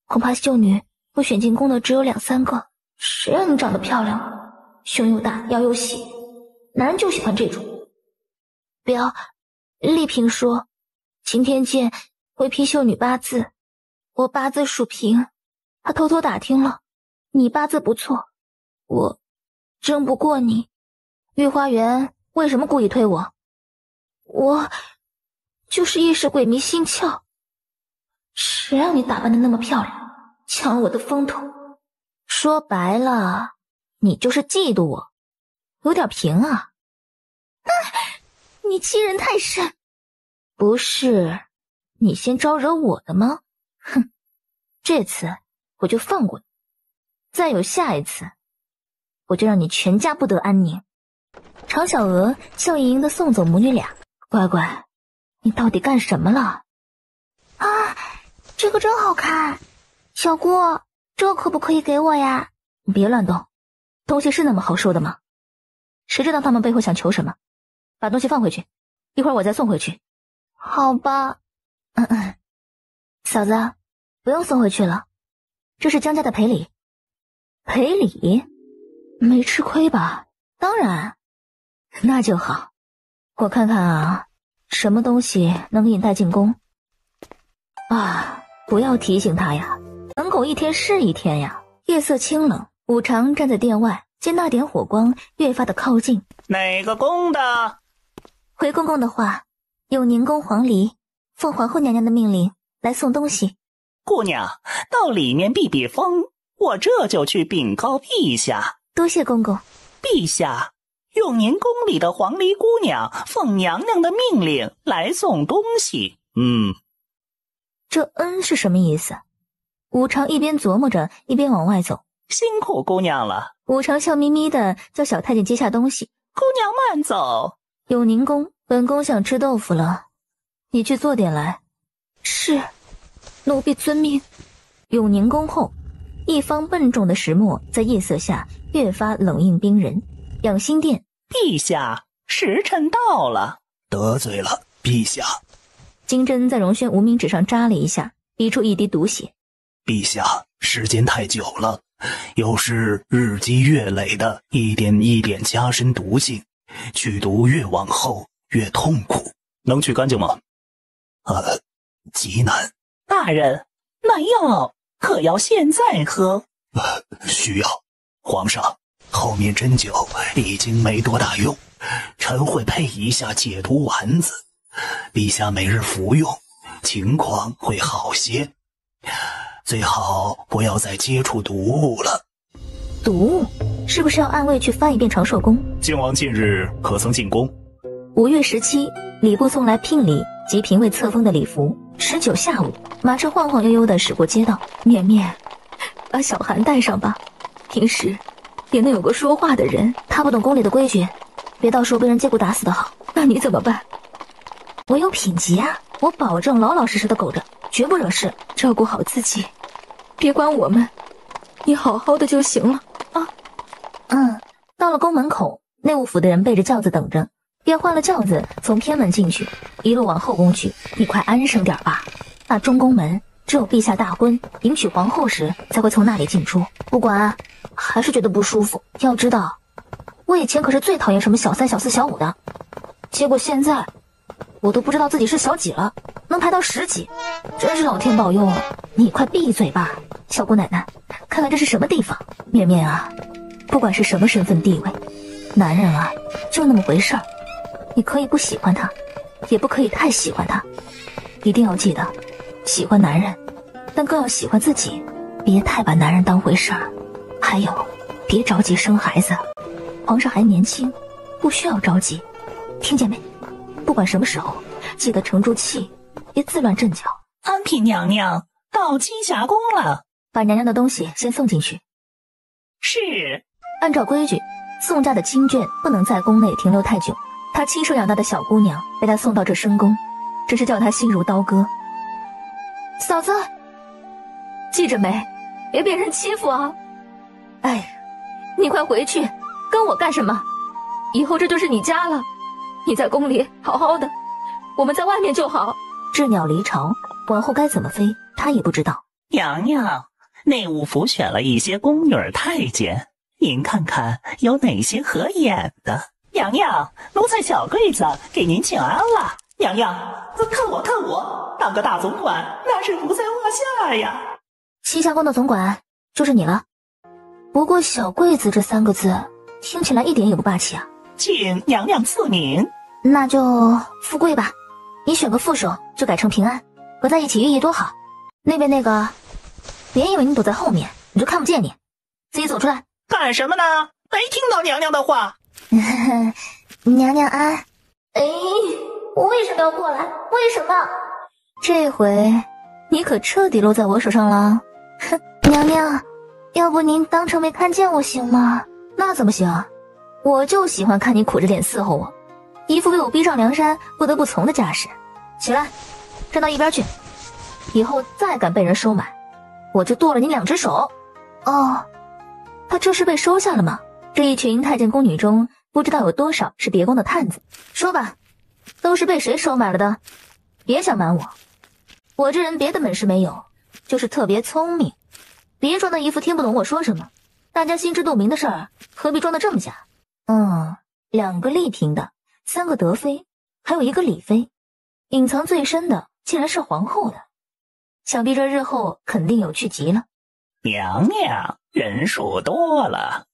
恐怕秀女会选进宫的只有2、3个。谁让你长得漂亮，胸又大，腰又细，男人就喜欢这种。表，丽嫔说，晴天剑会批秀女八字，我八字属平，她偷偷打听了，你八字不错，我争不过你。御花园为什么故意推我？我就是一时鬼迷心窍。谁让你打扮的那么漂亮，抢了我的风头？说白了，你就是嫉妒我，有点平啊。你欺人太甚。不是你先招惹我的吗？哼，这次我就放过你，再有下一次，我就让你全家不得安宁。常小娥笑盈盈地送走母女俩。乖乖，你到底干什么了？啊，这个真好看。小姑，这可不可以给我呀？你别乱动，东西是那么好收的吗？谁知道他们背后想求什么？把东西放回去，一会儿我再送回去。好吧。嫂子，不用送回去了，这是江家的赔礼。赔礼？没吃亏吧？当然。那就好，我看看啊，什么东西能给你带进宫？啊，不要提醒他呀，门口一天是一天呀。夜色清冷，武常站在殿外，见那点火光越发的靠近。哪个宫的？回公公的话，有宁宫黄鹂奉皇后娘娘的命令来送东西。姑娘，到里面避避风，我这就去禀告陛下。多谢公公。陛下，永宁宫里的黄鹂姑娘奉娘娘的命令来送东西。这恩是什么意思？武常一边琢磨着，一边往外走。辛苦姑娘了。武常笑眯眯的叫小太监接下东西。姑娘慢走。永宁宫，本宫想吃豆腐了，你去做点来。是，奴婢遵命。永宁宫后，一方笨重的石磨在夜色下越发冷硬冰人。养心殿，陛下，时辰到了。得罪了陛下。金针在荣轩无名指上扎了一下，逼出一滴毒血。陛下，时间太久了，又是日积月累的一点一点加深毒性，去毒越往后越痛苦。能去干净吗？极难。大人，那药可要现在喝？需要。皇上，后面针灸已经没多大用，臣会配一下解毒丸子，陛下每日服用，情况会好些。最好不要再接触毒物了。毒物？是不是要按位去翻一遍长寿宫？靖王近日可曾进宫？5月17，礼部送来聘礼及嫔位册封的礼服。19下午，马车晃晃悠悠地驶过街道。绵绵，把小韩带上吧，平时也能有个说话的人。他不懂宫里的规矩，别到时候被人借故打死的好。那你怎么办？我有品级啊，我保证老老实实的苟着，绝不惹事，照顾好自己，别管我们，你好好的就行了啊。到了宫门口，内务府的人备着轿子等着，便换了轿子从偏门进去，一路往后宫去。你快安生点吧，那中宫门只有陛下大婚迎娶皇后时才会从那里进出。不管，还是觉得不舒服。要知道，我以前可是最讨厌什么小3、小4、小5的，结果现在我都不知道自己是小几了，能排到10几，真是老天保佑啊！你快闭嘴吧，小姑奶奶，看看这是什么地方。绵绵啊，不管是什么身份地位，男人啊就那么回事儿，你可以不喜欢他，也不可以太喜欢他，一定要记得喜欢男人，但更要喜欢自己，别太把男人当回事儿。还有，别着急生孩子，皇上还年轻，不需要着急，听见没？不管什么时候，记得沉住气，别自乱阵脚。安嫔娘娘到栖霞宫了，把娘娘的东西先送进去。是。按照规矩，宋家的亲眷不能在宫内停留太久。她亲手养大的小姑娘被她送到这深宫，真是叫她心如刀割。嫂子，记着没？别被人欺负啊！哎，你快回去，跟我干什么？以后这就是你家了。你在宫里好好的，我们在外面就好。鸷鸟离巢，往后该怎么飞，他也不知道。娘娘，内务府选了一些宫女太监，您看看有哪些合眼的？娘娘，奴才小桂子给您请安了。娘娘，看我看我，当个大总管那是不在话下呀。栖霞宫的总管就是你了。不过小桂子这3个字听起来一点也不霸气啊。请娘娘赐名。那就富贵吧，你选个副手就改成平安，合在一起寓意多好。那边那个，别以为你躲在后面你就看不见你，自己走出来。干什么呢？没听到娘娘的话。娘娘安。哎，我为什么要过来？为什么？这回你可彻底落在我手上了。哼，娘娘，要不您当成没看见我行吗？那怎么行？我就喜欢看你苦着脸伺候我，一副为我逼上梁山不得不从的架势。起来，站到一边去，以后再敢被人收买，我就剁了你2只手。哦，他这是被收下了吗？这一群太监宫女中，不知道有多少是别宫的探子。说吧，都是被谁收买了的？别想瞒我，我这人别的本事没有，就是特别聪明。别装的一副听不懂我说什么，大家心知肚明的事儿，何必装得这么假？2个丽嫔的，3个德妃，还有1个李妃，隐藏最深的竟然是皇后的，想必这日后肯定有趣极了。娘娘，人数多了。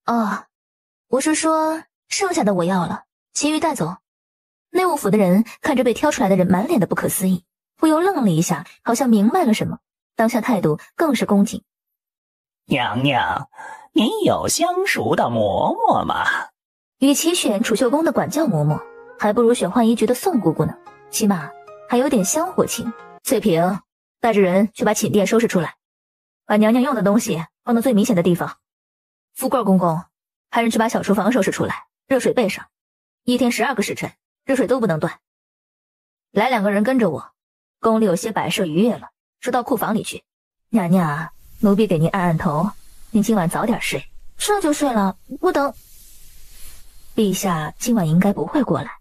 哦，我是说剩下的我要了，其余带走。内务府的人看着被挑出来的人，满脸的不可思议，不由愣了一下，好像明白了什么，当下态度更是恭敬。娘娘，您有相熟的嬷嬷吗？与其选储秀宫的管教嬷嬷，还不如选浣衣局的宋姑姑呢，起码还有点香火情。翠萍，带着人去把寝殿收拾出来，把娘娘用的东西放到最明显的地方。富贵公公，派人去把小厨房收拾出来，热水备上，1天12个时辰，热水都不能断。来2个人跟着我，宫里有些摆设逾越了，收到库房里去。娘娘，奴婢给您按按头，您今晚早点睡。这就睡了，不等。陛下今晚应该不会过来，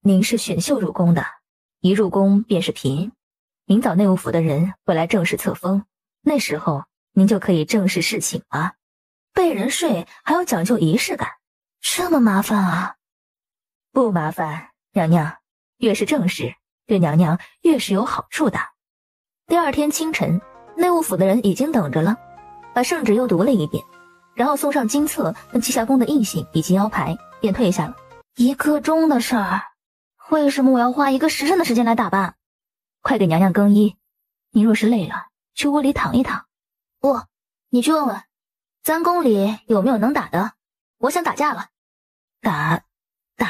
您是选秀入宫的，一入宫便是嫔。明早内务府的人会来正式册封，那时候您就可以正式侍寝了。被人睡还要讲究仪式感，这么麻烦啊？不麻烦，娘娘，越是正事，对娘娘越是有好处的。第2天清晨，内务府的人已经等着了，把圣旨又读了一遍，然后送上金册跟栖霞宫的印信以及腰牌，便退下了。1刻钟的事儿，为什么我要花1个时辰的时间来打扮？快给娘娘更衣，您若是累了，去屋里躺一躺。不，你去问问咱宫里有没有能打的，我想打架了。打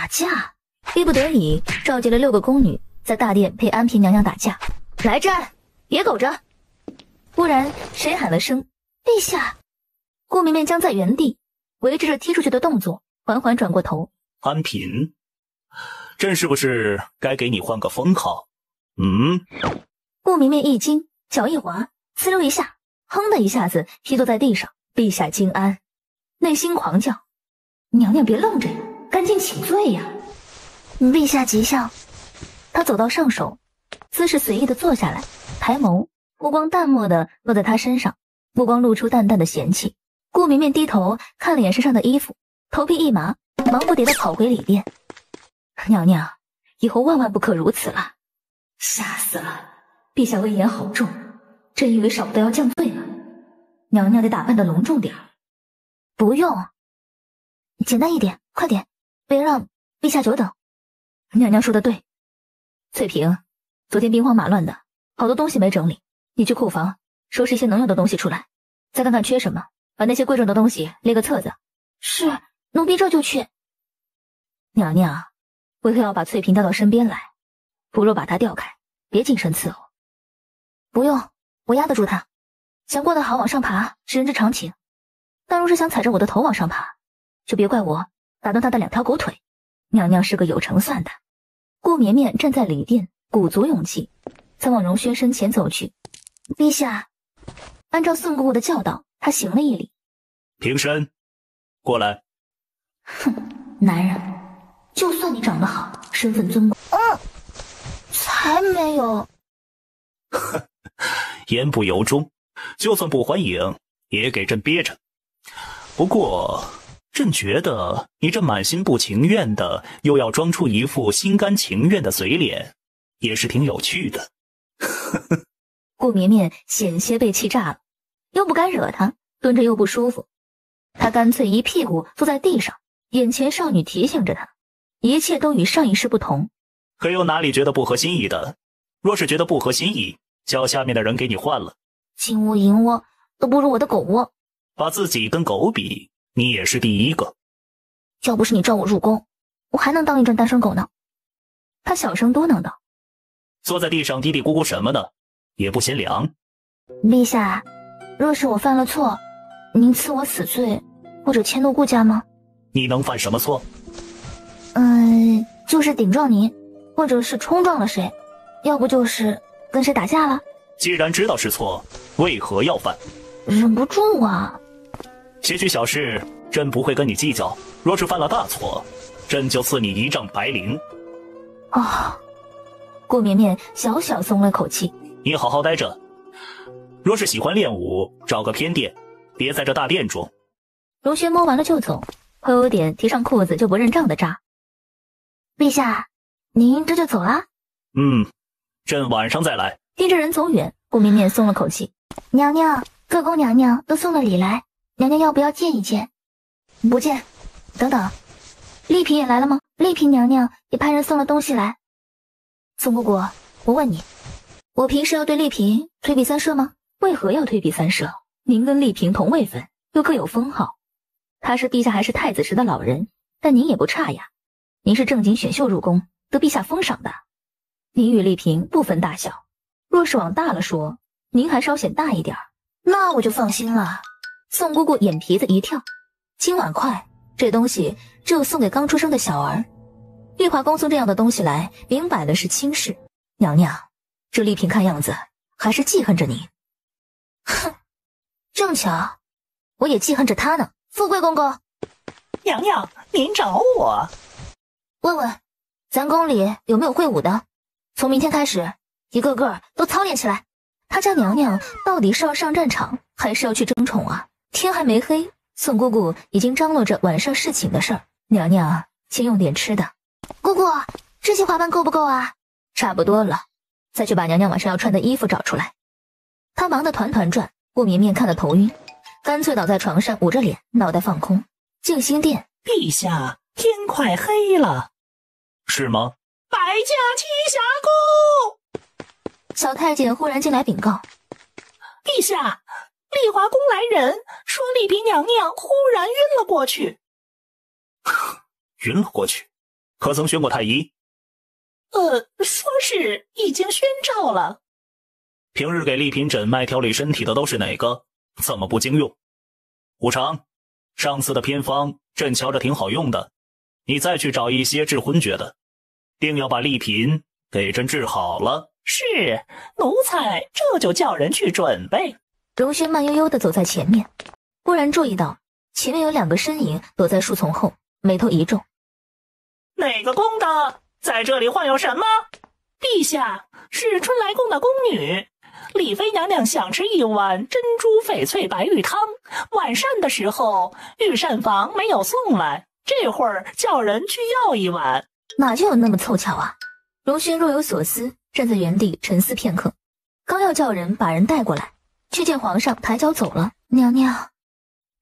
架？逼不得已召集了6个宫女，在大殿陪安嫔娘娘打架。来战，别苟着！忽然谁喊了声陛下，顾绵绵僵在原地，维持着踢出去的动作，缓缓转过头。安嫔，朕是不是该给你换个封号？顾绵绵一惊，脚一滑，呲溜一下，哼的一下子劈坐在地上。陛下金安，内心狂叫：娘娘别愣着呀，赶紧请罪呀！陛下吉祥。他走到上首，姿势随意的坐下来，抬眸，目光淡漠的落在他身上，目光露出淡淡的嫌弃。顾绵绵低头看了眼身上的衣服，头皮一麻，忙不迭的跑回里殿。娘娘，以后万万不可如此了。吓死了，陛下威严好重，朕以为少不得要降罪了。娘娘得打扮的隆重点儿。不用，简单一点，快点，别让陛下久等。娘娘说的对。翠萍，昨天兵荒马乱的，好多东西没整理，你去库房收拾一些能用的东西出来，再看看缺什么，把那些贵重的东西列个册子。是，奴婢这就去。娘娘，为何要把翠萍调到身边来？不若把她调开，别近身伺候。不用，我压得住她。想过得好往上爬是人之常情，但若是想踩着我的头往上爬，就别怪我打断她的2条狗腿。娘娘是个有成算的。顾绵绵站在里殿，鼓足勇气，才往荣轩身前走去。陛下，按照宋姑姑的教导，他行了一礼。平身，过来。哼，男人，就算你长得好，身份尊贵，才没有。言不由衷，就算不还迎，也给朕憋着。不过，朕觉得你这满心不情愿的，又要装出一副心甘情愿的嘴脸，也是挺有趣的。顾绵绵险些被气炸了，又不敢惹他，蹲着又不舒服，他干脆一屁股坐在地上。眼前少女提醒着他，一切都与上一世不同。可有哪里觉得不合心意的？若是觉得不合心意，叫下面的人给你换了。金窝银窝都不如我的狗窝。把自己跟狗比，你也是第一个。要不是你召我入宫，我还能当一阵单身狗呢。他小声嘟囔道。坐在地上嘀嘀咕咕什么呢？也不嫌凉。陛下，若是我犯了错，您赐我死罪，或者迁怒顾家吗？你能犯什么错？就是顶撞您，或者是冲撞了谁，要不就是跟谁打架了。既然知道是错，为何要犯？忍不住啊。些许小事，朕不会跟你计较。若是犯了大错，朕就赐你1丈白绫。顾绵绵小小松了口气。你好好待着。若是喜欢练武，找个偏殿，别在这大殿中。荣轩摸完了就走，会有点提上裤子就不认账的渣。陛下，您这就走了？朕晚上再来。盯着人走远，顾绵绵松了口气。娘娘，各宫娘娘都送了礼来，娘娘要不要见一见？不见。等等，丽嫔也来了吗？丽嫔娘娘也派人送了东西来。宋姑姑，我问你，我平时要对丽嫔推避三舍吗？为何要推避三舍？您跟丽嫔同位分，又各有封号。她是陛下还是太子时的老人，但您也不差呀。您是正经选秀入宫，得陛下封赏的。您与丽嫔不分大小，若是往大了说，您还稍显大一点，那我就放心了。宋姑姑眼皮子一跳，金碗筷这东西只有送给刚出生的小儿，玉华宫送这样的东西来，明摆的是轻视。娘娘，这丽嫔看样子还是记恨着您。哼，正巧，我也记恨着她呢。富贵公公，娘娘，您找我？问问，咱宫里有没有会武的？从明天开始，一个个都操练起来。他家娘娘到底是要上战场，还是要去争宠啊？天还没黑，宋姑姑已经张罗着晚上侍寝的事儿。娘娘，请用点吃的。姑姑，这些花瓣够不够啊？差不多了，再去把娘娘晚上要穿的衣服找出来。他忙得团团转，顾绵绵看得头晕，干脆倒在床上捂着脸，脑袋放空。静心殿，陛下，天快黑了。是吗？百家七侠宫。小太监忽然进来禀告：陛下，丽华宫来人，说丽嫔娘娘忽然晕了过去。晕了过去？可曾宣过太医？说是已经宣召了。平日给丽嫔诊脉调理身体的都是哪个？怎么不经用？无常，上次的偏方朕瞧着挺好用的，你再去找一些治昏厥的，定要把丽嫔给朕治好了。是，奴才这就叫人去准备。荣轩慢悠悠地走在前面，忽然注意到前面有2个身影躲在树丛后，眉头一皱。哪个宫的在这里晃悠什么？陛下，是春来宫的宫女丽妃娘娘想吃一碗珍珠翡翠白玉汤，晚膳的时候御膳房没有送来，这会儿叫人去要一碗。哪就有那么凑巧啊？荣轩若有所思，站在原地沉思片刻，刚要叫人把人带过来，却见皇上抬脚走了。娘娘，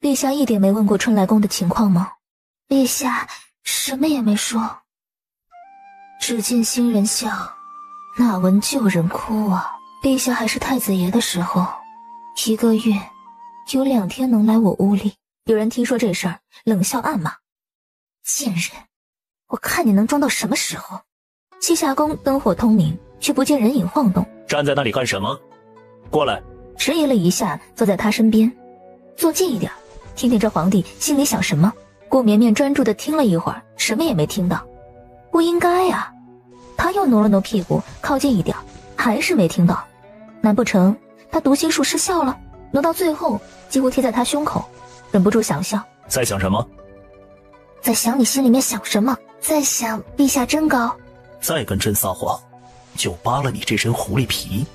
陛下一点没问过春来宫的情况吗？陛下什么也没说。只见新人笑，哪闻旧人哭啊。陛下还是太子爷的时候，1个月有2天能来我屋里。有人听说这事儿，冷笑暗骂：贱人，我看你能装到什么时候。栖霞宫灯火通明，却不见人影晃动。站在那里干什么？过来。迟疑了一下，坐在他身边，坐近一点，听听这皇帝心里想什么。顾绵绵专注地听了一会儿，什么也没听到。不应该呀，他又挪了挪屁股，靠近一点，还是没听到。难不成他读心术失效了？挪到最后几乎贴在他胸口，忍不住想笑。在想什么？在想你心里面想什么，在想陛下真高。再跟朕撒谎，就扒了你这身狐狸皮。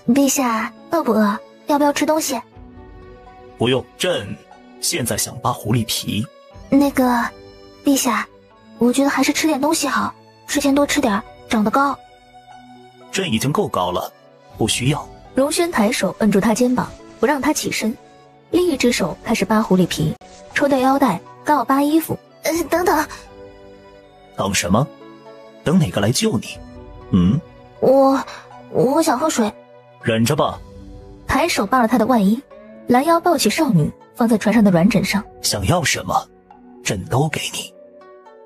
陛下饿不饿？要不要吃东西？不用，朕现在想扒狐狸皮。那个，陛下，我觉得还是吃点东西好，之前多吃点，长得高。朕已经够高了，不需要。荣轩抬手摁住他肩膀，不让他起身，另一只手开始扒狐狸皮，抽掉腰带，刚好扒衣服。等等，等什么？等哪个来救你？我想喝水。忍着吧。抬手扒了他的外衣，拦腰抱起少女，放在船上的软枕上。想要什么，朕都给你。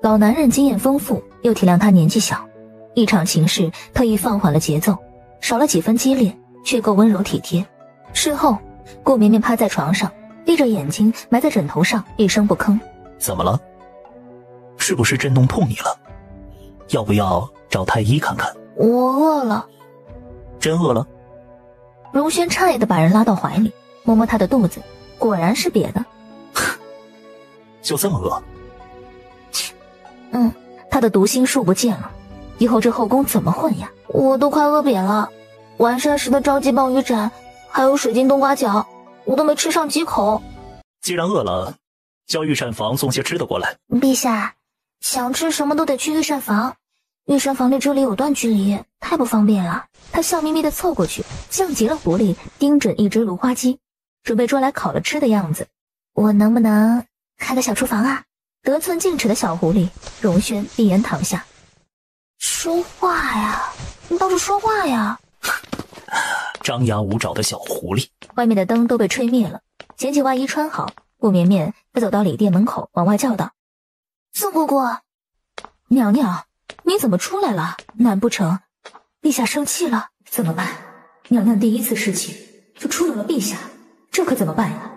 老男人经验丰富，又体谅他年纪小，一场情事特意放缓了节奏，少了几分激烈，却够温柔体贴。事后，顾绵绵趴在床上，闭着眼睛埋在枕头上，一声不吭。怎么了？是不是朕弄痛你了？要不要找太医看看？我饿了。真饿了？荣轩诧异地把人拉到怀里，摸摸他的肚子，果然是瘪的。就这么饿？他的读心术不见了，以后这后宫怎么混呀？我都快饿扁了，完膳时的召集鲍鱼斩，还有水晶冬瓜饺，我都没吃上几口。既然饿了，叫御膳房送些吃的过来。陛下，想吃什么都得去御膳房，御膳房离这里有段距离，太不方便了。他笑眯眯地凑过去，像极了狐狸盯准一只芦花鸡，准备捉来烤了吃的样子。我能不能开个小厨房啊？得寸进尺的小狐狸，荣轩闭眼躺下。说话呀，你倒是说话呀！张牙舞爪的小狐狸。外面的灯都被吹灭了，捡起外衣穿好，顾绵绵再走到里殿门口，往外叫道：“宋姑姑，娘娘，你怎么出来了？难不成陛下生气了？怎么办？娘娘第一次侍寝就触动了陛下，这可怎么办呀？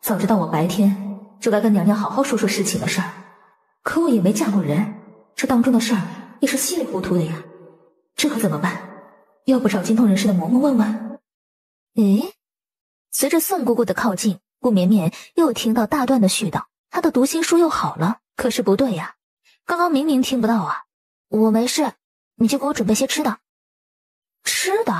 早知道我白天就该跟娘娘好好说说侍寝的事儿，可我也没嫁过人，这当中的事儿也是稀里糊涂的呀，这可怎么办？要不找精通人士的嬷嬷问问？”诶，随着宋姑姑的靠近，顾绵绵又听到大段的絮叨，她的读心术又好了。可是不对呀，刚刚明明听不到啊。我没事，你就给我准备些吃的。吃的？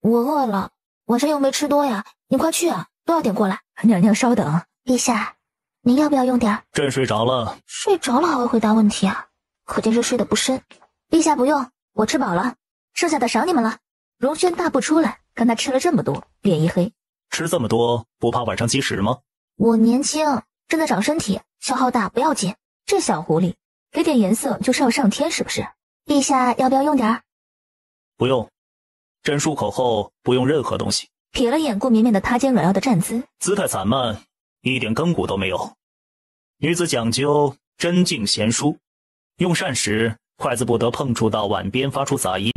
我饿了，晚上又没吃多呀，你快去啊，多要点过来。娘娘稍等。陛下，您要不要用点？朕睡着了。睡着了还会回答问题啊？可见是睡得不深。陛下不用，我吃饱了，剩下的赏你们了。荣轩大步出来，看他吃了这么多，脸一黑。吃这么多，不怕晚上积食吗？我年轻，正在长身体，消耗大不要紧。这小狐狸，给点颜色就是要上天是不是？陛下要不要用点儿？不用，朕漱口后不用任何东西。瞥了眼顾绵绵的塌肩软腰的站姿，姿态散漫，一点根骨都没有。女子讲究真静娴淑，用膳时筷子不得碰触到碗边发出杂音。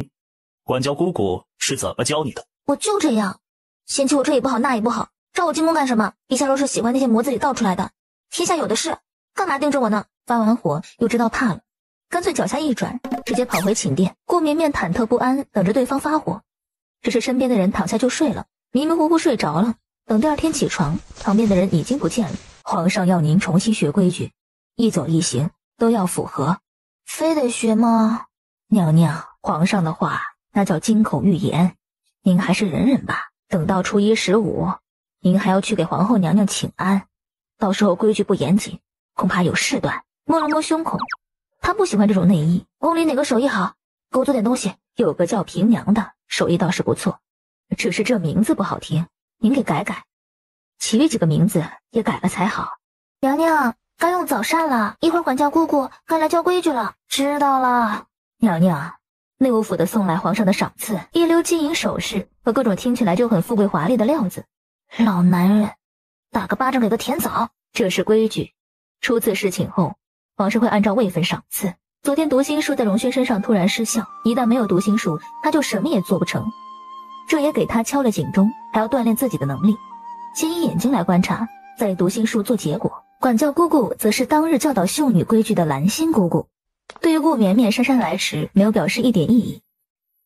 管教姑姑是怎么教你的？我就这样，嫌弃我这也不好那也不好，找我进宫干什么？陛下若是喜欢那些模子里造出来的，天下有的是，干嘛盯着我呢？发完火又知道怕了，干脆脚下一转，直接跑回寝殿。顾绵绵忐忑不安，等着对方发火。只是身边的人躺下就睡了，迷迷糊糊睡着了。等第二天起床，旁边的人已经不见了。皇上要您重新学规矩，一走一行都要符合。非得学吗？娘娘，皇上的话那叫金口玉言，您还是忍忍吧。等到初一15，您还要去给皇后娘娘请安，到时候规矩不严谨，恐怕有事端。摸了摸胸口，他不喜欢这种内衣。宫里哪个手艺好？给我做点东西。有个叫平娘的，手艺倒是不错，只是这名字不好听，您给改改，其余几个名字也改了才好。娘娘，该用早膳了，一会儿管教姑姑该来教规矩了。知道了。娘娘，内务府的送来皇上的赏赐，一溜金银首饰和各种听起来就很富贵华丽的料子。老男人，打个巴掌给个甜枣。这是规矩，初次侍寝后，皇上会按照位分赏赐。昨天读心术在荣轩身上突然失效，一旦没有读心术，他就什么也做不成。这也给他敲了警钟，还要锻炼自己的能力。先以眼睛来观察，再以读心术做结果。管教姑姑则是当日教导秀女规矩的兰心姑姑，对于顾绵绵姗姗来迟没有表示一点异议。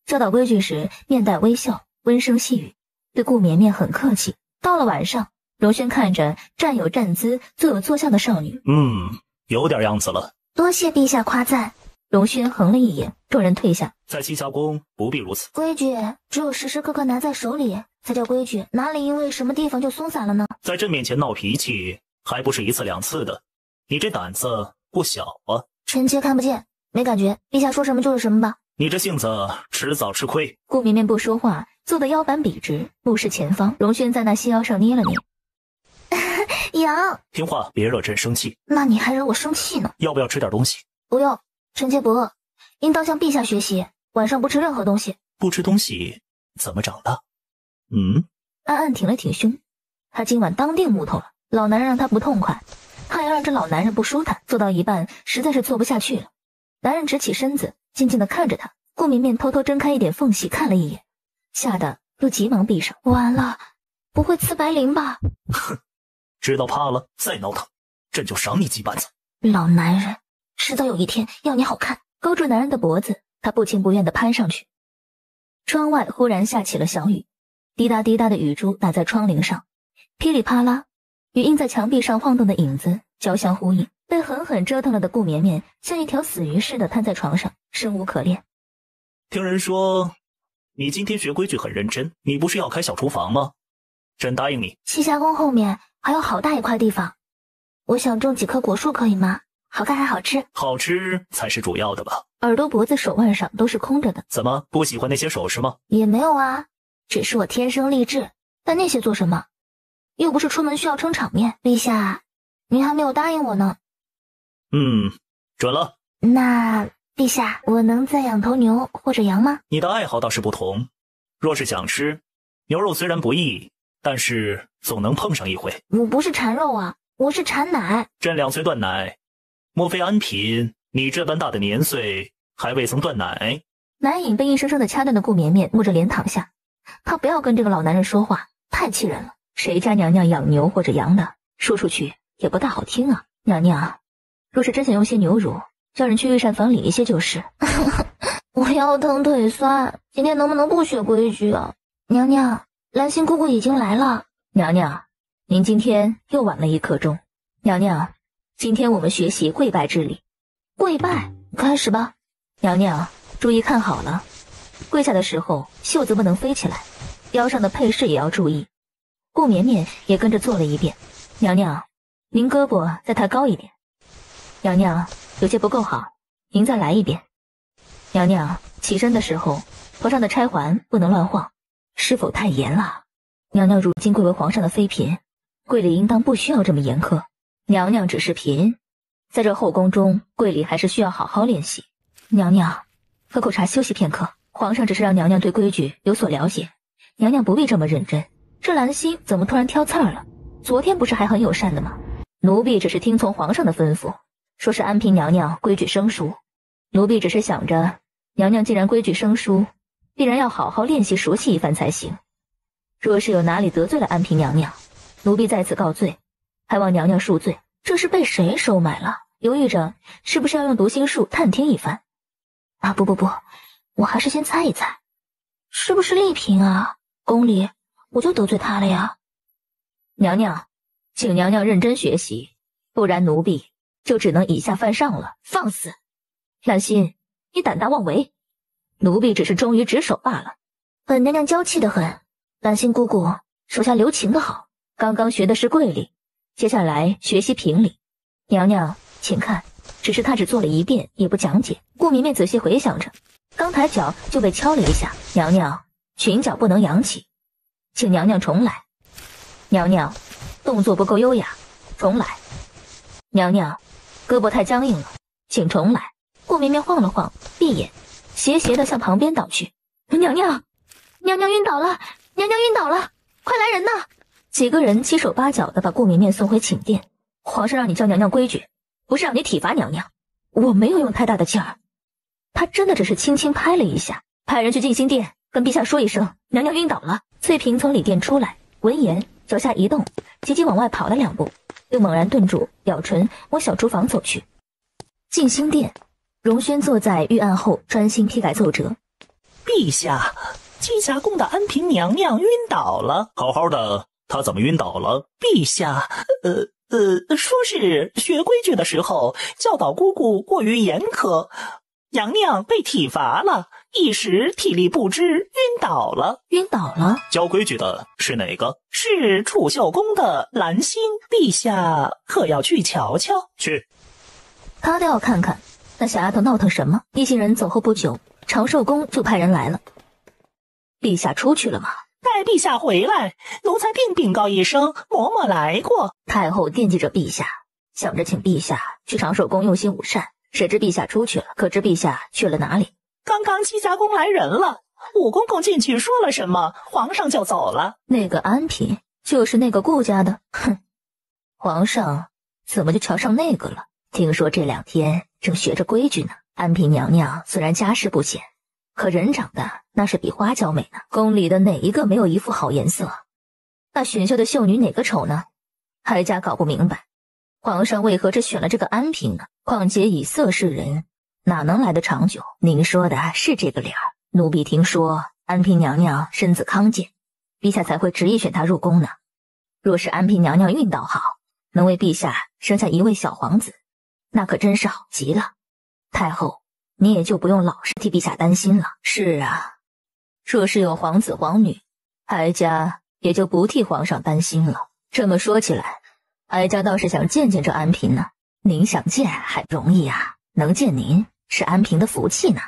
教导规矩时面带微笑，温声细语，对顾绵绵很客气。到了晚上，荣轩看着站有站姿，坐有坐相的少女，有点样子了。多谢陛下夸赞。荣轩横了一眼，众人退下。在栖霞宫不必如此。规矩只有时时刻刻拿在手里才叫规矩，哪里因为什么地方就松散了呢？在朕面前闹脾气，还不是一次两次的，你这胆子不小啊！臣妾看不见，没感觉，陛下说什么就是什么吧。你这性子迟早吃亏。顾绵绵不说话，坐得腰板笔直，目视前方。荣轩在那细腰上捏了捏。痒。听话，别惹朕生气。那你还惹我生气呢？要不要吃点东西？不用，臣妾不饿，应当向陛下学习，晚上不吃任何东西。不吃东西怎么长大？安安挺了挺胸，他今晚当定木头了。老男人让他不痛快，他也让这老男人不舒坦。做到一半，实在是做不下去了。男人直起身子，静静地看着他。顾绵绵偷偷睁开一点缝隙看了一眼，吓得又急忙闭上。完了，不会刺白绫吧？哼，知道怕了，再挠疼，朕就赏你几板子。老男人，迟早有一天要你好看。勾住男人的脖子，他不情不愿地攀上去。窗外忽然下起了小雨，滴答滴答的雨珠打在窗棂上，噼里啪啦，与映在墙壁上晃动的影子交相呼应。被狠狠折腾了的顾绵绵像一条死鱼似的瘫在床上，生无可恋。听人说你今天学规矩很认真，你不是要开小厨房吗？朕答应你。栖霞宫后面还有好大一块地方，我想种几棵果树，可以吗？好看还好吃。好吃才是主要的吧。耳朵脖子手腕上都是空着的。怎么，不喜欢那些首饰吗？也没有啊，只是我天生丽质，但那些做什么？又不是出门需要撑场面。陛下，您还没有答应我呢。准了。那陛下，我能再养头牛或者羊吗？你的爱好倒是不同，若是想吃牛肉，虽然不易，但是总能碰上一回。我不是馋肉啊，我是馋奶。朕2岁断奶，莫非安嫔你这般大的年岁还未曾断奶？奶饮被硬生生的掐断的顾绵绵摸着脸躺下，他不要跟这个老男人说话，太气人了。谁家娘娘养牛或者羊的，说出去也不大好听啊。娘娘，若是真想用些牛乳，叫人去御膳房理一些就是。我腰疼腿酸，今天能不能不学规矩啊？娘娘，兰心姑姑已经来了。娘娘，您今天又晚了1刻钟。娘娘，今天我们学习跪拜之礼。跪拜，开始吧。娘娘，注意看好了，跪下的时候袖子不能飞起来，腰上的配饰也要注意。顾绵绵也跟着做了一遍。娘娘，您胳膊再抬高一点。娘娘，有些不够好，您再来一遍。娘娘，起身的时候头上的钗环不能乱晃，是否太严了？娘娘如今贵为皇上的妃嫔，贵礼应当不需要这么严苛。娘娘只是嫔，在这后宫中，贵礼还是需要好好练习。娘娘，喝口茶休息片刻。皇上只是让娘娘对规矩有所了解，娘娘不必这么认真。这兰心怎么突然挑刺儿了？昨天不是还很友善的吗？奴婢只是听从皇上的吩咐，说是安嫔娘娘规矩生疏，奴婢只是想着，娘娘既然规矩生疏，必然要好好练习熟悉一番才行。若是有哪里得罪了安嫔娘娘，奴婢在此告罪，还望娘娘恕罪。这是被谁收买了？犹豫着是不是要用读心术探听一番。啊，不，我还是先猜一猜，是不是丽嫔啊？宫里我就得罪她了呀。娘娘，请娘娘认真学习，不然奴婢就只能以下犯上了。放肆！兰心，你胆大妄为，奴婢只是忠于职守罢了。本娘娘娇气得很，兰心姑姑手下留情的好。刚刚学的是贵礼，接下来学习平礼。娘娘，请看，只是她只做了1遍，也不讲解。顾绵绵仔细回想着，刚抬脚就被敲了一下。娘娘，裙角不能扬起，请娘娘重来。娘娘，动作不够优雅，重来。娘娘，胳膊太僵硬了，请重来。顾绵绵晃了晃，闭眼，斜斜的向旁边倒去。娘娘晕倒了，娘娘晕倒了，快来人呐！几个人七手八脚的把顾绵绵送回寝殿。皇上让你教娘娘规矩，不是让你体罚娘娘。我没有用太大的劲儿，他真的只是轻轻拍了一下。派人去静心殿跟陛下说一声，娘娘晕倒了。翠萍从里殿出来，闻言脚下一动，急急往外跑了2步，又猛然顿住，咬唇往小厨房走去。静心殿，荣轩坐在御案后，专心批改奏折。陛下，栖霞宫的安嫔娘娘晕倒了。好好的，她怎么晕倒了？陛下，说是学规矩的时候教导姑姑过于严苛，娘娘被体罚了，一时体力不支晕倒了。晕倒了？教规矩的是哪个？是储秀宫的兰心，陛下可要去瞧瞧？去。他倒要看看那小丫头闹腾什么。一行人走后不久，长寿宫就派人来了。陛下出去了吗？待陛下回来，奴才并禀告一声，嬷嬷来过。太后惦记着陛下，想着请陛下去长寿宫用心午膳，谁知陛下出去了，可知陛下去了哪里？刚刚栖霞宫来人了，武公公进去说了什么，皇上就走了。那个安嫔就是那个顾家的，哼，皇上怎么就瞧上那个了？听说这2天正学着规矩呢。安嫔娘娘虽然家世不显，可人长得那是比花娇美呢。宫里的哪一个没有一副好颜色？那选秀的秀女哪个丑呢？哀家搞不明白，皇上为何只选了这个安嫔呢？况且以色示人，哪能来得长久？您说的是这个理儿。奴婢听说安嫔娘娘身子康健，陛下才会执意选她入宫呢。若是安嫔娘娘运道好，能为陛下生下一位小皇子，那可真是好极了。太后，你也就不用老是替陛下担心了。是啊，若是有皇子皇女，哀家也就不替皇上担心了。这么说起来，哀家倒是想见见这安嫔呢。您想见还不容易啊，能见您是安嫔的福气呢。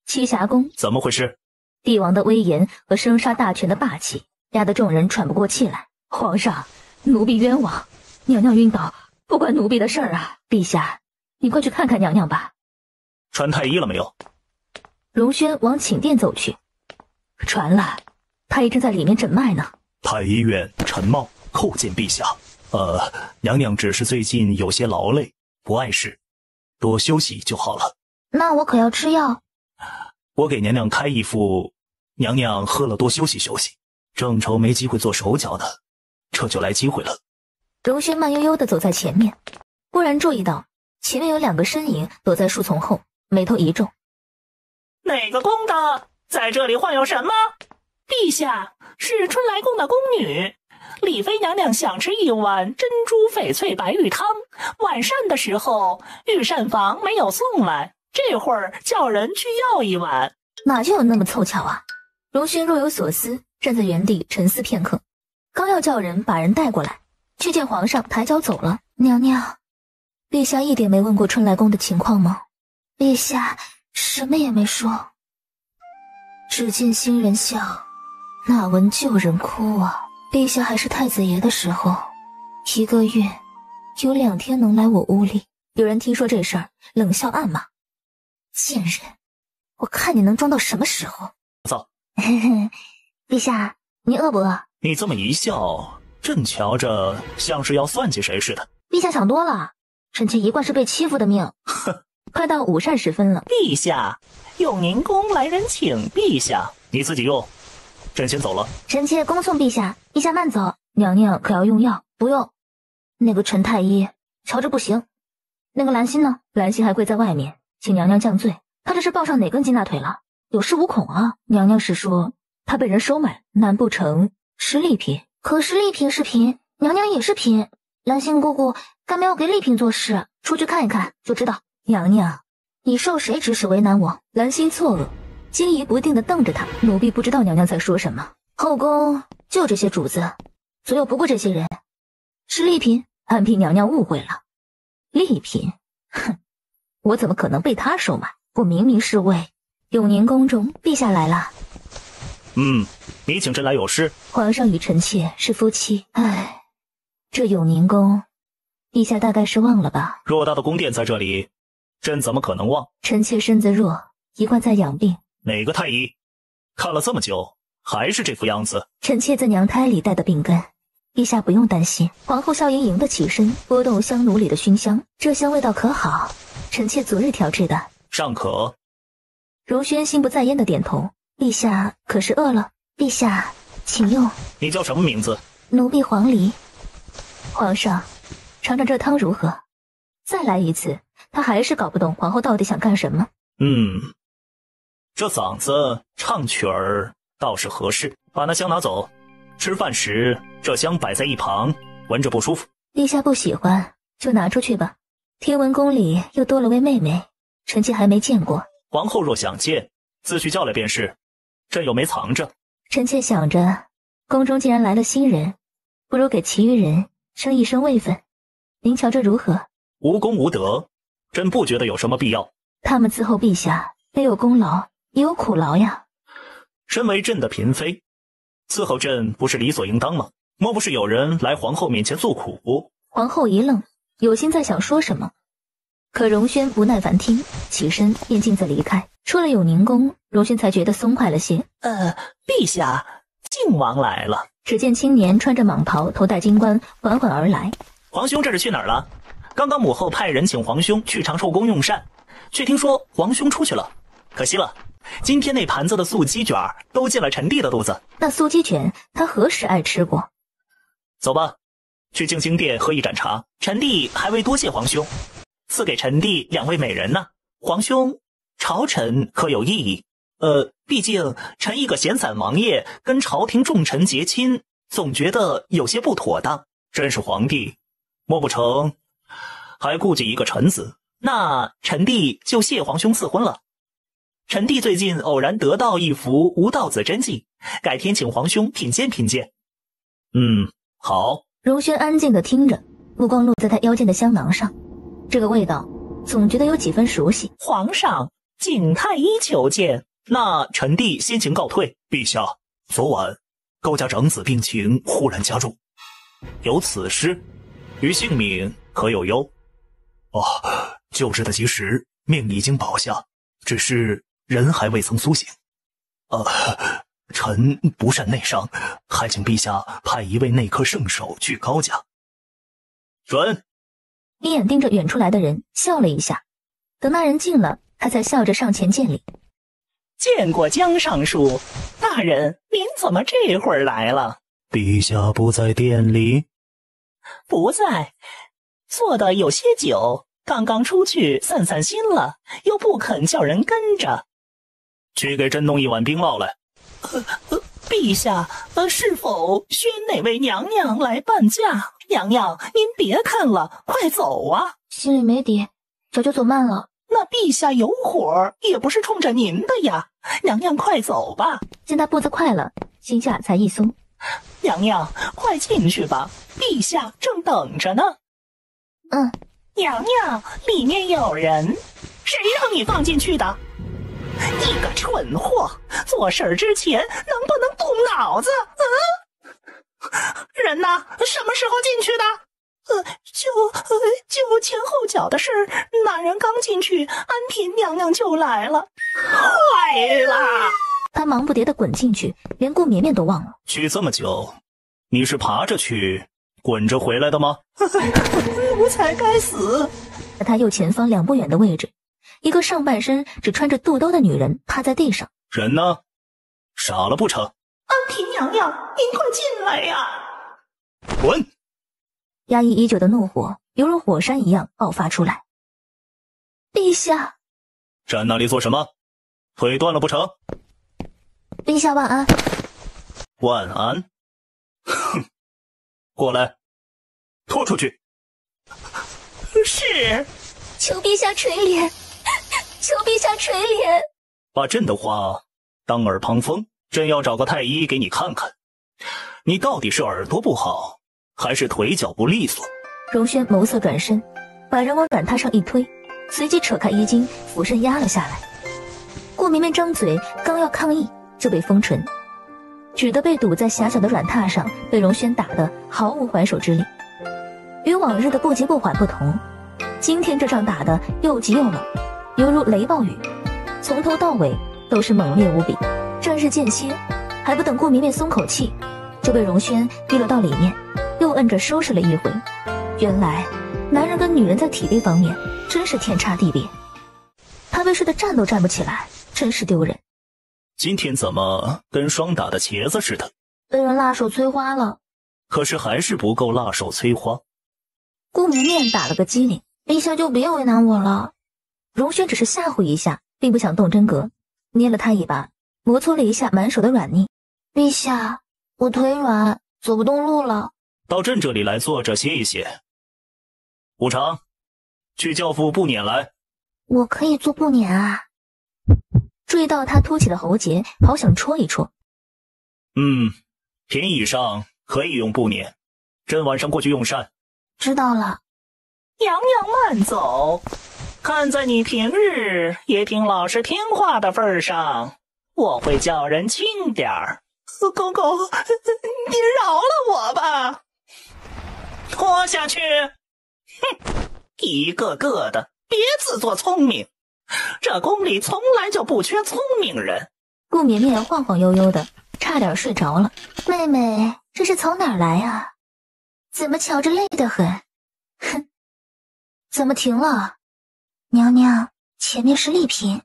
栖霞宫怎么回事？帝王的威严和生杀大权的霸气压得众人喘不过气来。皇上，奴婢冤枉，娘娘晕倒，不关奴婢的事儿啊。陛下，你快去看看娘娘吧。传太医了没有？荣轩往寝殿走去。传了，太医正在里面诊脉呢。太医院陈茂叩见陛下。娘娘只是最近有些劳累，不碍事，多休息就好了。那我可要吃药。我给娘娘开一副，娘娘喝了多休息休息。正愁没机会做手脚呢，这就来机会了。荣轩慢悠悠地走在前面，忽然注意到前面有2个身影躲在树丛后，眉头一皱。哪个宫的在这里晃悠什么？陛下，是春来宫的宫女。丽妃娘娘想吃一碗珍珠翡翠白玉汤，晚膳的时候御膳房没有送来，这会儿叫人去要一碗。哪就有那么凑巧啊？荣轩若有所思，站在原地沉思片刻，刚要叫人把人带过来，却见皇上抬脚走了。娘娘，陛下一点没问过春来宫的情况吗？陛下什么也没说。只见新人笑，哪闻旧人哭啊。陛下还是太子爷的时候，1个月有2天能来我屋里。有人听说这事儿，冷笑暗骂：贱人，我看你能装到什么时候。走。陛下，你饿不饿？你这么一笑，朕瞧着像是要算计谁似的。陛下想多了，臣妾一贯是被欺负的命。哼。快到午膳时分了。陛下，永宁宫来人请陛下。你自己用，朕先走了。臣妾恭送陛下，陛下慢走。娘娘可要用药？不用。那个陈太医瞧着不行。那个兰心呢？兰心还跪在外面，请娘娘降罪。她这是抱上哪根筋大腿了？有恃无恐啊！娘娘是说她被人收买，难不成是丽嫔？可是丽嫔是嫔，娘娘也是嫔。兰心姑姑干嘛要给丽嫔做事？出去看一看就知道。娘娘，你受谁指使为难我？兰心错愕，惊疑不定地瞪着她。奴婢不知道娘娘在说什么。后宫就这些主子，左右不过这些人。是丽嫔？安嫔娘娘误会了。丽嫔？哼，我怎么可能被她收买？我明明是为永宁宫中。陛下来了。你请朕来有事？皇上与臣妾是夫妻。唉，这永宁宫，陛下大概是忘了吧？偌大的宫殿在这里，朕怎么可能忘？臣妾身子弱，一贯在养病。哪个太医？看了这么久，还是这副样子。臣妾在娘胎里带的病根，陛下不用担心。皇后笑盈盈地起身，拨动香炉里的熏香，这香味道可好？臣妾昨日调制的。尚可。荣轩心不在焉地点头。陛下可是饿了？陛下请用。你叫什么名字？奴婢黄鹂。皇上，尝尝这汤如何？再来一次。他还是搞不懂皇后到底想干什么。这嗓子唱曲儿倒是合适。把那香拿走，吃饭时这香摆在一旁，闻着不舒服。陛下不喜欢就拿出去吧。天文宫里又多了位妹妹，臣妾还没见过。皇后若想见，自去叫来便是，朕又没藏着。臣妾想着，宫中既然来了新人，不如给其余人升一升位分。您瞧这如何？无功无德，朕不觉得有什么必要。他们伺候陛下，没有功劳也有苦劳呀。身为朕的嫔妃，伺候朕不是理所应当吗？莫不是有人来皇后面前诉苦？皇后一愣，有心在想说什么，可荣轩不耐烦听，起身便径自离开。出了永宁宫，荣轩才觉得松快了些。陛下，靖王来了。只见青年穿着蟒袍，头戴金冠，缓缓而来。皇兄这是去哪儿了？刚刚母后派人请皇兄去长寿宫用膳，却听说皇兄出去了，可惜了。今天那盘子的素鸡卷都进了臣弟的肚子。那素鸡卷他何时爱吃过？走吧，去静心殿喝一盏茶。臣弟还未多谢皇兄，赐给臣弟2位美人呢。皇兄朝臣可有异议？毕竟臣一个闲散王爷跟朝廷重臣结亲，总觉得有些不妥当。朕是皇帝，莫不成还顾忌一个臣子？那臣弟就谢皇兄赐婚了。臣弟最近偶然得到一幅吴道子真迹，改天请皇兄品鉴品鉴。好。荣轩安静地听着，目光落在他腰间的香囊上，这个味道总觉得有几分熟悉。皇上，景太医求见。那臣弟先行告退。陛下，昨晚高家长子病情忽然加重，有此事，于性命可有忧？救治的及时，命已经保下，只是人还未曾苏醒。臣不善内伤，还请陛下派一位内科圣手去高家。准。眯眼盯着远处来的人，笑了一下。等那人近了，他才笑着上前见礼。见过江尚书。大人，您怎么这会儿来了？陛下不在殿里？不在，坐的有些久，刚刚出去散散心了，又不肯叫人跟着。去给朕弄一碗冰酪来。陛下，是否宣哪位娘娘来伴驾？娘娘，您别看了，快走啊！心里没底，早就走慢了。那陛下有火，也不是冲着您的呀。娘娘，快走吧。见他步子快了，心下才一松。娘娘，快进去吧，陛下正等着呢。娘娘，里面有人。谁让你放进去的？你个蠢货，做事之前能不能动脑子？人呢？什么时候进去的？就前后脚的事，那人刚进去，安嫔娘娘就来了。坏了！他忙不迭地滚进去，连顾绵绵都忘了。去这么久，你是爬着去，滚着回来的吗？奴才该死！在他右前方2步远的位置，一个上半身只穿着肚兜的女人趴在地上。人呢？傻了不成？安嫔娘娘，您快进来呀！滚！压抑已久的怒火犹如火山一样爆发出来。陛下！站那里做什么？腿断了不成？陛下万安。万安？哼！过来，拖出去。是。求陛下垂怜，求陛下垂怜。把朕的话当耳旁风，朕要找个太医给你看看，你到底是耳朵不好，还是腿脚不利索？荣轩眸色转身，把人往软榻上一推，随即扯开衣襟，俯身压了下来。顾绵绵张嘴刚要抗议，就被封唇，只得被堵在狭小的软榻上，被荣轩打得毫无还手之力。与往日的不急不缓不同，今天这仗打得又急又猛，犹如雷暴雨，从头到尾都是猛烈无比。战事间歇，还不等顾绵绵松口气，就被荣轩逼了到里面，又摁着收拾了一回。原来男人跟女人在体力方面真是天差地别，他被睡得站都站不起来，真是丢人。今天怎么跟霜打的茄子似的？被人辣手摧花了。可是还是不够辣手摧花。顾绵绵打了个激灵，陛下就别为难我了。荣轩只是吓唬一下，并不想动真格，捏了他一把，摩搓了一下满手的软腻。陛下，我腿软，走不动路了。到朕这里来坐着歇一歇，无常，去叫副步辇来。我可以做步辇啊。注意到他凸起的喉结，好想戳一戳。平椅上可以用步辇，朕晚上过去用膳。知道了。娘娘慢走，看在你平日也挺老实听话的份上，我会叫人轻点儿。公公，你饶了我吧。拖下去。哼，一个个的别自作聪明，这宫里从来就不缺聪明人。顾绵绵晃晃悠悠的，差点睡着了。妹妹，这是从哪儿来啊？怎么瞧着累得很？哼，怎么停了？娘娘，前面是丽嫔，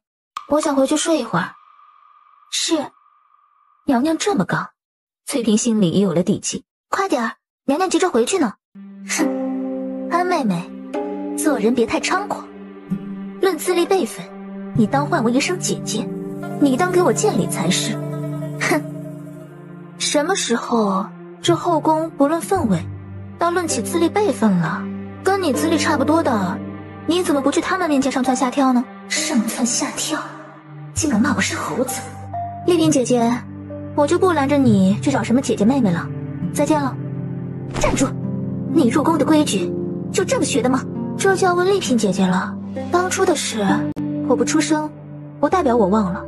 我想回去睡一会儿。是，娘娘这么刚，翠萍心里也有了底气。快点儿，娘娘急着回去呢。哼，安妹妹，做人别太猖狂。论资历辈分，你当唤我一声姐姐，你当给我见礼才是。哼，什么时候这后宫不论分位，要论起资历辈分了？跟你资历差不多的，你怎么不去他们面前上蹿下跳呢？上蹿下跳，竟敢骂我是猴子！丽嫔姐姐，我就不拦着你去找什么姐姐妹妹了，再见了。站住！你入宫的规矩就这么学的吗？这就要问丽嫔姐姐了。当初的事我不出声，不代表我忘了。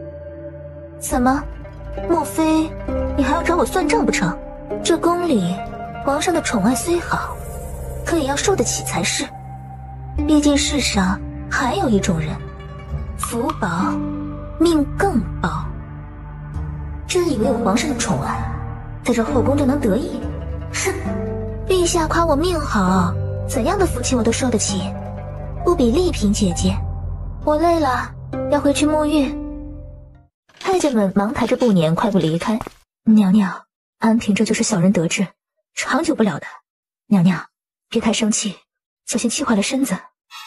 怎么？莫非你还要找我算账不成？这宫里皇上的宠爱虽好，可也要受得起才是。毕竟世上还有一种人，福薄命更薄。真以为有皇上的宠爱，在这后宫就能得意？哼！陛下夸我命好，怎样的福气我都受得起，不比丽嫔姐姐。我累了，要回去沐浴。太监们忙抬着步辇快步离开。娘娘，安嫔这就是小人得志，长久不了的。娘娘，别太生气，小心气坏了身子。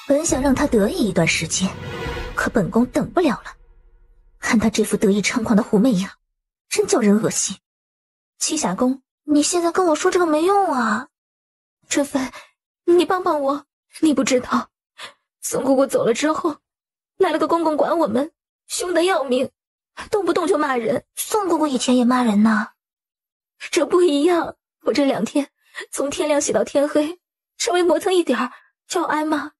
本想让她得意一段时间，可本宫等不了了。看她这副得意猖狂的狐媚样，真叫人恶心。栖霞宫，你现在跟我说这个没用啊。春芬，你帮帮我。你不知道，宋姑姑走了之后，来了个公公管我们，凶得要命，动不动就骂人。宋姑姑以前也骂人呢。这不一样，我这2天从天亮洗到天黑，稍微磨蹭一点就要挨骂。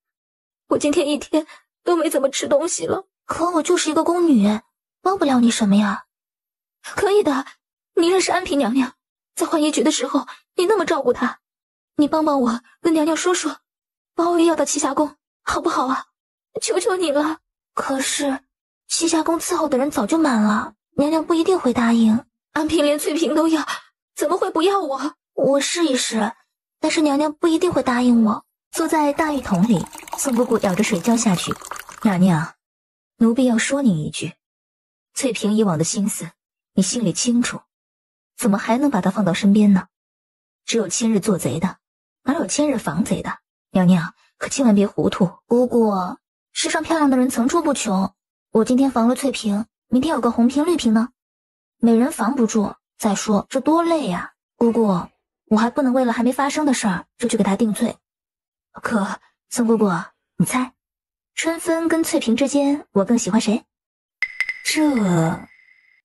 我今天1天都没怎么吃东西了。可我就是一个宫女，帮不了你什么呀。可以的，你认识安嫔娘娘，在浣衣局的时候你那么照顾她，你帮帮我跟娘娘说说，把我也要到栖霞宫好不好啊？求求你了。可是栖霞宫伺候的人早就满了，娘娘不一定会答应。安嫔连翠萍都要，怎么会不要我？我试一试，但是娘娘不一定会答应我。坐在大浴桶里，宋姑姑舀着水浇下去。娘娘，奴婢要说你一句，翠萍以往的心思你心里清楚，怎么还能把她放到身边呢？只有千日做贼的，哪有千日防贼的？娘娘可千万别糊涂。姑姑，世上漂亮的人层出不穷，我今天防了翠萍，明天有个红萍绿萍呢，美人防不住。再说这多累呀。姑姑，我还不能为了还没发生的事儿就去给她定罪。可宋姑姑，你猜春芬跟翠萍之间我更喜欢谁？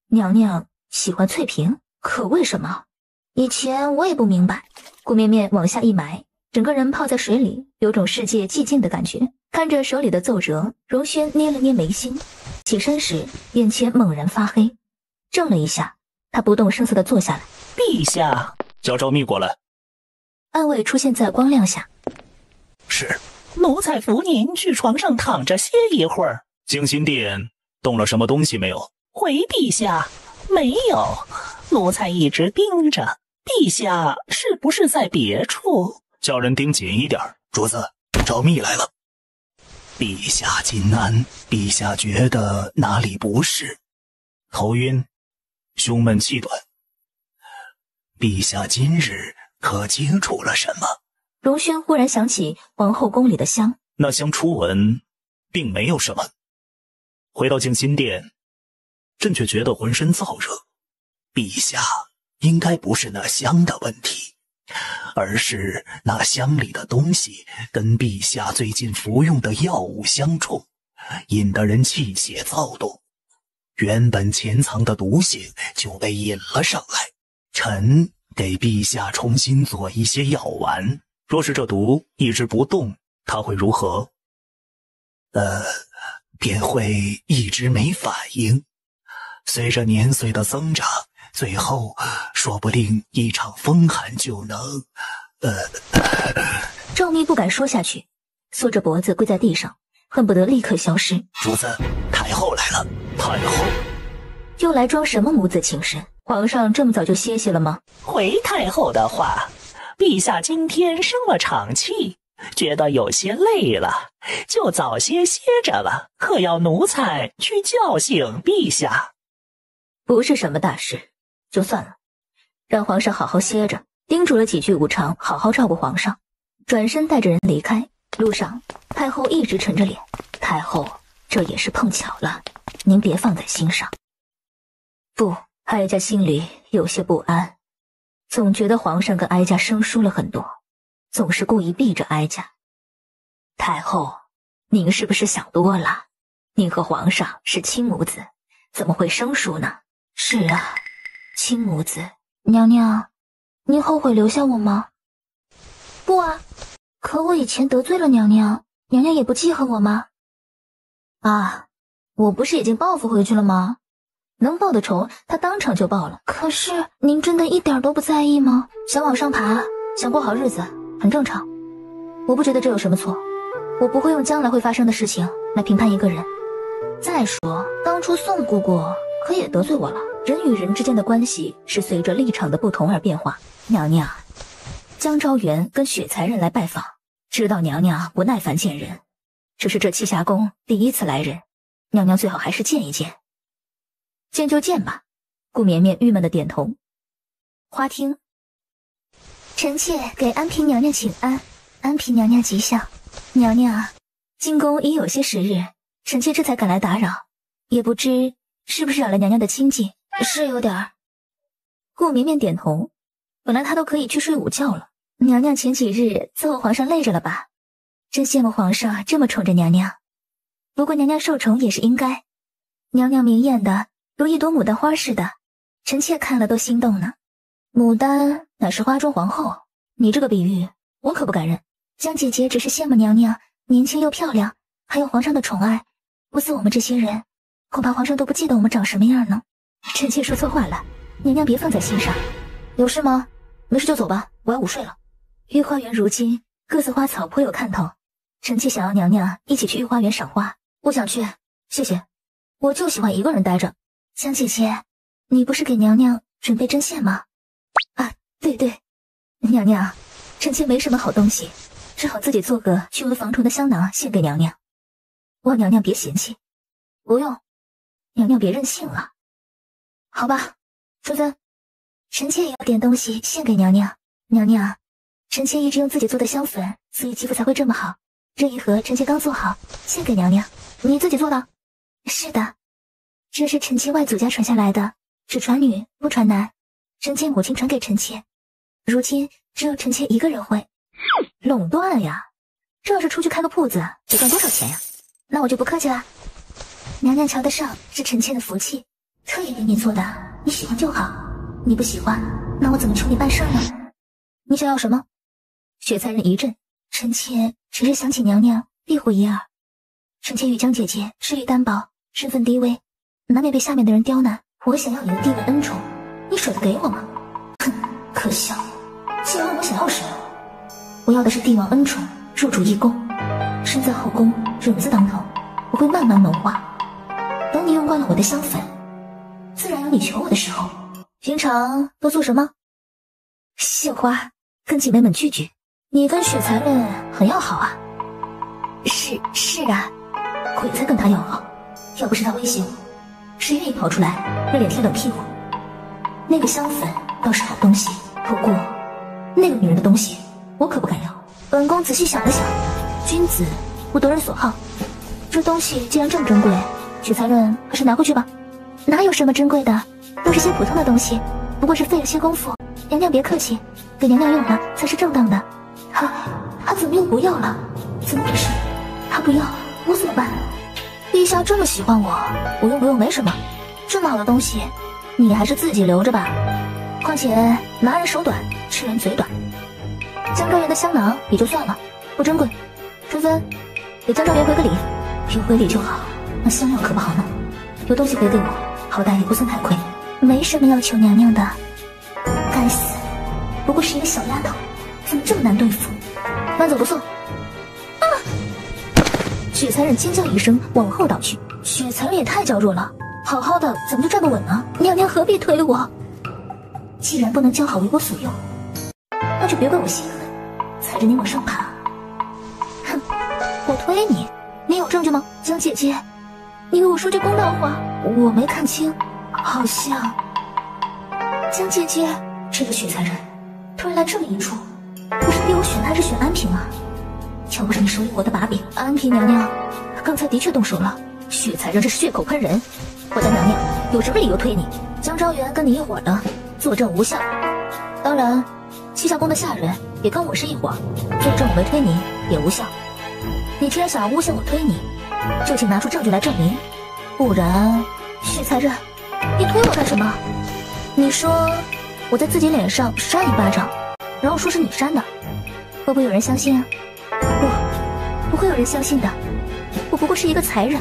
娘娘喜欢翠萍，可为什么？以前我也不明白。顾绵绵往下一埋，整个人泡在水里，有种世界寂静的感觉。看着手里的奏折，荣轩捏了捏眉心，起身时眼前猛然发黑，怔了一下，他不动声色地坐下来。陛下，叫赵密过来。暗卫出现在光亮下。是。奴才扶您去床上躺着歇一会儿。静心殿动了什么东西没有？回陛下，没有。奴才一直盯着，陛下是不是在别处？叫人盯紧一点。主子，赵密来了。陛下今安，陛下觉得哪里不适？头晕，胸闷气短。陛下今日可接触了什么？荣轩忽然想起皇后宫里的香，那香初闻并没有什么，回到静心殿，朕却觉得浑身燥热。陛下应该不是那香的问题，而是那箱里的东西跟陛下最近服用的药物相冲，引得人气血躁动，原本潜藏的毒性就被引了上来。臣给陛下重新做一些药丸，若是这毒一直不动，它会如何？便会一直没反应。随着年岁的增长，最后说不定一场风寒就能……赵密不敢说下去，缩着脖子跪在地上，恨不得立刻消失。主子，太后来了。太后又来装什么母子情深？皇上这么早就歇息了吗？回太后的话，陛下今天生了场气，觉得有些累了，就早些歇着了，可要奴才去叫醒陛下。不是什么大事，就算了，让皇上好好歇着。叮嘱了几句无常，好好照顾皇上，转身带着人离开。路上，太后一直沉着脸。太后，这也是碰巧了，您别放在心上。不，哀家心里有些不安，总觉得皇上跟哀家生疏了很多，总是故意避着哀家。太后，您是不是想多了？您和皇上是亲母子，怎么会生疏呢？是啊，亲母子。娘娘，您后悔留下我吗？不啊，可我以前得罪了娘娘，娘娘也不记恨我吗？啊，我不是已经报复回去了吗？能报的仇，他当场就报了。可是您真的一点都不在意吗？想往上爬，想过好日子，很正常。我不觉得这有什么错，我不会用将来会发生的事情来评判一个人。再说，当初宋姑姑可也得罪我了。人与人之间的关系是随着立场的不同而变化。娘娘，江昭元跟雪才人来拜访，知道娘娘不耐烦见人，这是这栖霞宫第一次来人，娘娘最好还是见一见。见就见吧。顾绵绵郁闷的点头。花厅，臣妾给安嫔娘娘请安，安嫔娘娘吉祥。娘娘，进宫已有些时日，臣妾这才赶来打扰，也不知是不是扰了娘娘的清静。是有点儿。顾绵绵点头，本来她都可以去睡午觉了。娘娘前几日伺候皇上累着了吧？真羡慕皇上这么宠着娘娘。不过娘娘受宠也是应该，娘娘明艳的如一朵牡丹花似的，臣妾看了都心动呢。牡丹乃是花中皇后，你这个比喻我可不敢认。江姐姐只是羡慕娘娘年轻又漂亮，还有皇上的宠爱，不似我们这些人，恐怕皇上都不记得我们长什么样呢。臣妾说错话了，娘娘别放在心上。有事吗？没事就走吧，我要午睡了。御花园如今各色花草颇有看头，臣妾想要娘娘一起去御花园赏花。不想去，谢谢，我就喜欢一个人待着。江姐姐，你不是给娘娘准备针线吗？啊，对，娘娘，臣妾没什么好东西，只好自己做个去蚊防虫的香囊献给娘娘，望娘娘别嫌弃。不用，娘娘别任性了。好吧，淑芬，臣妾也有点东西献给娘娘。娘娘，臣妾一直用自己做的香粉，所以肌肤才会这么好。这一盒臣妾刚做好，献给娘娘。你自己做的？是的，这是臣妾外祖家传下来的，只传女不传男，臣妾母亲传给臣妾，如今只有臣妾一个人会。垄断呀，这要是出去开个铺子，得赚多少钱呀？那我就不客气了。娘娘瞧得上是臣妾的福气，特意给你做的，你喜欢就好，你不喜欢，那我怎么求你办事呢？你想要什么？雪才人一震，臣妾只是想请娘娘庇护一二。臣妾与江姐姐势力单薄，身份低微，难免被下面的人刁难。我想要你的帝王恩宠，你舍得给我吗？哼，可笑！竟然问我想要什么？我要的是帝王恩宠，入主一宫，身在后宫，忍字当头。我会慢慢谋划，等你用惯了我的香粉，自然有你求我的时候。平常都做什么？献花，跟姐妹们聚聚。你跟雪才人很要好啊？是啊，鬼才跟他要好，要不是他威胁我，谁愿意跑出来热脸贴冷屁股？那个香粉倒是好东西，不过那个女人的东西我可不敢要。本宫仔细想了想，君子不夺人所好，这东西既然这么珍贵，雪才人还是拿回去吧。哪有什么珍贵的，都是些普通的东西，不过是费了些功夫。娘娘别客气，给娘娘用了才是正当的。他怎么又不要了？怎么回事？他不要，我怎么办？陛下这么喜欢我，我用不用没什么。这么好的东西，你还是自己留着吧。况且拿人手短，吃人嘴短。江昭元的香囊也就算了，不珍贵。春分，给江昭元回个礼，有回礼就好。那香料可不好弄，有东西给我，好歹也不算太亏。没什么要求娘娘的。该死，不过是一个小丫头，怎么这么难对付？慢走不送。啊！雪才人尖叫一声，往后倒去。雪才人也太娇弱了，好好的怎么就站不稳呢？娘娘何必推我？既然不能教好为我所用，那就别怪我心狠，踩着你往上爬。哼，我推你，你有证据吗？江姐姐，你给我说句公道话，我没看清，好像江姐姐这个雪才人突然来这么一出，不是逼我选还是选安平啊？要不是你手里握的把柄，安平娘娘刚才的确动手了。雪才人这是血口喷人，我家娘娘有什么理由推你？江昭元跟你一伙的，作证无效。当然，栖霞宫的下人也跟我是一伙，作证我没推你也无效。你既然想要诬陷我推你，就请拿出证据来证明，不然，雪才人，你推我干什么？你说我在自己脸上扇一巴掌，然后说是你扇的，会不会有人相信啊？不会有人相信的。我不过是一个才人，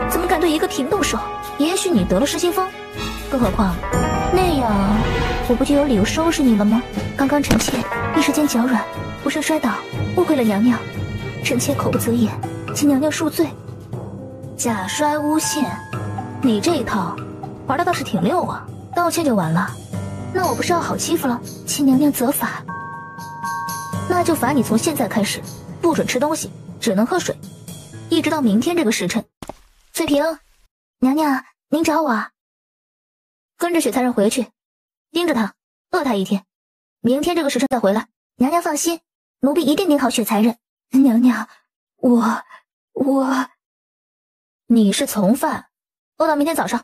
怎么敢对一个平动手？也许你得了失心疯，更何况那样我不就有理由收拾你了吗？刚刚臣妾一时间脚软，不慎摔倒，误会了娘娘，臣妾口不择言，请娘娘恕罪。假摔诬陷，你这一套玩的倒是挺溜啊，道歉就完了。那我不是要好欺负了？请娘娘责罚。那就罚你从现在开始不准吃东西，只能喝水，一直到明天这个时辰。翠萍，娘娘您找我啊？跟着雪才人回去，盯着他，饿他一天，明天这个时辰再回来。娘娘放心，奴婢一定盯好雪才人。娘娘，你是从犯，饿到明天早上。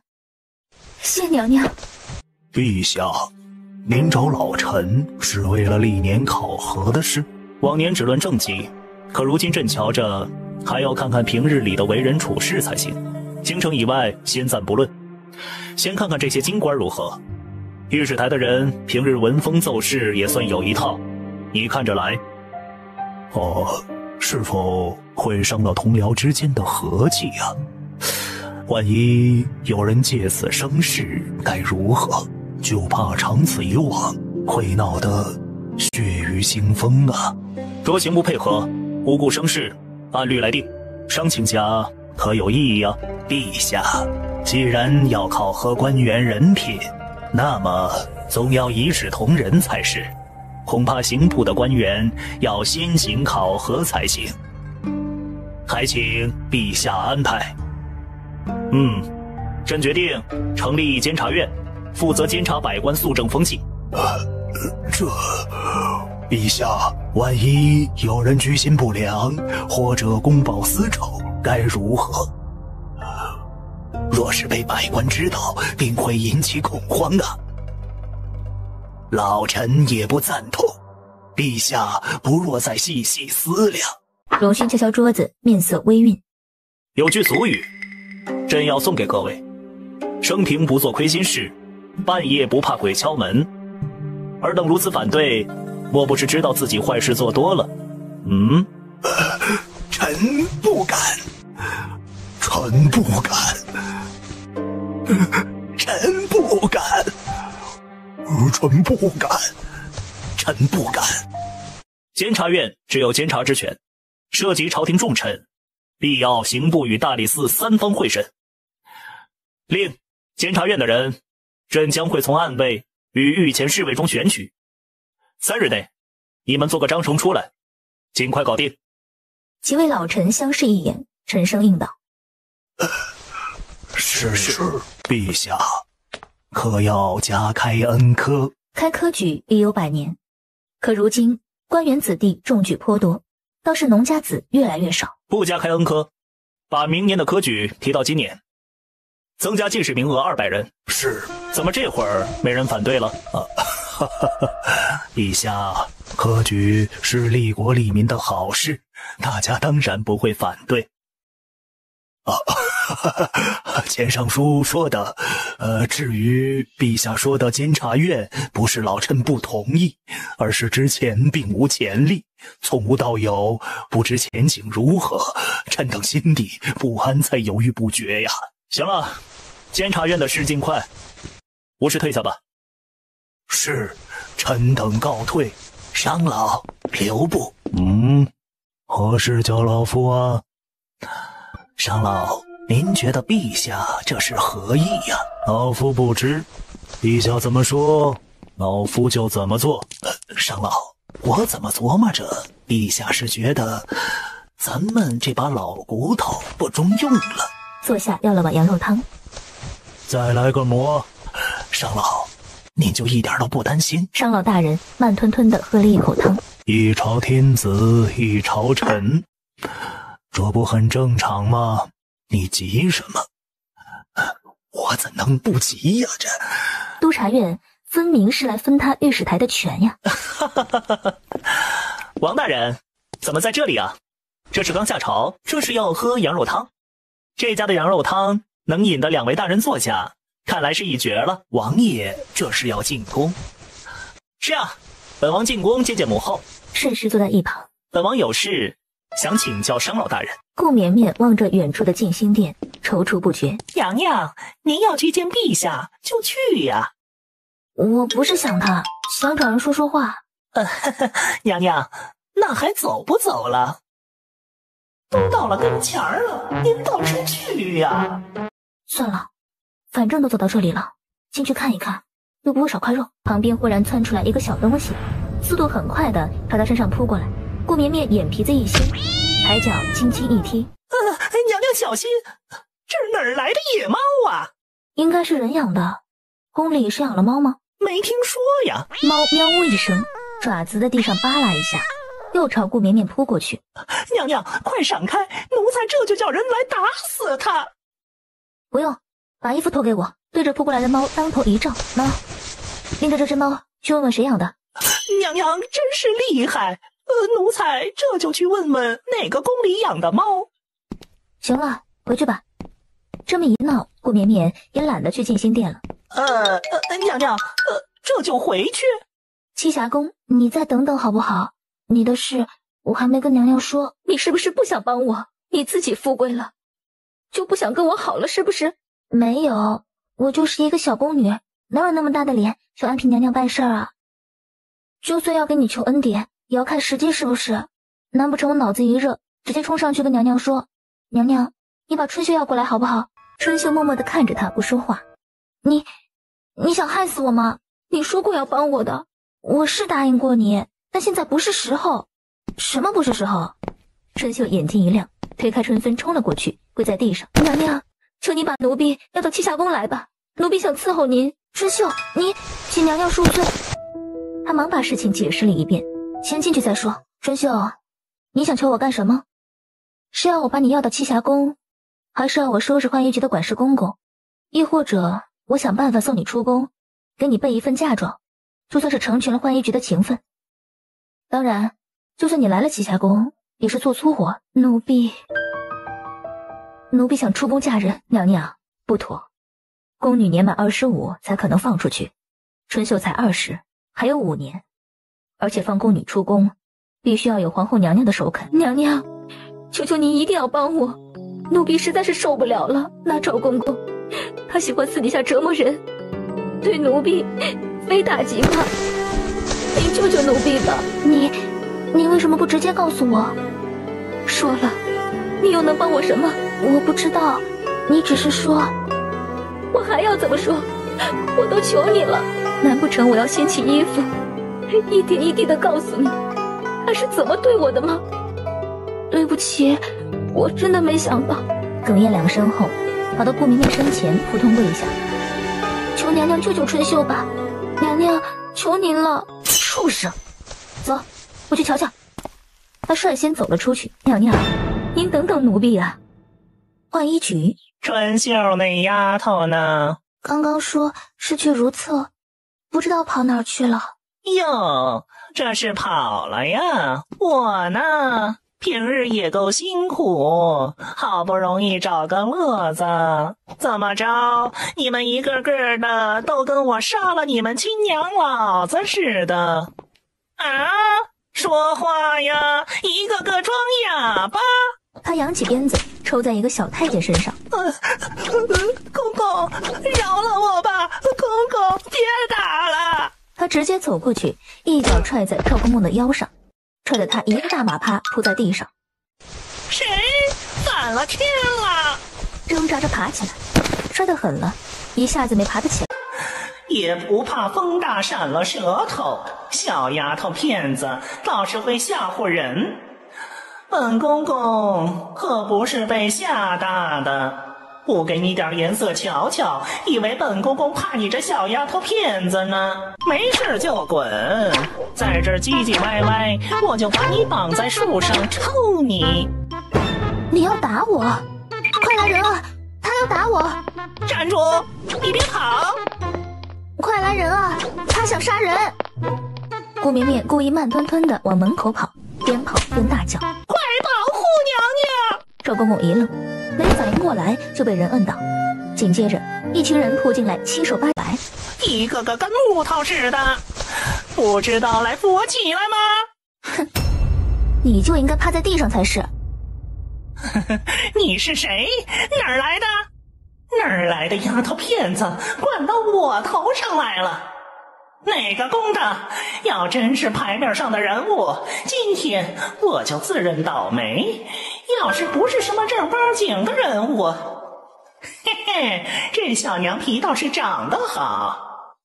谢娘娘。陛下，您找老臣是为了历年考核的事？往年只论政绩，可如今朕瞧着还要看看平日里的为人处事才行。京城以外先暂不论，先看看这些京官如何。御史台的人平日闻风奏事也算有一套，你看着来。是否会伤到同僚之间的和气啊？万一有人借此生事，该如何？就怕长此以往，会闹得血雨腥风啊！若刑不配合，无故生事，按律来定。商请假可有异议啊？陛下，既然要考核官员人品，那么总要一视同仁才是。恐怕刑部的官员要先行考核才行，还请陛下安排。朕决定成立监察院，负责监察百官肃正风气。陛下，万一有人居心不良，或者公报私仇，该如何？若是被百官知道，定会引起恐慌啊！老臣也不赞同，陛下不若再细细思量。荣勋敲敲桌子，面色微晕。有句俗语，朕要送给各位：生平不做亏心事，半夜不怕鬼敲门。尔等如此反对，莫不是知道自己坏事做多了？臣不敢，臣不敢，臣不敢，臣不敢，臣不敢。监察院只有监察之权，涉及朝廷重臣，必要刑部与大理寺三方会审。另监察院的人，朕将会从暗卫与御前侍卫中选取，3日内，你们做个章程出来，尽快搞定。几位老臣相视一眼，沉声应道：是，陛下。可要加开恩科？开科举已有100年，可如今官员子弟中举颇多，倒是农家子越来越少。不加开恩科，把明年的科举提到今年，增加进士名额200人。是。怎么这会儿没人反对了？陛下，科举是利国利民的好事，大家当然不会反对。钱尚书说的，至于陛下说的监察院，不是老臣不同意，而是之前并无潜力，从无到有，不知前景如何，臣等心底不安，才犹豫不决呀。行了，监察院的事尽快，无事退下吧。是，臣等告退。商老，留步。何事叫老夫啊？商老，您觉得陛下这是何意呀？老夫不知，陛下怎么说，老夫就怎么做。商老，我怎么琢磨着，陛下是觉得咱们这把老骨头不中用了。坐下要了碗羊肉汤，再来个馍。商老，您就一点都不担心？商老大人慢吞吞地喝了一口汤。一朝天子一朝臣，这不很正常吗？你急什么？我怎能不急呀？这督察院分明是来分他御史台的权呀。王大人怎么在这里啊？这是刚下朝，这是要喝羊肉汤。这家的羊肉汤能引得两位大人坐下，看来是一绝了。王爷这是要进宫？是啊，本王进宫接见母后。顺势坐在一旁。本王有事想请教商老大人。顾绵绵望着远处的静心殿，踌躇不决。娘娘，您要去见陛下就去呀。我不是想他，想找人说说话。娘娘，那还走不走了？都到了跟前儿了，您倒是去呀。算了，反正都走到这里了，进去看一看，又不会少块肉。旁边忽然窜出来一个小东西，速度很快的朝他身上扑过来。顾绵绵眼皮子一掀，抬脚轻轻一踢。娘娘小心，这是哪儿来的野猫啊？应该是人养的。宫里是养了猫吗？没听说呀。猫喵呜一声，爪子在地上扒拉一下，又朝顾绵绵扑过去。娘娘快闪开，奴才这就叫人来打死他。不用，把衣服脱给我，对着扑过来的猫当头一照。猫，拎着这只猫去问问谁养的。娘娘真是厉害，奴才这就去问问哪个宫里养的猫。行了，回去吧。这么一闹，顾绵绵也懒得去静心殿了。娘娘，这就回去？栖霞宫，你再等等好不好？你的事我还没跟娘娘说。你是不是不想帮我？你自己富贵了，就不想跟我好了是不是？没有，我就是一个小宫女，哪有那么大的脸向安嫔娘娘办事儿啊？就算要给你求恩典，也要看时机是不是？难不成我脑子一热，直接冲上去跟娘娘说，娘娘，你把春秀要过来好不好？春秀默默地看着他不说话。你想害死我吗？你说过要帮我的。我是答应过你，但现在不是时候。什么不是时候？春秀眼睛一亮，推开春芬冲了过去，跪在地上。娘娘，求你把奴婢要到栖霞宫来吧，奴婢想伺候您。春秀，你请娘娘恕罪。他忙把事情解释了一遍，先进去再说。春秀，你想求我干什么？是要我把你要到栖霞宫，还是要我收拾浣衣局的管事公公？亦或者我想办法送你出宫，给你备一份嫁妆，就算是成全了浣衣局的情分。当然，就算你来了栖霞宫，也是做粗活。奴婢想出宫嫁人，娘娘不妥。宫女年满25才可能放出去，春秀才20，还有5年，而且放宫女出宫，必须要有皇后娘娘的首肯。娘娘，求求您一定要帮我，奴婢实在是受不了了。那赵公公，他喜欢私底下折磨人，对奴婢非打即骂，您救救奴婢吧。你为什么不直接告诉我？说了，你又能帮我什么？我不知道，你只是说。我还要怎么说？我都求你了，难不成我要掀起衣服，一点一滴的告诉你他是怎么对我的吗？对不起，我真的没想到。哽咽2声后，跑到顾绵绵身前扑通跪下，求娘娘救救春秀吧，娘娘求您了。畜生，走，我去瞧瞧。他率先走了出去。娘娘，您等等奴婢啊。浣衣局，春秀那丫头呢？刚刚说是去如厕，不知道跑哪儿去了。哟，这是跑了呀！我呢，平日也够辛苦，好不容易找个乐子，怎么着？你们一个个的都跟我杀了你们亲娘老子似的！啊！说话呀，一个个装哑巴！他扬起鞭子抽在一个小太监身上。公公，饶了我吧！公公，别打了！他直接走过去，一脚踹在赵公公的腰上，踹得他一个大马趴扑在地上。谁反了天了？挣扎着爬起来，摔得狠了，一下子没爬得起来。也不怕风大闪了舌头，小丫头片子倒是会吓唬人。本公公可不是被吓大的，不给你点颜色瞧瞧，以为本公公怕你这小丫头片子呢？没事就滚，在这儿唧唧歪歪，我就把你绑在树上抽你！你要打我？快来人啊！他要打我！站住！你别跑！快来人啊！他想杀人！顾绵绵故意慢吞吞地往门口跑，边跑边大叫：“快跑，护娘娘！”赵公公一愣，没反应过来就被人摁倒，紧接着一群人扑进来，七手八脚，一个个跟木头似的，不知道来扶我起来吗？哼，你就应该趴在地上才是。你是谁？哪儿来的？哪儿来的丫头片子，管到我头上来了？哪个公的？要真是牌面上的人物，今天我就自认倒霉。要是不是什么正八经的人物，嘿嘿，这小娘皮倒是长得好。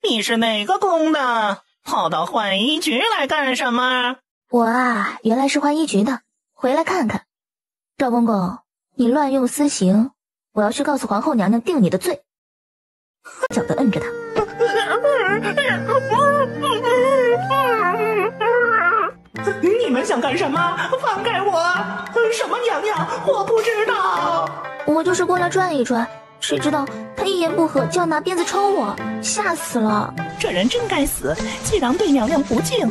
你是哪个公的？跑到浣衣局来干什么？我啊，原来是浣衣局的，回来看看。赵公公，你乱用私刑，我要去告诉皇后娘娘定你的罪。脚的摁着他。你们想干什么？放开我！什么娘娘？我不知道。我就是过来转一转，谁知道他一言不合就要拿鞭子抽我，吓死了。这人真该死，既然对娘娘不敬，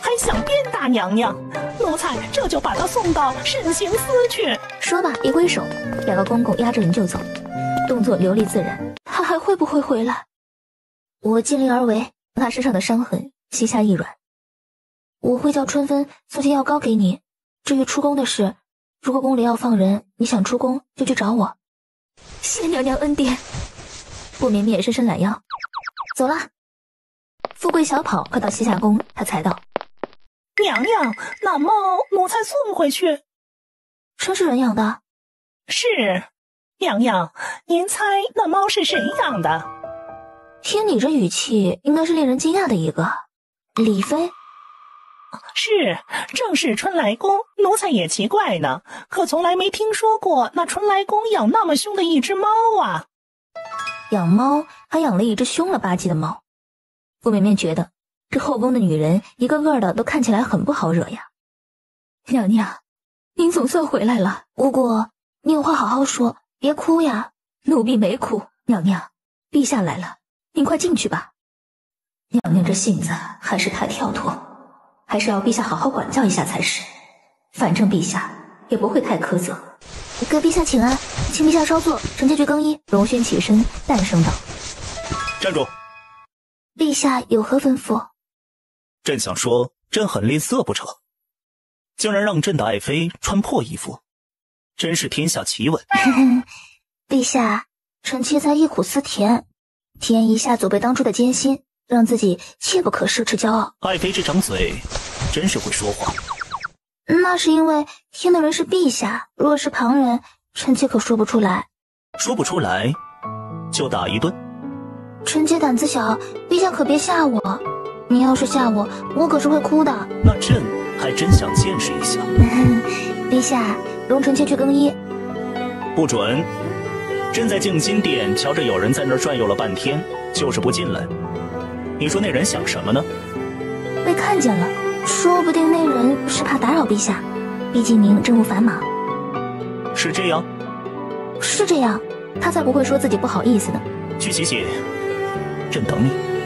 还想鞭打娘娘。奴才这就把他送到慎刑司去。说罢一挥手，两个公公压着人就走，动作流利自然。他还会不会回来？我尽力而为，他身上的伤痕膝下一软。我会叫春芬送些药膏给你。至于出宫的事，如果宫里要放人，你想出宫就去找我。谢娘娘恩典。顾绵绵伸伸懒腰，走了。富贵小跑快到西夏宫，他才道：“娘娘，那猫奴才送回去。”真是人养的？是。娘娘，您猜那猫是谁养的？听你这语气，应该是令人惊讶的一个。李妃？是，正是春来宫。奴才也奇怪呢，可从来没听说过那春来宫养那么凶的一只猫啊。养猫还养了一只凶了吧唧的猫。傅绵绵觉得这后宫的女人一个个的都看起来很不好惹呀。娘娘，您总算回来了。姑姑，你有话好好说，别哭呀。奴婢没哭。娘娘，陛下来了，您快进去吧。娘娘这性子还是太跳脱，还是要陛下好好管教一下才是。反正陛下也不会太苛责。给陛下请安，请陛下稍坐，臣妾去更衣。荣轩起身淡声道：“站住！陛下有何吩咐？”朕想说，朕很吝啬不成？竟然让朕的爱妃穿破衣服，真是天下奇闻。陛下，臣妾在忆苦思甜，体验一下祖辈当初的艰辛，让自己切不可奢侈骄傲。爱妃这张嘴真是会说话。那是因为听的人是陛下，若是旁人，臣妾可说不出来。说不出来就打一顿。臣妾胆子小，陛下可别吓我。你要是吓我，我可是会哭的。那朕还真想见识一下。陛下，容臣妾去更衣。不准！朕在静心殿瞧着有人在那儿转悠了半天，就是不进来。你说那人想什么呢？被看见了，说不定那人是怕打扰陛下，毕竟您政务繁忙。是这样？是这样，他才不会说自己不好意思呢。去洗洗，朕等你。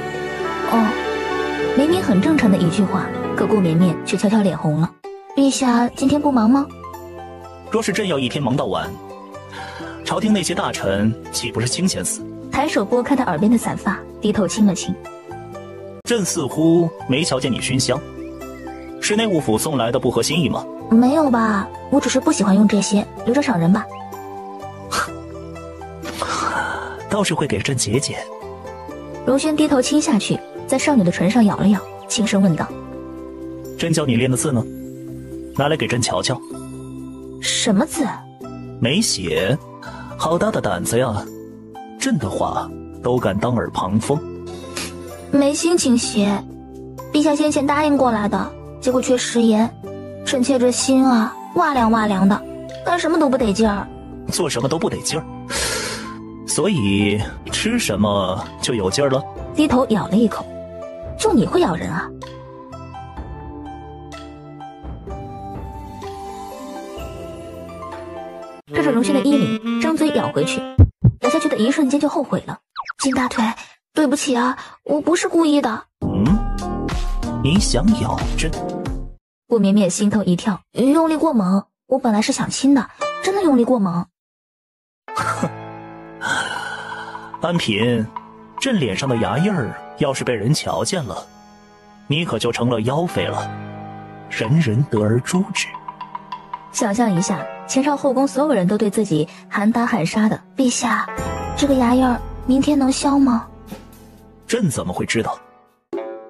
明很正常的一句话，可顾绵绵却悄悄脸红了。陛下今天不忙吗？若是朕要一天忙到晚，朝廷那些大臣岂不是清闲死？抬手拨开他耳边的散发，低头亲了亲。朕似乎没瞧见你熏香，是内务府送来的不合心意吗？没有吧，我只是不喜欢用这些，留着赏人吧。倒是会给朕解解。荣轩低头亲下去，在少女的唇上咬了咬，轻声问道：朕教你练的字呢？拿来给朕瞧瞧。什么字？没写。好大的胆子呀！朕的话都敢当耳旁风。没心情写，陛下先前答应过来的，结果却食言。臣妾这心啊，哇凉哇凉的，干什么都不得劲儿。做什么都不得劲儿，所以吃什么就有劲儿了。低头咬了一口，就你会咬人啊？拽着荣轩的衣领，张嘴咬回去，咬下去的一瞬间就后悔了。金大腿，对不起啊，我不是故意的。你想咬朕？顾绵绵心头一跳，用力过猛。我本来是想亲的，真的用力过猛。哼，安嫔，朕脸上的牙印儿要是被人瞧见了，你可就成了妖妃了，人人得而诛之。想象一下，前朝后宫所有人都对自己喊打喊杀的，陛下，这个牙印儿明天能消吗？朕怎么会知道？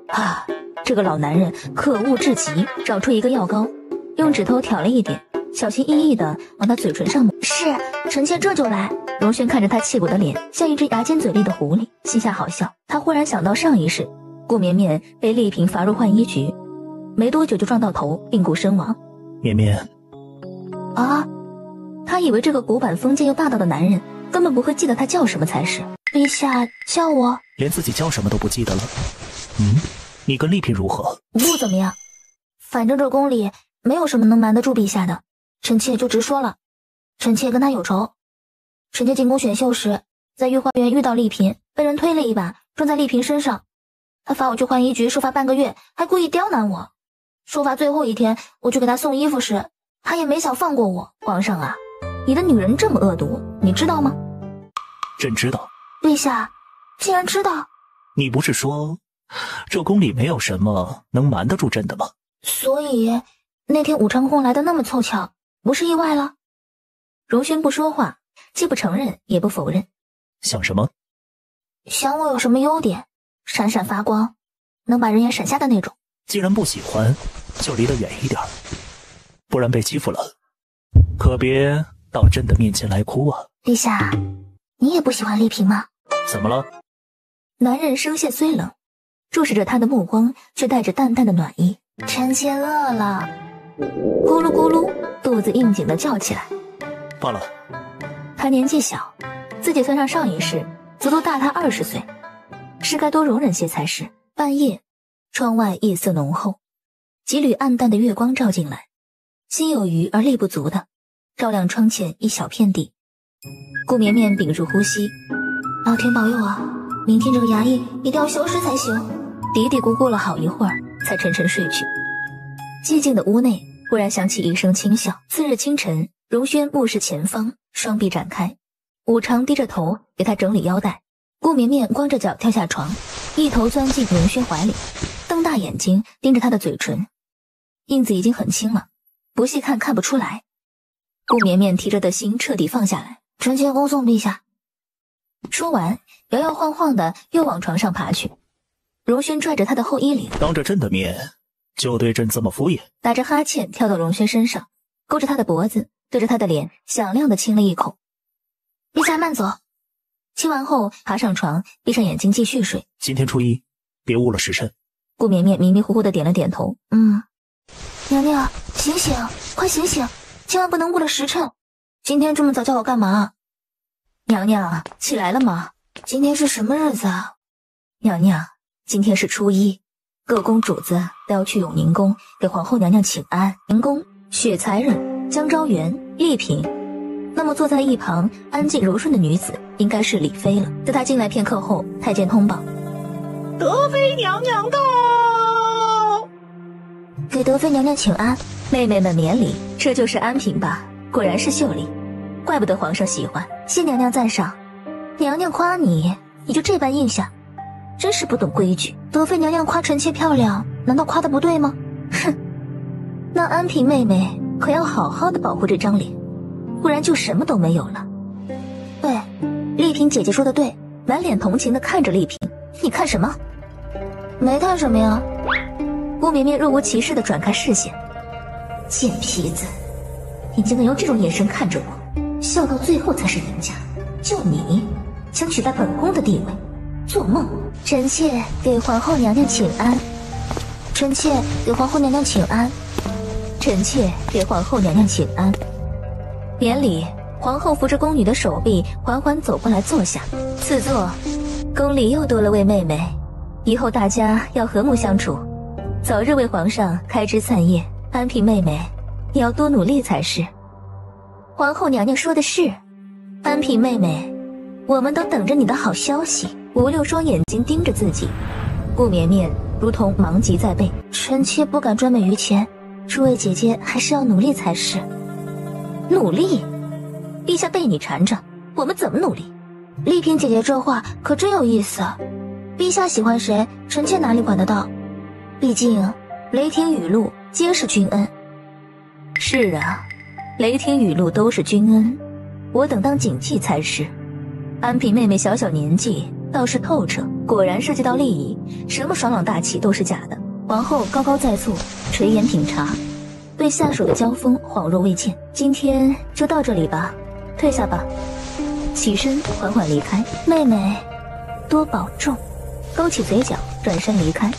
啊，这个老男人可恶至极，找出一个药膏，用指头挑了一点，小心翼翼地往他嘴唇上抹。是，臣妾这就来。荣轩看着他气鼓的脸，像一只牙尖嘴利的狐狸，心下好笑。他忽然想到上一世，顾绵绵被丽嫔罚入浣衣局，没多久就撞到头，病故身亡。绵绵啊，他以为这个古板封建又霸道的男人根本不会记得他叫什么才是。陛下叫我，连自己叫什么都不记得了。你跟丽嫔如何？不怎么样，反正这宫里没有什么能瞒得住陛下的，臣妾就直说了。臣妾跟他有仇，臣妾进宫选秀时，在御花园遇到丽嫔，被人推了一把，撞在丽嫔身上。他罚我去浣衣局受罚半个月，还故意刁难我。受罚最后一天，我去给他送衣服时，他也没想放过我。皇上啊，你的女人这么恶毒，你知道吗？朕知道。陛下竟然知道？你不是说这宫里没有什么能瞒得住朕的吗？所以那天武昌宫来的那么凑巧，不是意外了？荣轩不说话，既不承认也不否认。想什么？想我有什么优点，闪闪发光，能把人眼闪瞎的那种。既然不喜欢，就离得远一点，不然被欺负了，可别到朕的面前来哭啊。陛下，你也不喜欢丽嫔吗？怎么了？男人声线虽冷，注视着他的目光却带着淡淡的暖意。臣妾饿了，咕噜咕噜，肚子应景的叫起来。罢了。他年纪小，自己算上上一世，足足大他20岁，是该多容忍些才是。半夜，窗外夜色浓厚，几缕暗淡的月光照进来，心有余而力不足的照亮窗前一小片地。顾绵绵屏住呼吸，老天保佑啊，明天这个衙役一定要消失才行。嘀嘀咕咕了好一会儿，才沉沉睡去。寂静的屋内忽然响起一声轻笑。次日清晨，荣轩目视前方，双臂展开，武常低着头给他整理腰带。顾绵绵光着脚跳下床，一头钻进荣轩怀里，瞪大眼睛盯着他的嘴唇，印子已经很轻了，不细看看不出来。顾绵绵提着的心彻底放下来。臣妾恭送陛下。说完，摇摇晃晃的又往床上爬去。荣轩拽着他的后衣领，当着朕的面就对朕这么敷衍？打着哈欠跳到荣轩身上，勾着他的脖子，对着他的脸响亮的亲了一口。陛下慢走。亲完后爬上床，闭上眼睛继续睡。今天初一，别误了时辰。顾绵绵迷迷糊糊的点了点头。娘娘，醒醒，快醒醒，千万不能误了时辰。今天这么早叫我干嘛？娘娘，起来了吗？今天是什么日子啊？娘娘，今天是初一，各宫主子都要去永宁宫给皇后娘娘请安。宁宫，雪才人、江昭元、丽嫔，那么坐在一旁安静柔顺的女子应该是李妃了。在她进来片刻后，太监通报：德妃娘娘到。给德妃娘娘请安。妹妹们免礼，这就是安嫔吧？果然是秀丽，怪不得皇上喜欢。谢娘娘赞赏，娘娘夸你，你就这般应下，真是不懂规矩。德妃娘娘夸臣妾漂亮，难道夸得不对吗？哼，那安嫔妹妹可要好好的保护这张脸，不然就什么都没有了。对，丽嫔姐姐说的对。满脸同情地看着丽嫔，你看什么？没看什么呀。顾绵绵若无其事地转开视线。贱坯子，你竟敢用这种眼神看着我，笑到最后才是赢家。就你想取代本宫的地位，做梦！臣妾给皇后娘娘请安。臣妾给皇后娘娘请安。臣妾给皇后娘娘请安。免礼。皇后扶着宫女的手臂，缓缓走过来坐下。赐座。宫里又多了位妹妹，以后大家要和睦相处，早日为皇上开枝散叶。安嫔妹妹，你要多努力才是。皇后娘娘说的是，安嫔妹妹，我们都等着你的好消息。五六双眼睛盯着自己，顾绵绵如同忙急在背。臣妾不敢专美于前，诸位姐姐还是要努力才是。努力？陛下被你缠着，我们怎么努力？丽嫔姐姐这话可真有意思。陛下喜欢谁，臣妾哪里管得到？毕竟雷霆雨露皆是君恩。是啊，雷霆雨露都是君恩，我等当谨记才是。安嫔妹妹小小年纪倒是透彻，果然涉及到利益，什么爽朗大气都是假的。皇后高高在座，垂眼品茶，对下属的交锋恍若未见。今天就到这里吧，退下吧。起身缓缓离开。妹妹多保重。勾起嘴角转身离开。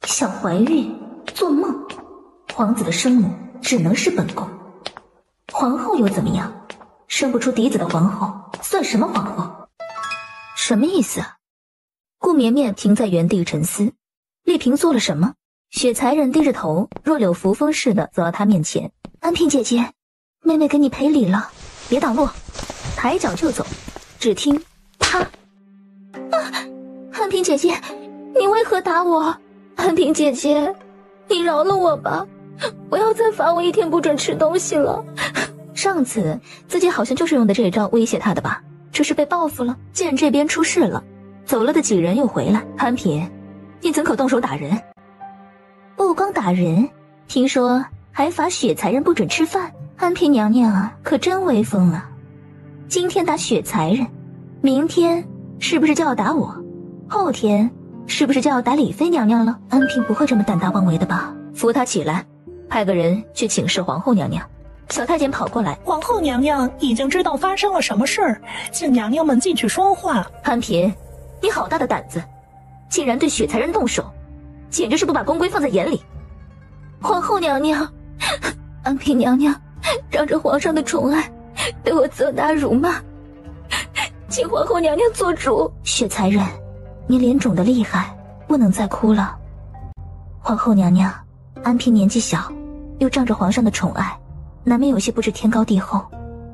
想怀孕做梦，皇子的生母只能是本宫，皇后又怎么样？生不出嫡子的皇后算什么皇后？什么意思啊？顾绵绵停在原地沉思。丽嫔做了什么？雪才人低着头，若有扶风似的走到她面前。安嫔姐姐，妹妹给你赔礼了，别挡路。抬脚就走，只听啪！安嫔姐姐，你为何打我？安嫔姐姐，你饶了我吧，不要再罚我1天不准吃东西了。上次自己好像就是用的这招威胁她的吧？这是被报复了。见这边出事了，走了的几人又回来。安嫔，你怎可动手打人？不光打人，听说还罚雪才人不准吃饭。安嫔娘娘可真威风啊！今天打雪才人，明天是不是就要打我？后天是不是就要打李妃娘娘了？安嫔不会这么胆大妄为的吧？扶她起来，派个人去请示皇后娘娘。小太监跑过来，皇后娘娘已经知道发生了什么事儿，请娘娘们进去说话。安嫔，你好大的胆子，竟然对雪才人动手，简直是不把宫规放在眼里。皇后娘娘，安嫔娘娘仗着皇上的宠爱，对我责打辱骂，请皇后娘娘做主。雪才人，你脸肿得厉害，不能再哭了。皇后娘娘，安嫔年纪小，又仗着皇上的宠爱，难免有些不知天高地厚，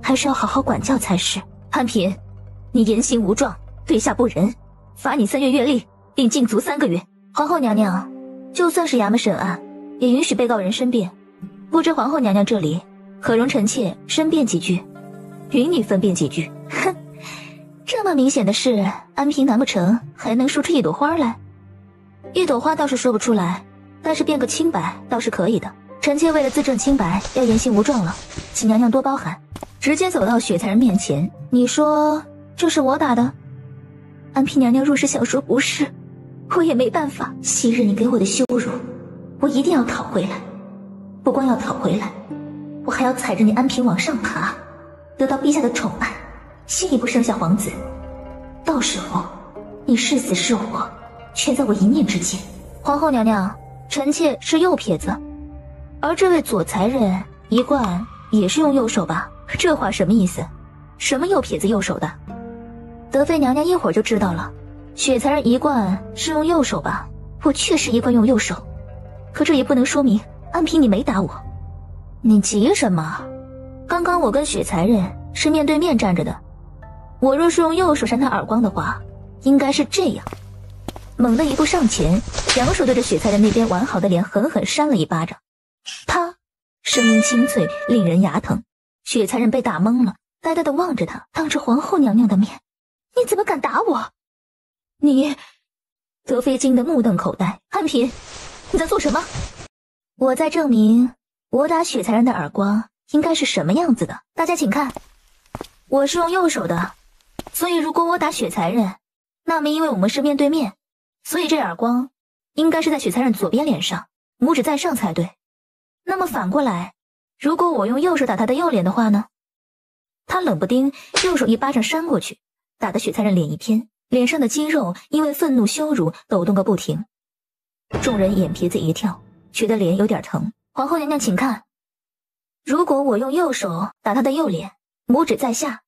还是要好好管教才是。安嫔，你言行无状，对下不仁，罚你3月月例，并禁足3个月。皇后娘娘，就算是衙门审案，也允许被告人申辩，不知皇后娘娘这里可容臣妾申辩几句，允你分辨几句。哼，这么明显的事，安嫔难不成还能说出一朵花来？一朵花倒是说不出来，但是辩个清白倒是可以的。臣妾为了自证清白，要言行无状了，请娘娘多包涵。直接走到雪才人面前，你说这是我打的？安嫔娘娘若是想说不是，我也没办法。昔日你给我的羞辱，我一定要讨回来。不光要讨回来，我还要踩着你安嫔往上爬，得到陛下的宠爱，进一步生下皇子。到时候你是死是活，全在我一念之间。皇后娘娘，臣妾是右撇子，而这位左才人一贯也是用右手吧？这话什么意思？什么右撇子右手的？德妃娘娘一会儿就知道了。雪才人一贯是用右手吧？我确实一贯用右手，可这也不能说明安嫔你没打我。你急什么？刚刚我跟雪才人是面对面站着的，我若是用右手扇他耳光的话，应该是这样。猛地一步上前，两手对着雪才人那边完好的脸狠狠扇了一巴掌。啪！声音清脆，令人牙疼。雪才人被打懵了，呆呆地望着他，当着皇后娘娘的面：“你怎么敢打我？”你……德妃惊得目瞪口呆。安嫔，你在做什么？我在证明我打雪才人的耳光应该是什么样子的。大家请看，我是用右手的，所以如果我打雪才人，那么因为我们是面对面，所以这耳光应该是在雪才人左边脸上，拇指在上才对。那么反过来，如果我用右手打他的右脸的话呢？他冷不丁右手一巴掌扇过去，打得雪才人脸一偏，脸上的肌肉因为愤怒羞辱抖动个不停。众人眼皮子一跳，觉得脸有点疼。皇后娘娘请看，如果我用右手打他的右脸，拇指在下，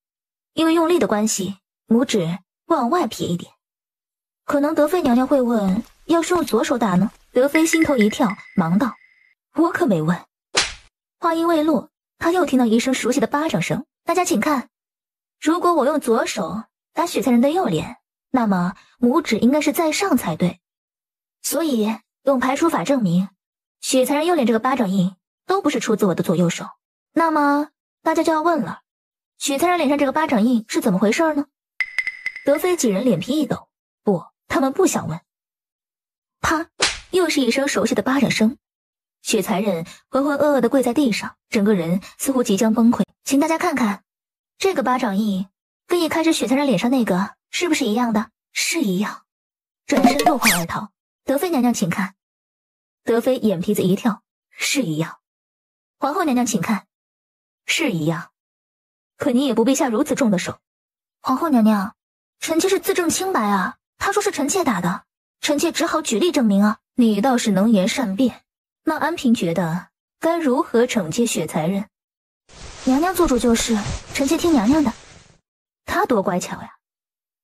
因为用力的关系，拇指往外撇一点。可能德妃娘娘会问，要是用左手打呢？德妃心头一跳，忙道：我可没问。话音未落，他又听到一声熟悉的巴掌声。大家请看，如果我用左手打雪才人的右脸，那么拇指应该是在上才对。所以用排除法证明，雪才人右脸这个巴掌印都不是出自我的左右手。那么大家就要问了，雪才人脸上这个巴掌印是怎么回事呢？德妃几人脸皮一抖，不，他们不想问。啪！又是一声熟悉的巴掌声。雪才人浑浑噩噩地跪在地上，整个人似乎即将崩溃。请大家看看，这个巴掌印跟一开始雪才人脸上那个是不是一样的？是一样。转身落荒而逃。德妃娘娘请看。德妃眼皮子一跳，是一样。皇后娘娘请看，是一样。可你也不必下如此重的手。皇后娘娘，臣妾是自证清白啊，他说是臣妾打的，臣妾只好举例证明啊。你倒是能言善辩。那安嫔觉得该如何惩戒雪才人？娘娘做主就是，臣妾听娘娘的。他多乖巧呀！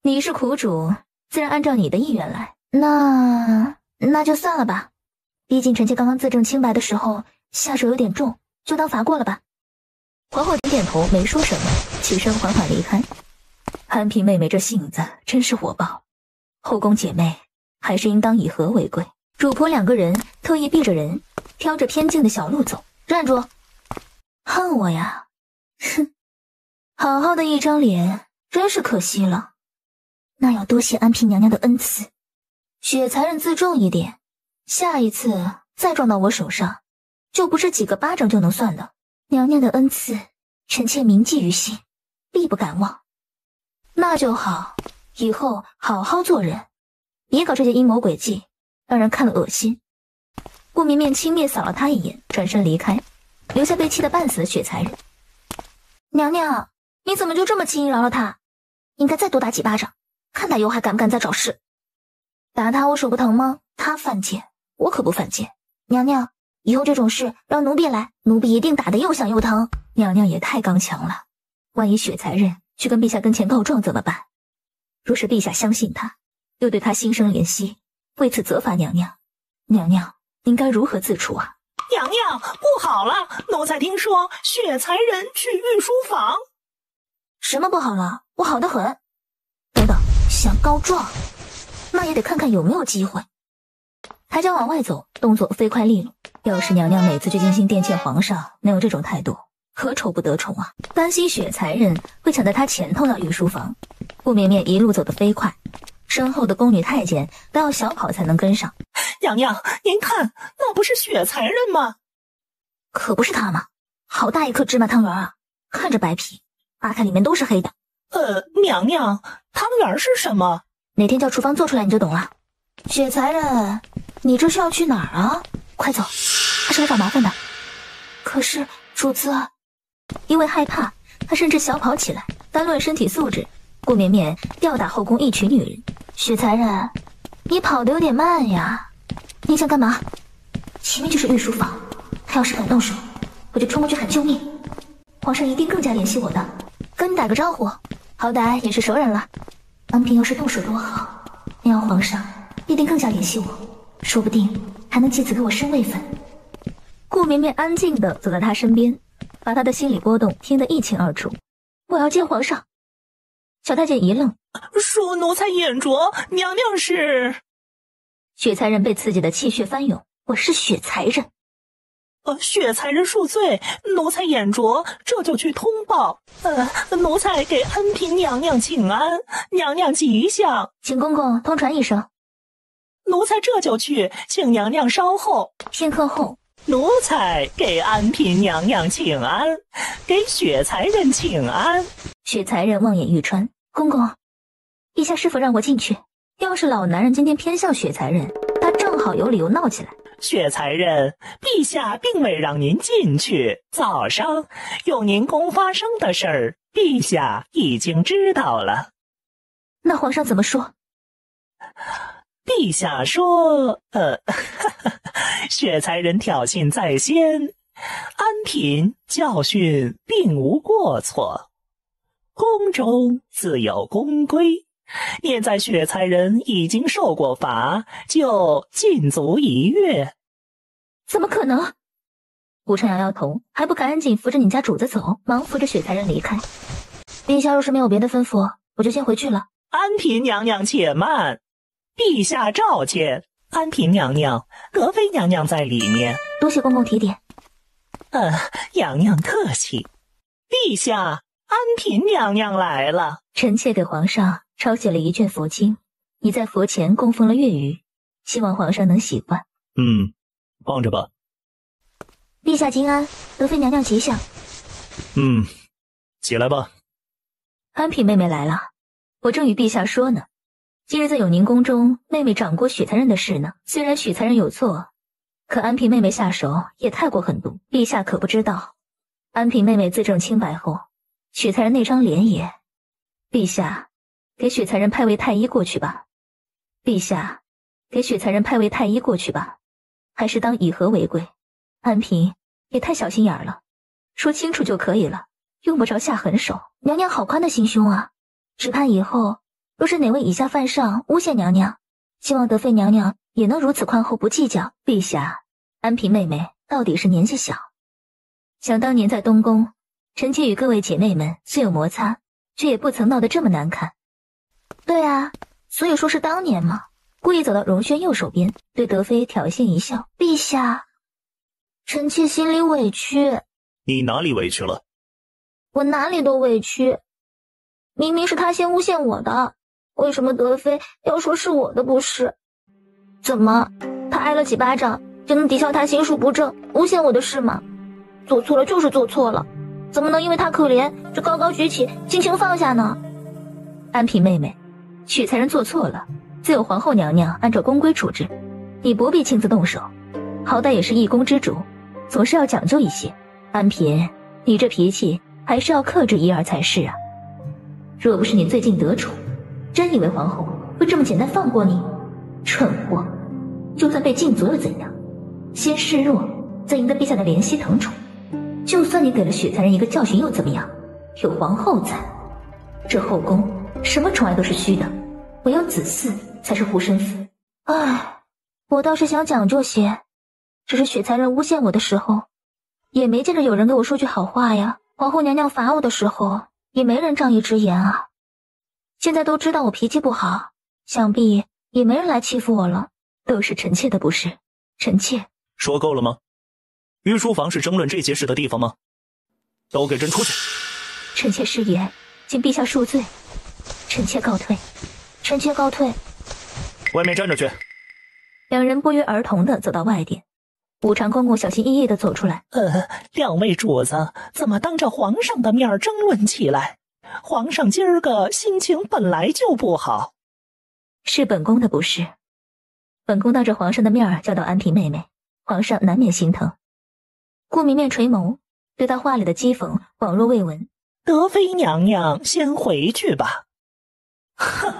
你是苦主，自然按照你的意愿来。那就算了吧，毕竟臣妾刚刚自证清白的时候下手有点重，就当罚过了吧。皇后点点头，没说什么，起身缓缓离开。安嫔妹妹这性子真是火爆，后宫姐妹还是应当以和为贵。主仆两个人特意避着人，挑着偏静的小路走。站住！恨我呀？哼，好好的一张脸，真是可惜了。那要多谢安嫔娘娘的恩赐，雪才人自重一点，下一次再撞到我手上，就不是几个巴掌就能算的。娘娘的恩赐，臣妾铭记于心，必不敢忘。那就好，以后好好做人，别搞这些阴谋诡计，让人看了恶心。顾绵绵轻蔑扫了他一眼，转身离开，留下被气得半死的雪才人。娘娘，你怎么就这么轻易饶了他？应该再多打几巴掌，看他以后还敢不敢再找事。打他我手不疼吗？他犯贱，我可不犯贱。娘娘，以后这种事让奴婢来，奴婢一定打得又响又疼。娘娘也太刚强了，万一雪才人去跟陛下跟前告状怎么办？若是陛下相信他，又对他心生怜惜，为此责罚娘娘，娘娘应该如何自处啊？娘娘，不好了！奴才听说雪才人去御书房。什么不好了？我好得很。等等，想告状，那也得看看有没有机会。抬脚往外走，动作飞快利落。要是娘娘每次去精心殿见皇上能有这种态度，可宠不得宠啊！担心雪才人会抢在他前头到御书房，顾绵绵一路走得飞快，身后的宫女太监都要小跑才能跟上。娘娘，您看，那不是雪才人吗？可不是他吗？好大一颗芝麻汤圆啊，看着白皮，扒开里面都是黑的。娘娘，汤圆是什么？哪天叫厨房做出来你就懂了。雪才人，你这是要去哪儿啊？快走，他是来找麻烦的。可是主子，因为害怕，他甚至小跑起来。单论身体素质，顾绵绵吊打后宫一群女人。雪才人，你跑得有点慢呀。你想干嘛？前面就是御书房，他要是敢动手，我就冲过去喊救命。皇上一定更加怜惜我的，跟你打个招呼，好歹也是熟人了。安嫔要是动手多好，那样皇上必定更加怜惜我，说不定还能借此给我升位分。顾绵绵安静地走到他身边，把他的心理波动听得一清二楚。我要见皇上。小太监一愣，恕奴才眼拙，娘娘是……雪才人被刺激的气血翻涌，我是雪才人。雪才人恕罪，奴才眼拙，这就去通报。奴才给恩嫔娘娘请安，娘娘吉祥。请公公通传一声。奴才这就去，请娘娘稍后。片刻后，奴才给安嫔娘娘请安，给雪才人请安。雪才人望眼欲穿，公公，陛下是否让我进去？要是老男人今天偏向雪才人，他正好有理由闹起来。雪才人，陛下并未让您进去。早上永宁宫发生的事儿，陛下已经知道了。那皇上怎么说？陛下说，雪才人挑衅在先，安嫔教训并无过错，宫中自有宫规。念在雪才人已经受过罚，就禁足1月。怎么可能？武昌摇摇头，还不赶紧扶着你家主子走，忙扶着雪才人离开。陛下若是没有别的吩咐，我就先回去了。安嫔娘娘且慢，陛下召见。安嫔娘娘，德妃娘娘在里面。多谢公公提点。娘娘客气。陛下，安嫔娘娘来了。臣妾给皇上抄写了一卷佛经，你在佛前供奉了月鱼，希望皇上能喜欢。放着吧。陛下金安，德妃娘娘吉祥。起来吧。安嫔妹妹来了，我正与陛下说呢。今日在永宁宫中，妹妹掌过雪才人的事呢。虽然雪才人有错，可安嫔妹妹下手也太过狠毒，陛下可不知道。安嫔妹妹自证清白后，雪才人那张脸也……陛下，给雪才人派位太医过去吧。陛下，给雪才人派位太医过去吧。还是当以和为贵。安嫔也太小心眼了，说清楚就可以了，用不着下狠手。娘娘好宽的心胸啊，只盼以后若是哪位以下犯上诬陷娘娘，希望德妃娘娘也能如此宽厚不计较。陛下，安嫔妹妹到底是年纪小，想当年在东宫，臣妾与各位姐妹们虽有摩擦，却也不曾闹得这么难看。对啊，所以说是当年嘛。故意走到荣轩右手边，对德妃挑衅一笑。陛下，臣妾心里委屈。你哪里委屈了？我哪里都委屈，明明是他先诬陷我的，为什么德妃要说是我的不是？怎么，他挨了几巴掌就能抵消他心术不正诬陷我的事吗？做错了就是做错了，怎么能因为他可怜就高高举起轻轻放下呢？安嫔妹妹，雪才人做错了，自有皇后娘娘按照宫规处置，你不必亲自动手，好歹也是一宫之主，总是要讲究一些。安嫔，你这脾气还是要克制一二才是啊。若不是你最近得宠，真以为皇后会这么简单放过你？蠢货，就算被禁足又怎样？先示弱，再赢得陛下的怜惜疼宠。就算你给了雪才人一个教训又怎么样？有皇后在，这后宫什么宠爱都是虚的，唯有子嗣才是护身符。唉，我倒是想讲究些，只是雪才人诬陷我的时候，也没见着有人给我说句好话呀。皇后娘娘罚我的时候，也没人仗义直言啊。现在都知道我脾气不好，想必也没人来欺负我了。都是臣妾的不是，臣妾说够了吗？御书房是争论这些事的地方吗？都给朕出去！臣妾失言，请陛下恕罪。臣妾告退。臣妾告退。外面站着去。两人不约而同地走到外殿。武长公公小心翼翼地走出来。两位主子怎么当着皇上的面争论起来？皇上今儿个心情本来就不好。是本宫的不是。本宫当着皇上的面教导安嫔妹妹，皇上难免心疼。顾明面垂眸，对他话里的讥讽恍若未闻。德妃娘娘先回去吧。哼，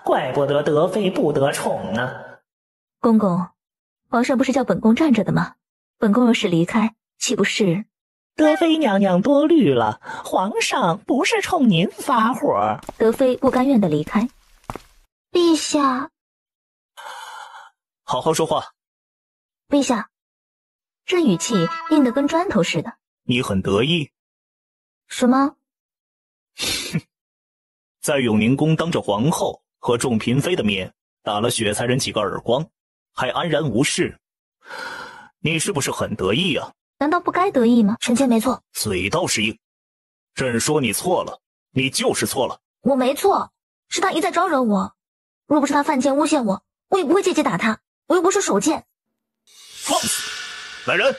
怪不得德妃不得宠呢。公公，皇上不是叫本宫站着的吗？本宫若是离开，岂不是……德妃娘娘多虑了，皇上不是冲您发火。德妃不甘愿地离开。陛下，好好说话。陛下，这语气硬得跟砖头似的。你很得意？什么？在永宁宫当着皇后和众嫔妃的面打了雪才人几个耳光，还安然无事，你是不是很得意啊？难道不该得意吗？臣妾没错。嘴倒是硬，朕说你错了，你就是错了。我没错，是他一再招惹我。若不是他犯贱诬陷我，我也不会借机打他。我又不是手贱。放肆！来人！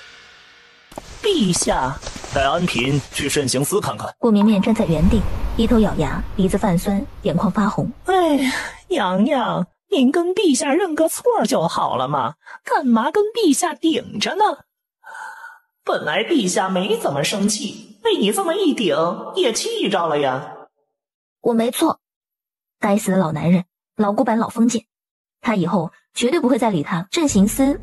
陛下，带安嫔去慎刑司看看。顾绵绵站在原地，低头咬牙，鼻子泛酸，眼眶发红。哎呀，娘娘，您跟陛下认个错就好了嘛，干嘛跟陛下顶着呢？本来陛下没怎么生气，被你这么一顶，也气着了呀。我没错。该死的老男人，老古板老封建，他以后绝对不会再理他。慎刑司，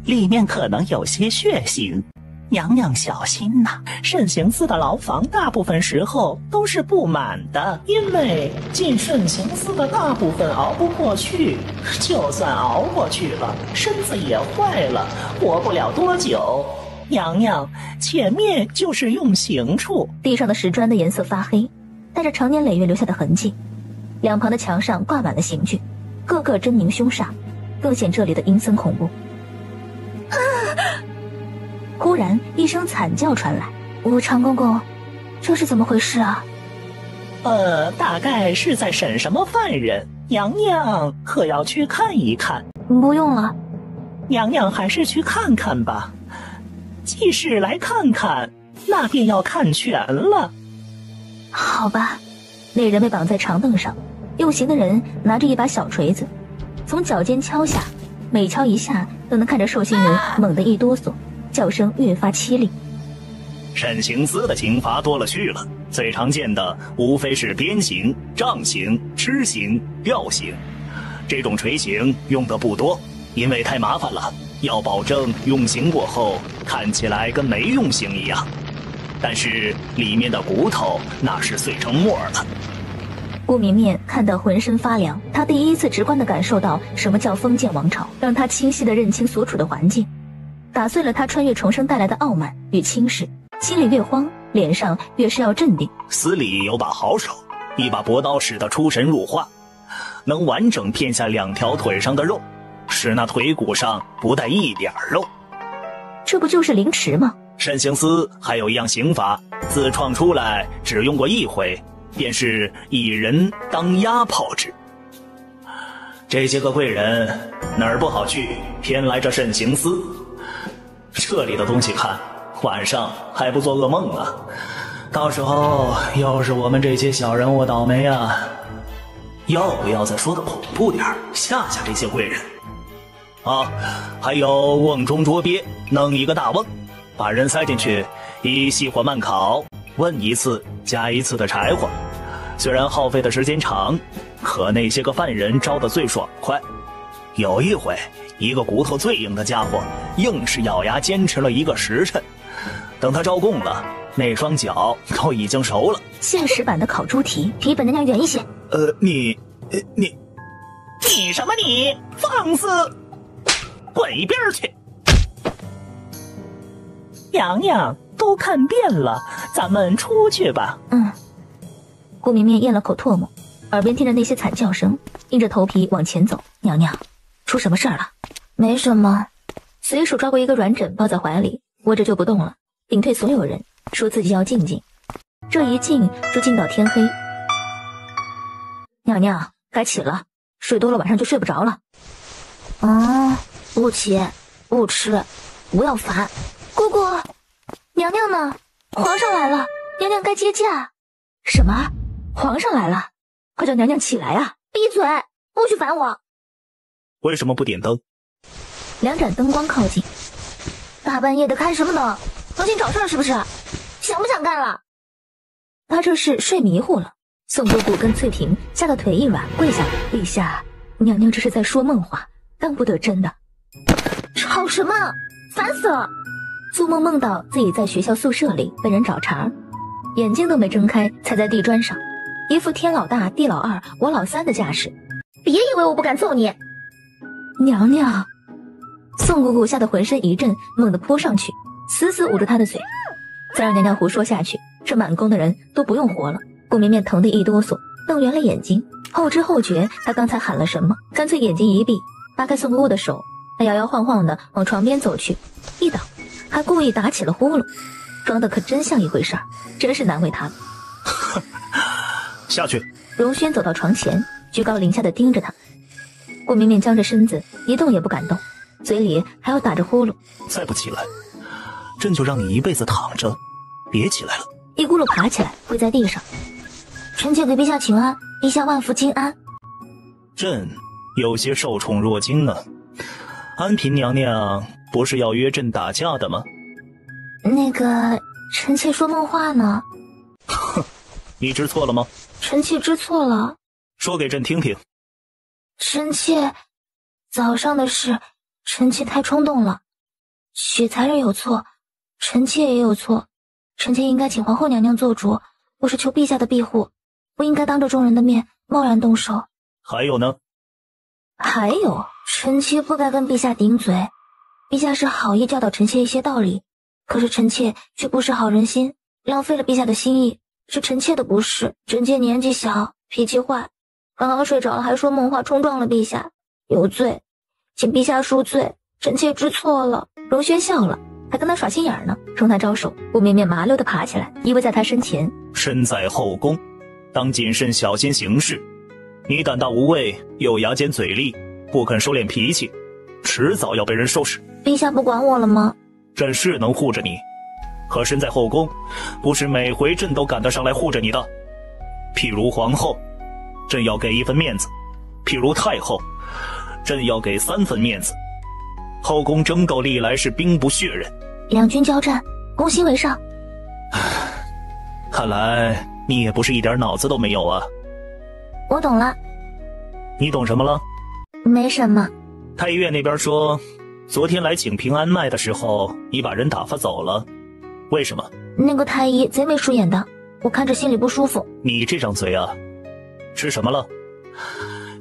里面可能有些血腥，娘娘小心呐。慎刑司的牢房大部分时候都是不满的，因为进慎刑司的大部分熬不过去，就算熬过去了，身子也坏了，活不了多久。娘娘，前面就是用刑处。地上的石砖的颜色发黑，带着长年累月留下的痕迹。两旁的墙上挂满了刑具，个个狰狞凶煞，更显这里的阴森恐怖。忽然一声惨叫传来，长公公，这是怎么回事啊？大概是在审什么犯人，娘娘可要去看一看。不用了，娘娘还是去看看吧。既是来看看，那便要看全了。好吧。那人被绑在长凳上，用刑的人拿着一把小锤子，从脚尖敲下，每敲一下都能看着受刑人猛地一哆嗦，叫声越发凄厉。慎刑司的刑罚多了去了，最常见的无非是鞭刑、杖刑、笞刑、吊刑，这种锤刑用的不多，因为太麻烦了，要保证用刑过后看起来跟没用刑一样。但是里面的骨头那是碎成沫了。顾绵绵看得浑身发凉，她第一次直观地感受到什么叫封建王朝，让她清晰地认清所处的环境，打碎了她穿越重生带来的傲慢与轻视。心里越慌，脸上越是要镇定。司里有把好手，一把薄刀使得出神入化，能完整片下2条腿上的肉，使那腿骨上不带一点肉。这不就是凌迟吗？慎刑司还有一样刑罚，自创出来只用过1回，便是一人当鸭炮制。这些个贵人哪儿不好去，偏来这慎刑司。这里的东西看，晚上还不做噩梦啊！到时候又是我们这些小人物倒霉啊！要不要再说的恐怖点，吓吓这些贵人？啊，还有瓮中捉鳖，弄一个大瓮，把人塞进去，以细火慢烤，焖1次加1次的柴火。虽然耗费的时间长，可那些个犯人招得最爽快。有一回，一个骨头最硬的家伙，硬是咬牙坚持了1个时辰。等他招供了，那双脚都已经熟了。现实版的烤猪蹄，离本娘娘远一些。你什么你？放肆！滚一边去！娘娘都看遍了，咱们出去吧。顾绵绵咽了口唾沫，耳边听着那些惨叫声，硬着头皮往前走。娘娘，出什么事儿了？没什么。随手抓过一个软枕抱在怀里，窝着就不动了，顶退所有人，说自己要静静。这一静就静到天黑。娘娘，该起了，睡多了晚上就睡不着了。不起，不吃，不要烦。姑姑，娘娘呢？皇上来了，娘娘该接驾。什么？皇上来了？快叫娘娘起来啊！闭嘴，不许烦我。为什么不点灯？2盏灯光靠近。大半夜的开什么灯？都进找事儿是不是？想不想干了？他这是睡迷糊了。宋姑姑跟翠萍吓得腿一软，跪下。陛下，娘娘这是在说梦话，当不得真的。吵什么？烦死了！做梦梦到自己在学校宿舍里被人找茬，眼睛都没睁开，踩在地砖上，一副天老大地老二我老三的架势。别以为我不敢揍你！娘娘！宋姑姑吓得浑身一震，猛地扑上去，死死捂住她的嘴。再让娘娘胡说下去，这满宫的人都不用活了。顾绵绵疼得一哆嗦，瞪圆了眼睛，后知后觉她刚才喊了什么，干脆眼睛一闭，扒开宋姑姑的手，他摇摇晃晃的往床边走去，一倒，还故意打起了呼噜，装的可真像一回事儿，真是难为他了。下去。荣轩走到床前，居高临下的盯着他。顾绵绵僵着身子，一动也不敢动，嘴里还要打着呼噜。再不起来，朕就让你一辈子躺着，别起来了。一咕噜爬起来，跪在地上。臣妾给陛下请安，陛下万福金安。朕有些受宠若惊呢。安嫔娘娘不是要约朕打架的吗？那个，臣妾说梦话呢。哼，你知错了吗？臣妾知错了。说给朕听听。臣妾，早上的事，臣妾太冲动了。雪才人有错，臣妾也有错。臣妾应该请皇后娘娘做主，我是求陛下的庇护，不应该当着众人的面贸然动手。还有呢？还有，臣妾不该跟陛下顶嘴。陛下是好意教导臣妾一些道理，可是臣妾却不是好人心，浪费了陛下的心意，是臣妾的不是。臣妾年纪小，脾气坏，刚刚睡着了还说梦话，冲撞了陛下，有罪，请陛下恕罪，臣妾知错了。荣轩笑了，还跟他耍心眼呢，冲他招手。顾绵绵麻溜地爬起来，依偎在他身前。身在后宫，当谨慎小心行事。你胆大无畏，又牙尖嘴利，不肯收敛脾气，迟早要被人收拾。陛下不管我了吗？朕是能护着你，可身在后宫，不是每回朕都赶得上来护着你的。譬如皇后，朕要给1分面子；譬如太后，朕要给3分面子。后宫争斗历来是兵不血刃，两军交战，攻心为上。看来你也不是一点脑子都没有啊。我懂了。你懂什么了？没什么。太医院那边说，昨天来请平安脉的时候，你把人打发走了，为什么？那个太医贼眉鼠眼的，我看着心里不舒服。你这张嘴啊，吃什么了？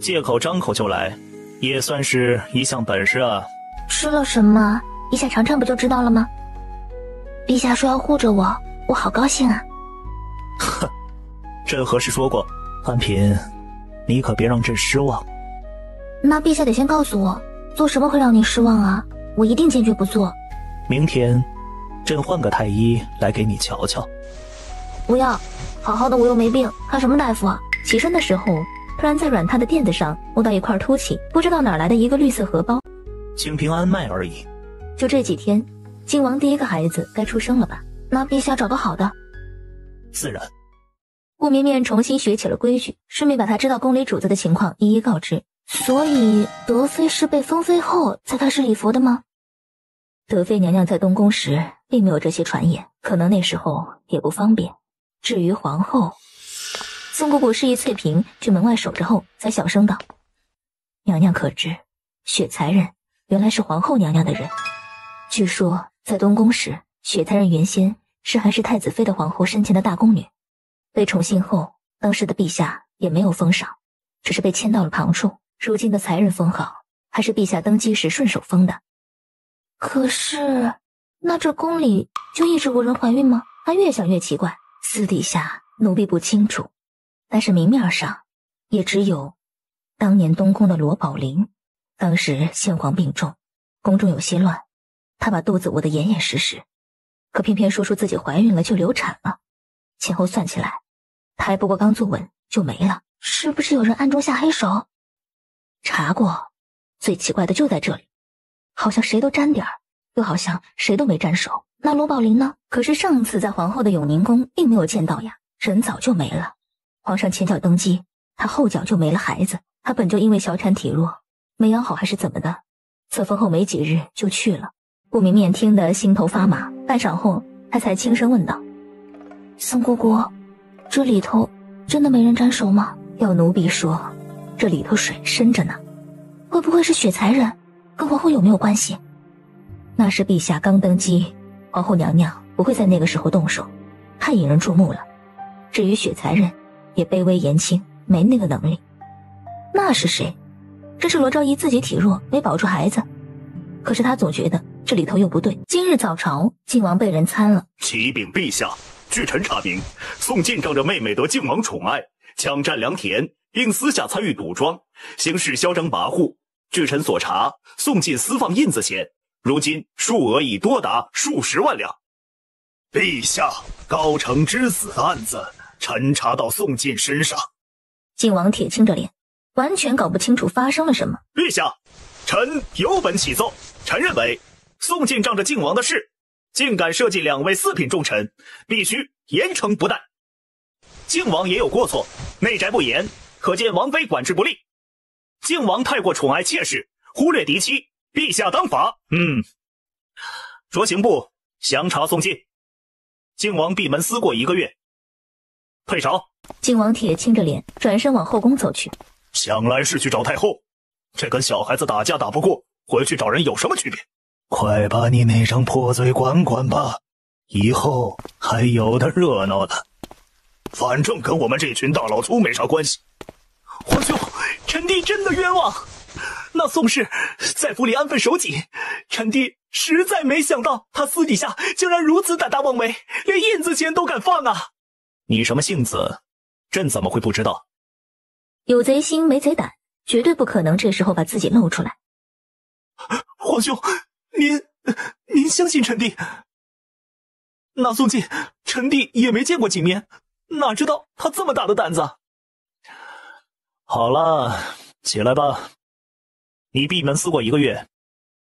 借口张口就来，也算是一项本事啊。吃了什么？陛下尝尝不就知道了吗？陛下说要护着我，我好高兴啊。哼，朕何时说过？安嫔，你可别让朕失望。那陛下得先告诉我，做什么会让你失望啊？我一定坚决不做。明天，朕换个太医来给你瞧瞧。不要，好好的我又没病，看什么大夫啊？起身的时候，突然在软榻的垫子上摸到一块凸起，不知道哪来的一个绿色荷包。清平安脉而已。就这几天，靖王第1个孩子该出生了吧？那陛下找个好的。自然。顾绵绵重新学起了规矩，顺便把他知道宫里主子的情况一一告知。所以德妃是被封妃后才开始礼服的吗？德妃娘娘在东宫时并没有这些传言，可能那时候也不方便。至于皇后，宋姑姑示意翠屏去门外守着后，才小声道：“娘娘可知，雪才人原来是皇后娘娘的人。据说在东宫时，雪才人原先是还是太子妃的皇后身前的大宫女，被宠幸后，当时的陛下也没有封赏，只是被迁到了旁处。如今的才人封号，还是陛下登基时顺手封的。可是，那这宫里就一直无人怀孕吗？”他越想越奇怪，私底下奴婢不清楚，但是明面上也只有当年东宫的罗宝玲。当时先皇病重，宫中有些乱，她把肚子捂得严严实实，可偏偏说出自己怀孕了就流产了，前后算起来，她还不过刚坐稳就没了。是不是有人暗中下黑手？查过，最奇怪的就在这里，好像谁都沾点儿，又好像谁都没沾手。那罗宝玲呢？可是上次在皇后的永宁宫并没有见到呀，人早就没了。皇上前脚登基，她后脚就没了孩子。她本就因为小产体弱，没养好还是怎么的，册封后没几日就去了。顾绵绵听得心头发麻，半晌后她才轻声问道：“宋姑姑，这里头真的没人沾手吗？”要奴婢说，这里头水深着呢。会不会是雪才人？跟皇后有没有关系？那时陛下刚登基，皇后娘娘不会在那个时候动手，太引人注目了。至于雪才人，也卑微言轻，没那个能力。那是谁？这是罗昭仪自己体弱，没保住孩子。可是他总觉得这里头又不对。今日早朝，靖王被人参了。启禀陛下，据臣查明，宋晋仗着妹妹得靖王宠爱，抢占良田，并私下参与赌庄，行事嚣张跋扈，据臣所查，宋进私放印子钱，如今数额已多达数十万两。陛下，高城之死的案子，臣查到宋进身上。靖王铁青着脸，完全搞不清楚发生了什么。陛下，臣有本启奏。臣认为，宋进仗着靖王的势，竟敢设计2位4品重臣，必须严惩不贷。靖王也有过错，内宅不严，可见王妃管制不力。靖王太过宠爱妾室，忽略嫡妻，陛下当罚。着刑部详查宋进。靖王闭门思过1个月，退朝。靖王铁青着脸，转身往后宫走去。想来是去找太后，这跟小孩子打架打不过，回去找人有什么区别？快把你那张破嘴管管吧，以后还有的热闹呢。反正跟我们这群大老粗没啥关系。皇兄，臣弟真的冤枉。那宋氏在府里安分守己，臣弟实在没想到他私底下竟然如此胆大妄为，连印子钱都敢放啊！你什么性子，朕怎么会不知道？有贼心没贼胆，绝对不可能这时候把自己露出来。皇兄，您相信臣弟？那宋进，臣弟也没见过几面，哪知道他这么大的胆子？好了，起来吧。你闭门思过1个月，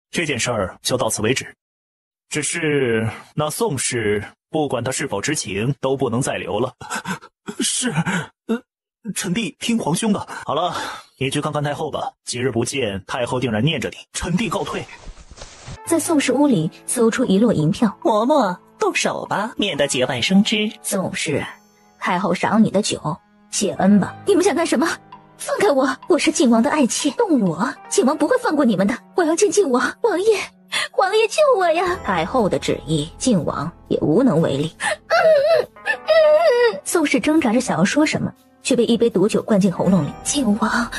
这件事儿就到此为止。只是那宋氏，不管他是否知情，都不能再留了。是，臣弟听皇兄的。好了，你去看看太后吧，几日不见，太后定然念着你。臣弟告退。在宋氏屋里搜出1摞银票。嬷嬷，动手吧，免得节外生枝。宋氏，太后赏你的酒，谢恩吧。你们想干什么？放开我！我是靖王的爱妾，动我，靖王不会放过你们的。我要见靖王，王爷救我呀！太后的旨意，靖王也无能为力。宋氏挣扎着想要说什么，却被一杯毒酒灌进喉咙里。靖王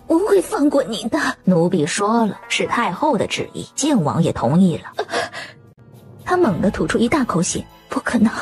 不会放过你的。奴婢说了，是太后的旨意，靖王也同意了。他猛地吐出一大口血，不可能，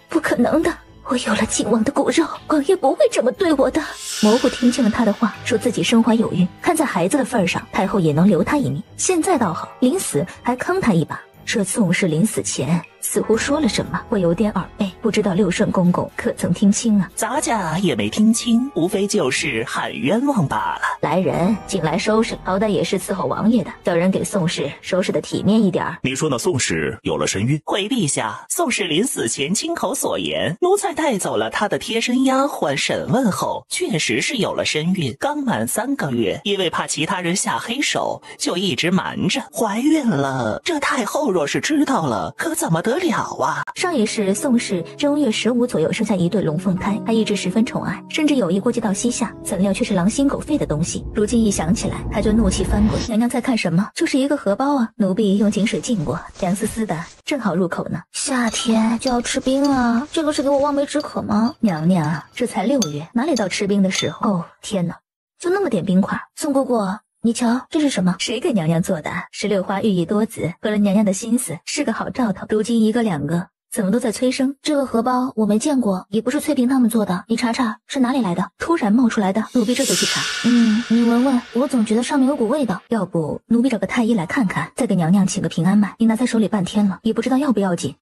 不可能的。我有了靖王的骨肉，王爷不会这么对我的。模糊听清了他的话，说自己身怀有孕，看在孩子的份上，太后也能留他一命。现在倒好，临死还坑他一把。这宋氏临死前似乎说了什么，我有点耳背，不知道六顺公公可曾听清啊？咱家也没听清，无非就是喊冤枉罢了。来人，进来收拾，好歹也是伺候王爷的，叫人给宋氏收拾的体面一点。你说那宋氏有了身孕？回陛下，宋氏临死前亲口所言，奴才带走了他的贴身丫鬟审问后，确实是有了身孕，刚满3个月，因为怕其他人下黑手，就一直瞒着，怀孕了。这太后若是知道了，可怎么得了啊？上一世宋氏正月15左右生下一对龙凤胎，她一直十分宠爱，甚至有意过继到膝下，怎料却是狼心狗肺的东西。如今一想起来，她就怒气翻滚。娘娘在看什么？就是一个荷包啊！奴婢用井水浸过，凉丝丝的，正好入口呢。夏天就要吃冰了，这个是给我望梅止渴吗？娘娘，这才6月，哪里到吃冰的时候？哦，天哪，就那么点冰块。宋姑姑，你瞧，这是什么？谁给娘娘做的？16花寓意多子，合了娘娘的心思，是个好兆头。如今1个2个，怎么都在催生？这个荷包我没见过，也不是翠萍他们做的，你查查是哪里来的？突然冒出来的，奴婢这就去查。你闻闻，我总觉得上面有股味道。要不奴婢找个太医来看看，再给娘娘请个平安脉。你拿在手里半天了，也不知道要不要紧。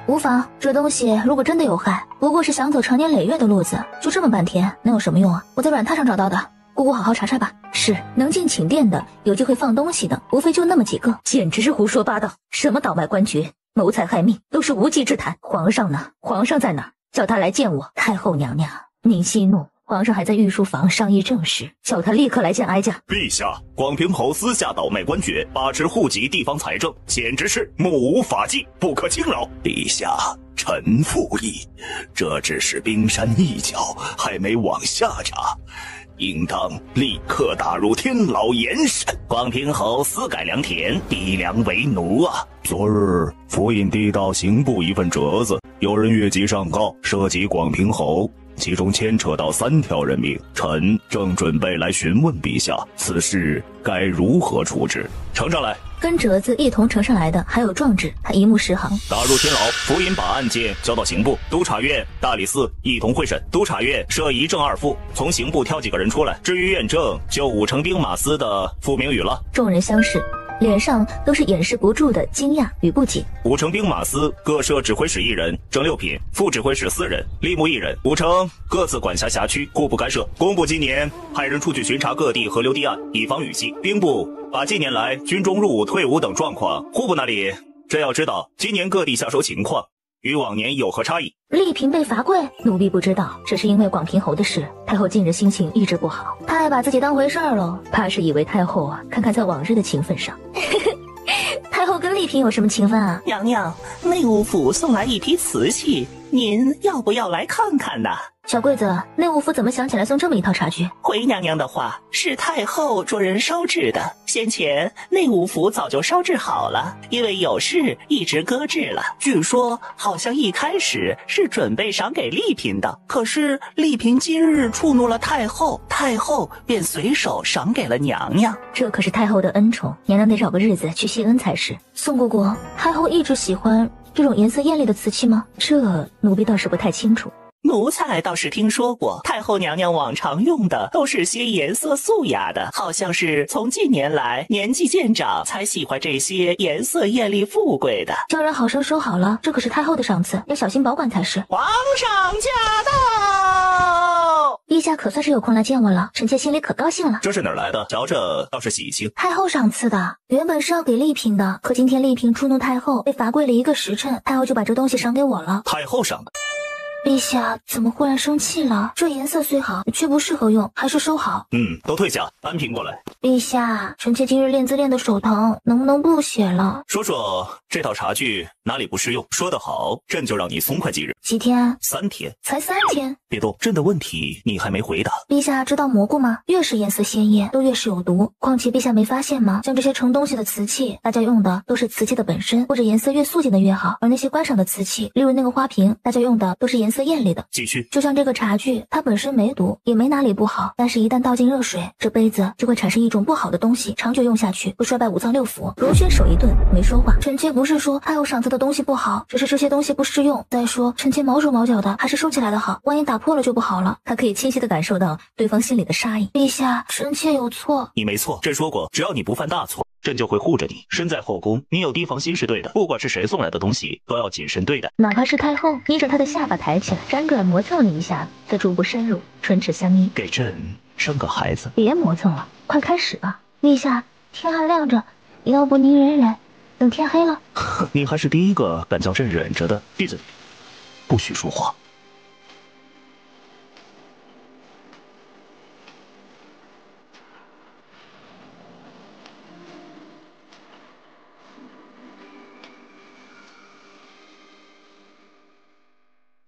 无妨，这东西如果真的有害，不过是想走长年累月的路子，就这么半天，能有什么用啊？我在软榻上找到的。姑姑好好查查吧。是，能进寝殿的，有机会放东西的，无非就那么几个，简直是胡说八道。什么倒卖官爵、谋财害命，都是无稽之谈。皇上呢？皇上在哪儿？叫他来见我。太后娘娘，您息怒，皇上还在御书房商议政事，叫他立刻来见哀家。陛下，广平侯私下倒卖官爵，把持户籍地方财政，简直是目无法纪，不可轻饶。陛下，臣附议，这只是冰山一角，还没往下查，应当立刻打入天牢严审。广平侯私改良田，逼良为奴啊！昨日府尹递到刑部一份折子，有人越级上告，涉及广平侯，其中牵扯到3条人命，臣正准备来询问陛下，此事该如何处置？呈上来。跟折子一同呈上来的还有状纸，他一目十行。打入天牢，福尹把案件交到刑部、督察院、大理寺一同会审。督察院设1正2副，从刑部挑几个人出来。至于验证，就5成兵马司的傅明宇了。众人相视，脸上都是掩饰不住的惊讶与不解。5成兵马司各设指挥使1人，正6品，副指挥使4人，吏目1人。5成各自管辖辖区，互不干涉。工部今年派人出去巡查各地河流堤岸，以防雨季。兵部把近年来军中入伍、退伍等状况，户部那里朕要知道今年各地下手情况与往年有何差异。丽嫔被罚跪，奴婢不知道，这是因为广平侯的事。太后近日心情一直不好，太把自己当回事儿喽，怕是以为太后啊，看看在往日的情分上。太后跟丽嫔有什么情分啊？娘娘，内务府送来一批瓷器，您要不要来看看呢？小桂子，内务府怎么想起来送这么一套茶具？回娘娘的话，是太后着人烧制的，先前内务府早就烧制好了，因为有事一直搁置了。据说好像一开始是准备赏给丽嫔的，可是丽嫔今日触怒了太后，太后便随手赏给了娘娘。这可是太后的恩宠，娘娘得找个日子去谢恩才是。宋姑姑，太后一直喜欢这种颜色艳丽的瓷器吗？这奴婢倒是不太清楚。奴才倒是听说过，太后娘娘往常用的都是些颜色素雅的，好像是从近年来年纪渐长才喜欢这些颜色艳丽富贵的。叫人好生收好了，这可是太后的赏赐，要小心保管才是。皇上驾到！陛下可算是有空来见我了，臣妾心里可高兴了。这是哪儿来的？瞧着倒是喜庆。太后赏赐的，原本是要给丽嫔的，可今天丽嫔触怒太后，被罚跪了1个时辰，太后就把这东西赏给我了。太后赏的。陛下怎么忽然生气了？这颜色虽好，却不适合用，还是收好。都退下，安平过来。陛下，臣妾今日练字练得手疼，能不能不写了？说说这套茶具哪里不适用？说得好，朕就让你松快几日。几天？3天。才3天？别动，朕的问题你还没回答。陛下知道蘑菇吗？越是颜色鲜艳，都越是有毒。况且陛下没发现吗？像这些盛东西的瓷器，大家用的都是瓷器的本身，或者颜色越素净的越好。而那些观赏的瓷器，例如那个花瓶，大家用的都是颜色艳丽的。继续。就像这个茶具，它本身没毒，也没哪里不好，但是一旦倒进热水，这杯子就会产生一种不好的东西，长久用下去会衰败5脏6腑。荣轩手一顿，没说话。臣妾不是说太后赏赐的东西不好，只是这些东西不适用。再说臣妾毛手毛脚的，还是收起来的好，万一打破了就不好了。他可以清晰地感受到对方心里的杀意。陛下，臣妾有错。你没错，朕说过，只要你不犯大错，朕就会护着你。身在后宫，你有提防心是对的。不管是谁送来的东西，都要谨慎对待。哪怕是太后，捏着她的下巴抬起来，辗转磨蹭了一下，再逐步深入，唇齿相依。给朕生个孩子。别磨蹭了，快开始吧。陛下，天还亮着，要不您忍忍，等天黑了。你还是第一个敢叫朕忍着的。闭嘴，不许说话。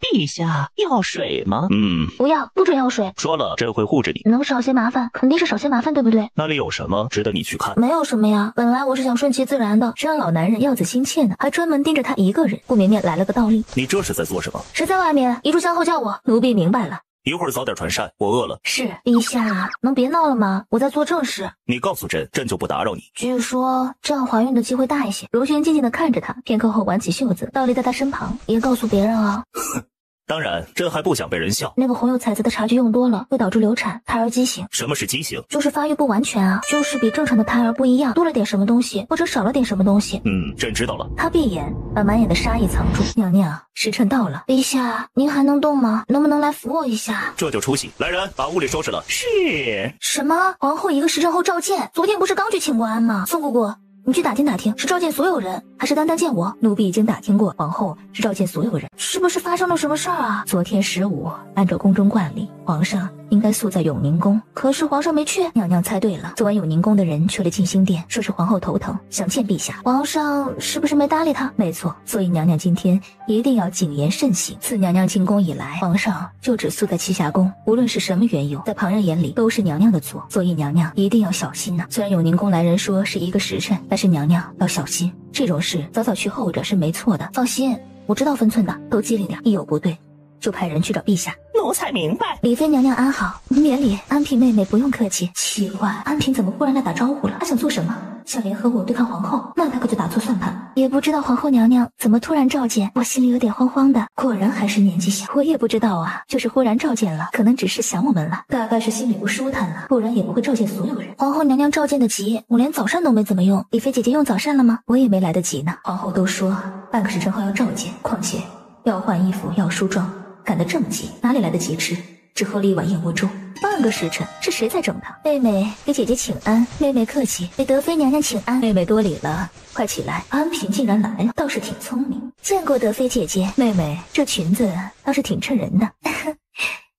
陛下要水吗？不要，不准要水。说了，朕会护着你。能少些麻烦，肯定是少些麻烦，对不对？那里有什么值得你去看？没有什么呀，本来我是想顺其自然的，谁让老男人要子心切呢，还专门盯着他一个人。顾绵绵来了个倒立。你这是在做什么？谁在外面？一炷香后叫我。奴婢明白了。一会儿早点传膳，我饿了。是，陛下，能别闹了吗？我在做正事。你告诉朕，朕就不打扰你。据说这样怀孕的机会大一些。荣轩静静地看着他，片刻后挽起袖子，倒立在他身旁。别告诉别人啊。当然，朕还不想被人笑。那个红釉彩色的茶具用多了，会导致流产、胎儿畸形。什么是畸形？就是发育不完全啊，就是比正常的胎儿不一样，多了点什么东西，或者少了点什么东西。朕知道了。他闭眼，把满眼的杀意藏住。娘娘，时辰到了。陛下，您还能动吗？能不能来扶我一下？这就出息。来人，把屋里收拾了。是。什么？皇后1个时辰后召见？昨天不是刚去请过安吗？宋姑姑，你去打听打听，是召见所有人，还是单单见我？奴婢已经打听过，皇后是召见所有人。是不是发生了什么事儿啊？昨天15，按照宫中惯例，皇上应该宿在永宁宫，可是皇上没去。娘娘猜对了，昨晚永宁宫的人去了静心殿，说是皇后头疼，想见陛下。皇上是不是没搭理他？没错，所以娘娘今天一定要谨言慎行。自娘娘进宫以来，皇上就只宿在栖霞宫，无论是什么缘由，在旁人眼里都是娘娘的错，所以娘娘一定要小心呐。虽然永宁宫来人说是1个时辰，但是娘娘要小心，这种事早早去后者是没错的。放心，我知道分寸的，都机灵点，一有不对就派人去找陛下。奴才明白。李妃娘娘安好，免礼。安嫔妹妹不用客气。奇怪，安嫔怎么忽然来打招呼了？她想做什么？想联合我对抗皇后？那她可就打错算盘。也不知道皇后娘娘怎么突然召见，我心里有点慌慌的。果然还是年纪小，我也不知道啊，就是忽然召见了，可能只是想我们了，大概是心里不舒坦了，不然也不会召见所有人。皇后娘娘召见的急，我连早膳都没怎么用。李妃姐姐用早膳了吗？我也没来得及呢。皇后都说半个时辰后要召见，况且要换衣服要梳妆，赶得这么急，哪里来得及吃？只喝了一碗燕窝粥。半个时辰是谁在整她？妹妹给姐姐请安。妹妹客气，给德妃娘娘请安。妹妹多礼了，快起来。安嫔竟然来了，倒是挺聪明。见过德妃姐姐。妹妹这裙子倒是挺衬人的。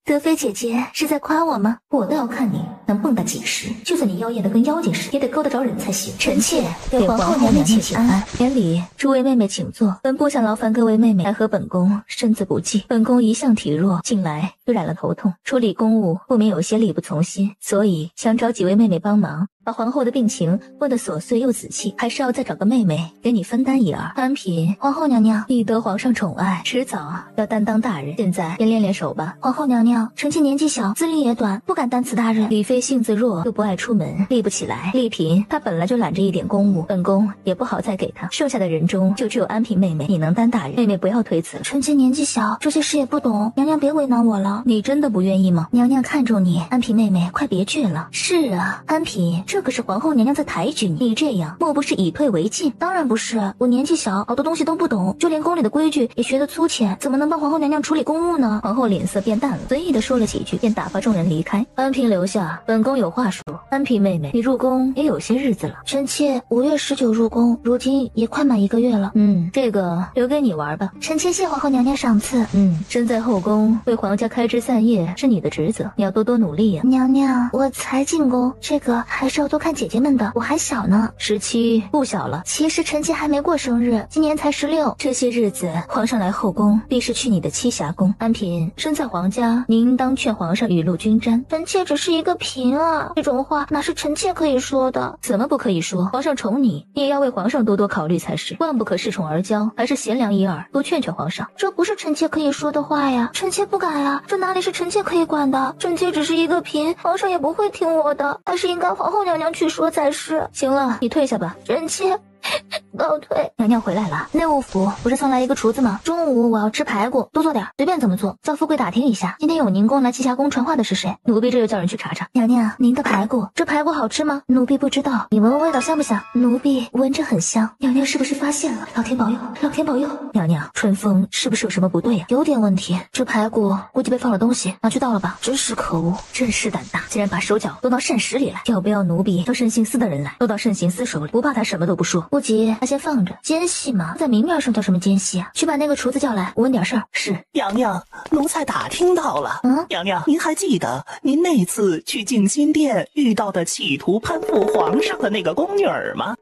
德妃姐姐是在夸我吗？我倒要看你能蹦跶几时。就算你妖艳的跟妖精似的，也得勾得着人才行。臣妾给皇后娘娘请安。免礼，诸位妹妹请坐。本不想劳烦各位妹妹来和本宫，身子不济，本宫一向体弱，近来又染了头痛，处理公务不免有些力不从心，所以想找几位妹妹帮忙，把皇后的病情问得琐碎又仔细，还是要再找个妹妹给你分担一二。安嫔，皇后娘娘，你得皇上宠爱，迟早要担当大任，现在先练练手吧。皇后娘娘，臣妾年纪小，资历也短，不敢担此大任。李妃性子弱，又不爱出门，立不起来。丽嫔她本来就揽着一点公务，本宫也不好再给她。剩下的人中，就只有安嫔妹妹，你能担大任。妹妹不要推辞了，臣妾年纪小，这些事也不懂，娘娘别为难我了。你真的不愿意吗？娘娘看重你，安嫔妹妹，快别倔了。是啊，安嫔，这可是皇后娘娘在抬举你，你这样莫不是以退为进？当然不是，我年纪小，好多东西都不懂，就连宫里的规矩也学得粗浅，怎么能帮皇后娘娘处理公务呢？皇后脸色变淡了，随意的说了几句，便打发众人离开。安嫔留下，本宫有话说。安嫔妹妹，你入宫也有些日子了。臣妾5月19入宫，如今也快满1个月了。这个留给你玩吧。臣妾谢皇后娘娘赏赐。身在后宫，为皇家开枝散叶是你的职责，你要多多努力呀。娘娘，我才进宫，这个还是要多看姐姐们的，我还小呢。17不小了。其实臣妾还没过生日，今年才16。这些日子皇上来后宫，必是去你的栖霞宫。安嫔，身在皇家，您应当劝皇上雨露均沾。臣妾只是一个嫔啊，这种话哪是臣妾可以说的？怎么不可以说？皇上宠你，你也要为皇上多多考虑才是，万不可恃宠而骄，还是贤良一二，多劝劝皇上。这不是臣妾可以说的话呀，臣妾不敢呀，这哪里是臣妾可以管的？臣妾只是一个嫔，皇上也不会听我的，还是应该皇后娘娘去说才是。行了，你退下吧。臣妾告退。娘娘回来了，内务府不是送来一个厨子吗？中午我要吃排骨，多做点，随便怎么做。叫富贵打听一下，今天永宁宫来栖霞宫传话的是谁？奴婢这就叫人去查查。娘娘，您的排骨，这排骨好吃吗？奴婢不知道，你闻闻味道香不香？奴婢闻着很香。娘娘是不是发现了？老天保佑，老天保佑。娘娘，春风是不是有什么不对呀？有点问题，这排骨估计被放了东西，拿去倒了吧。真是可恶，真是胆大，竟然把手脚都到膳食里来。要不要奴婢叫慎刑司的人来，都到慎刑司手里，不怕他什么都不说。不急，他先放着。奸细嘛，在明面上叫什么奸细啊？去把那个厨子叫来，我问点事儿。是。娘娘，奴才打听到了。娘娘，您还记得您那次去静心殿遇到的企图攀附皇上的那个宫女儿吗？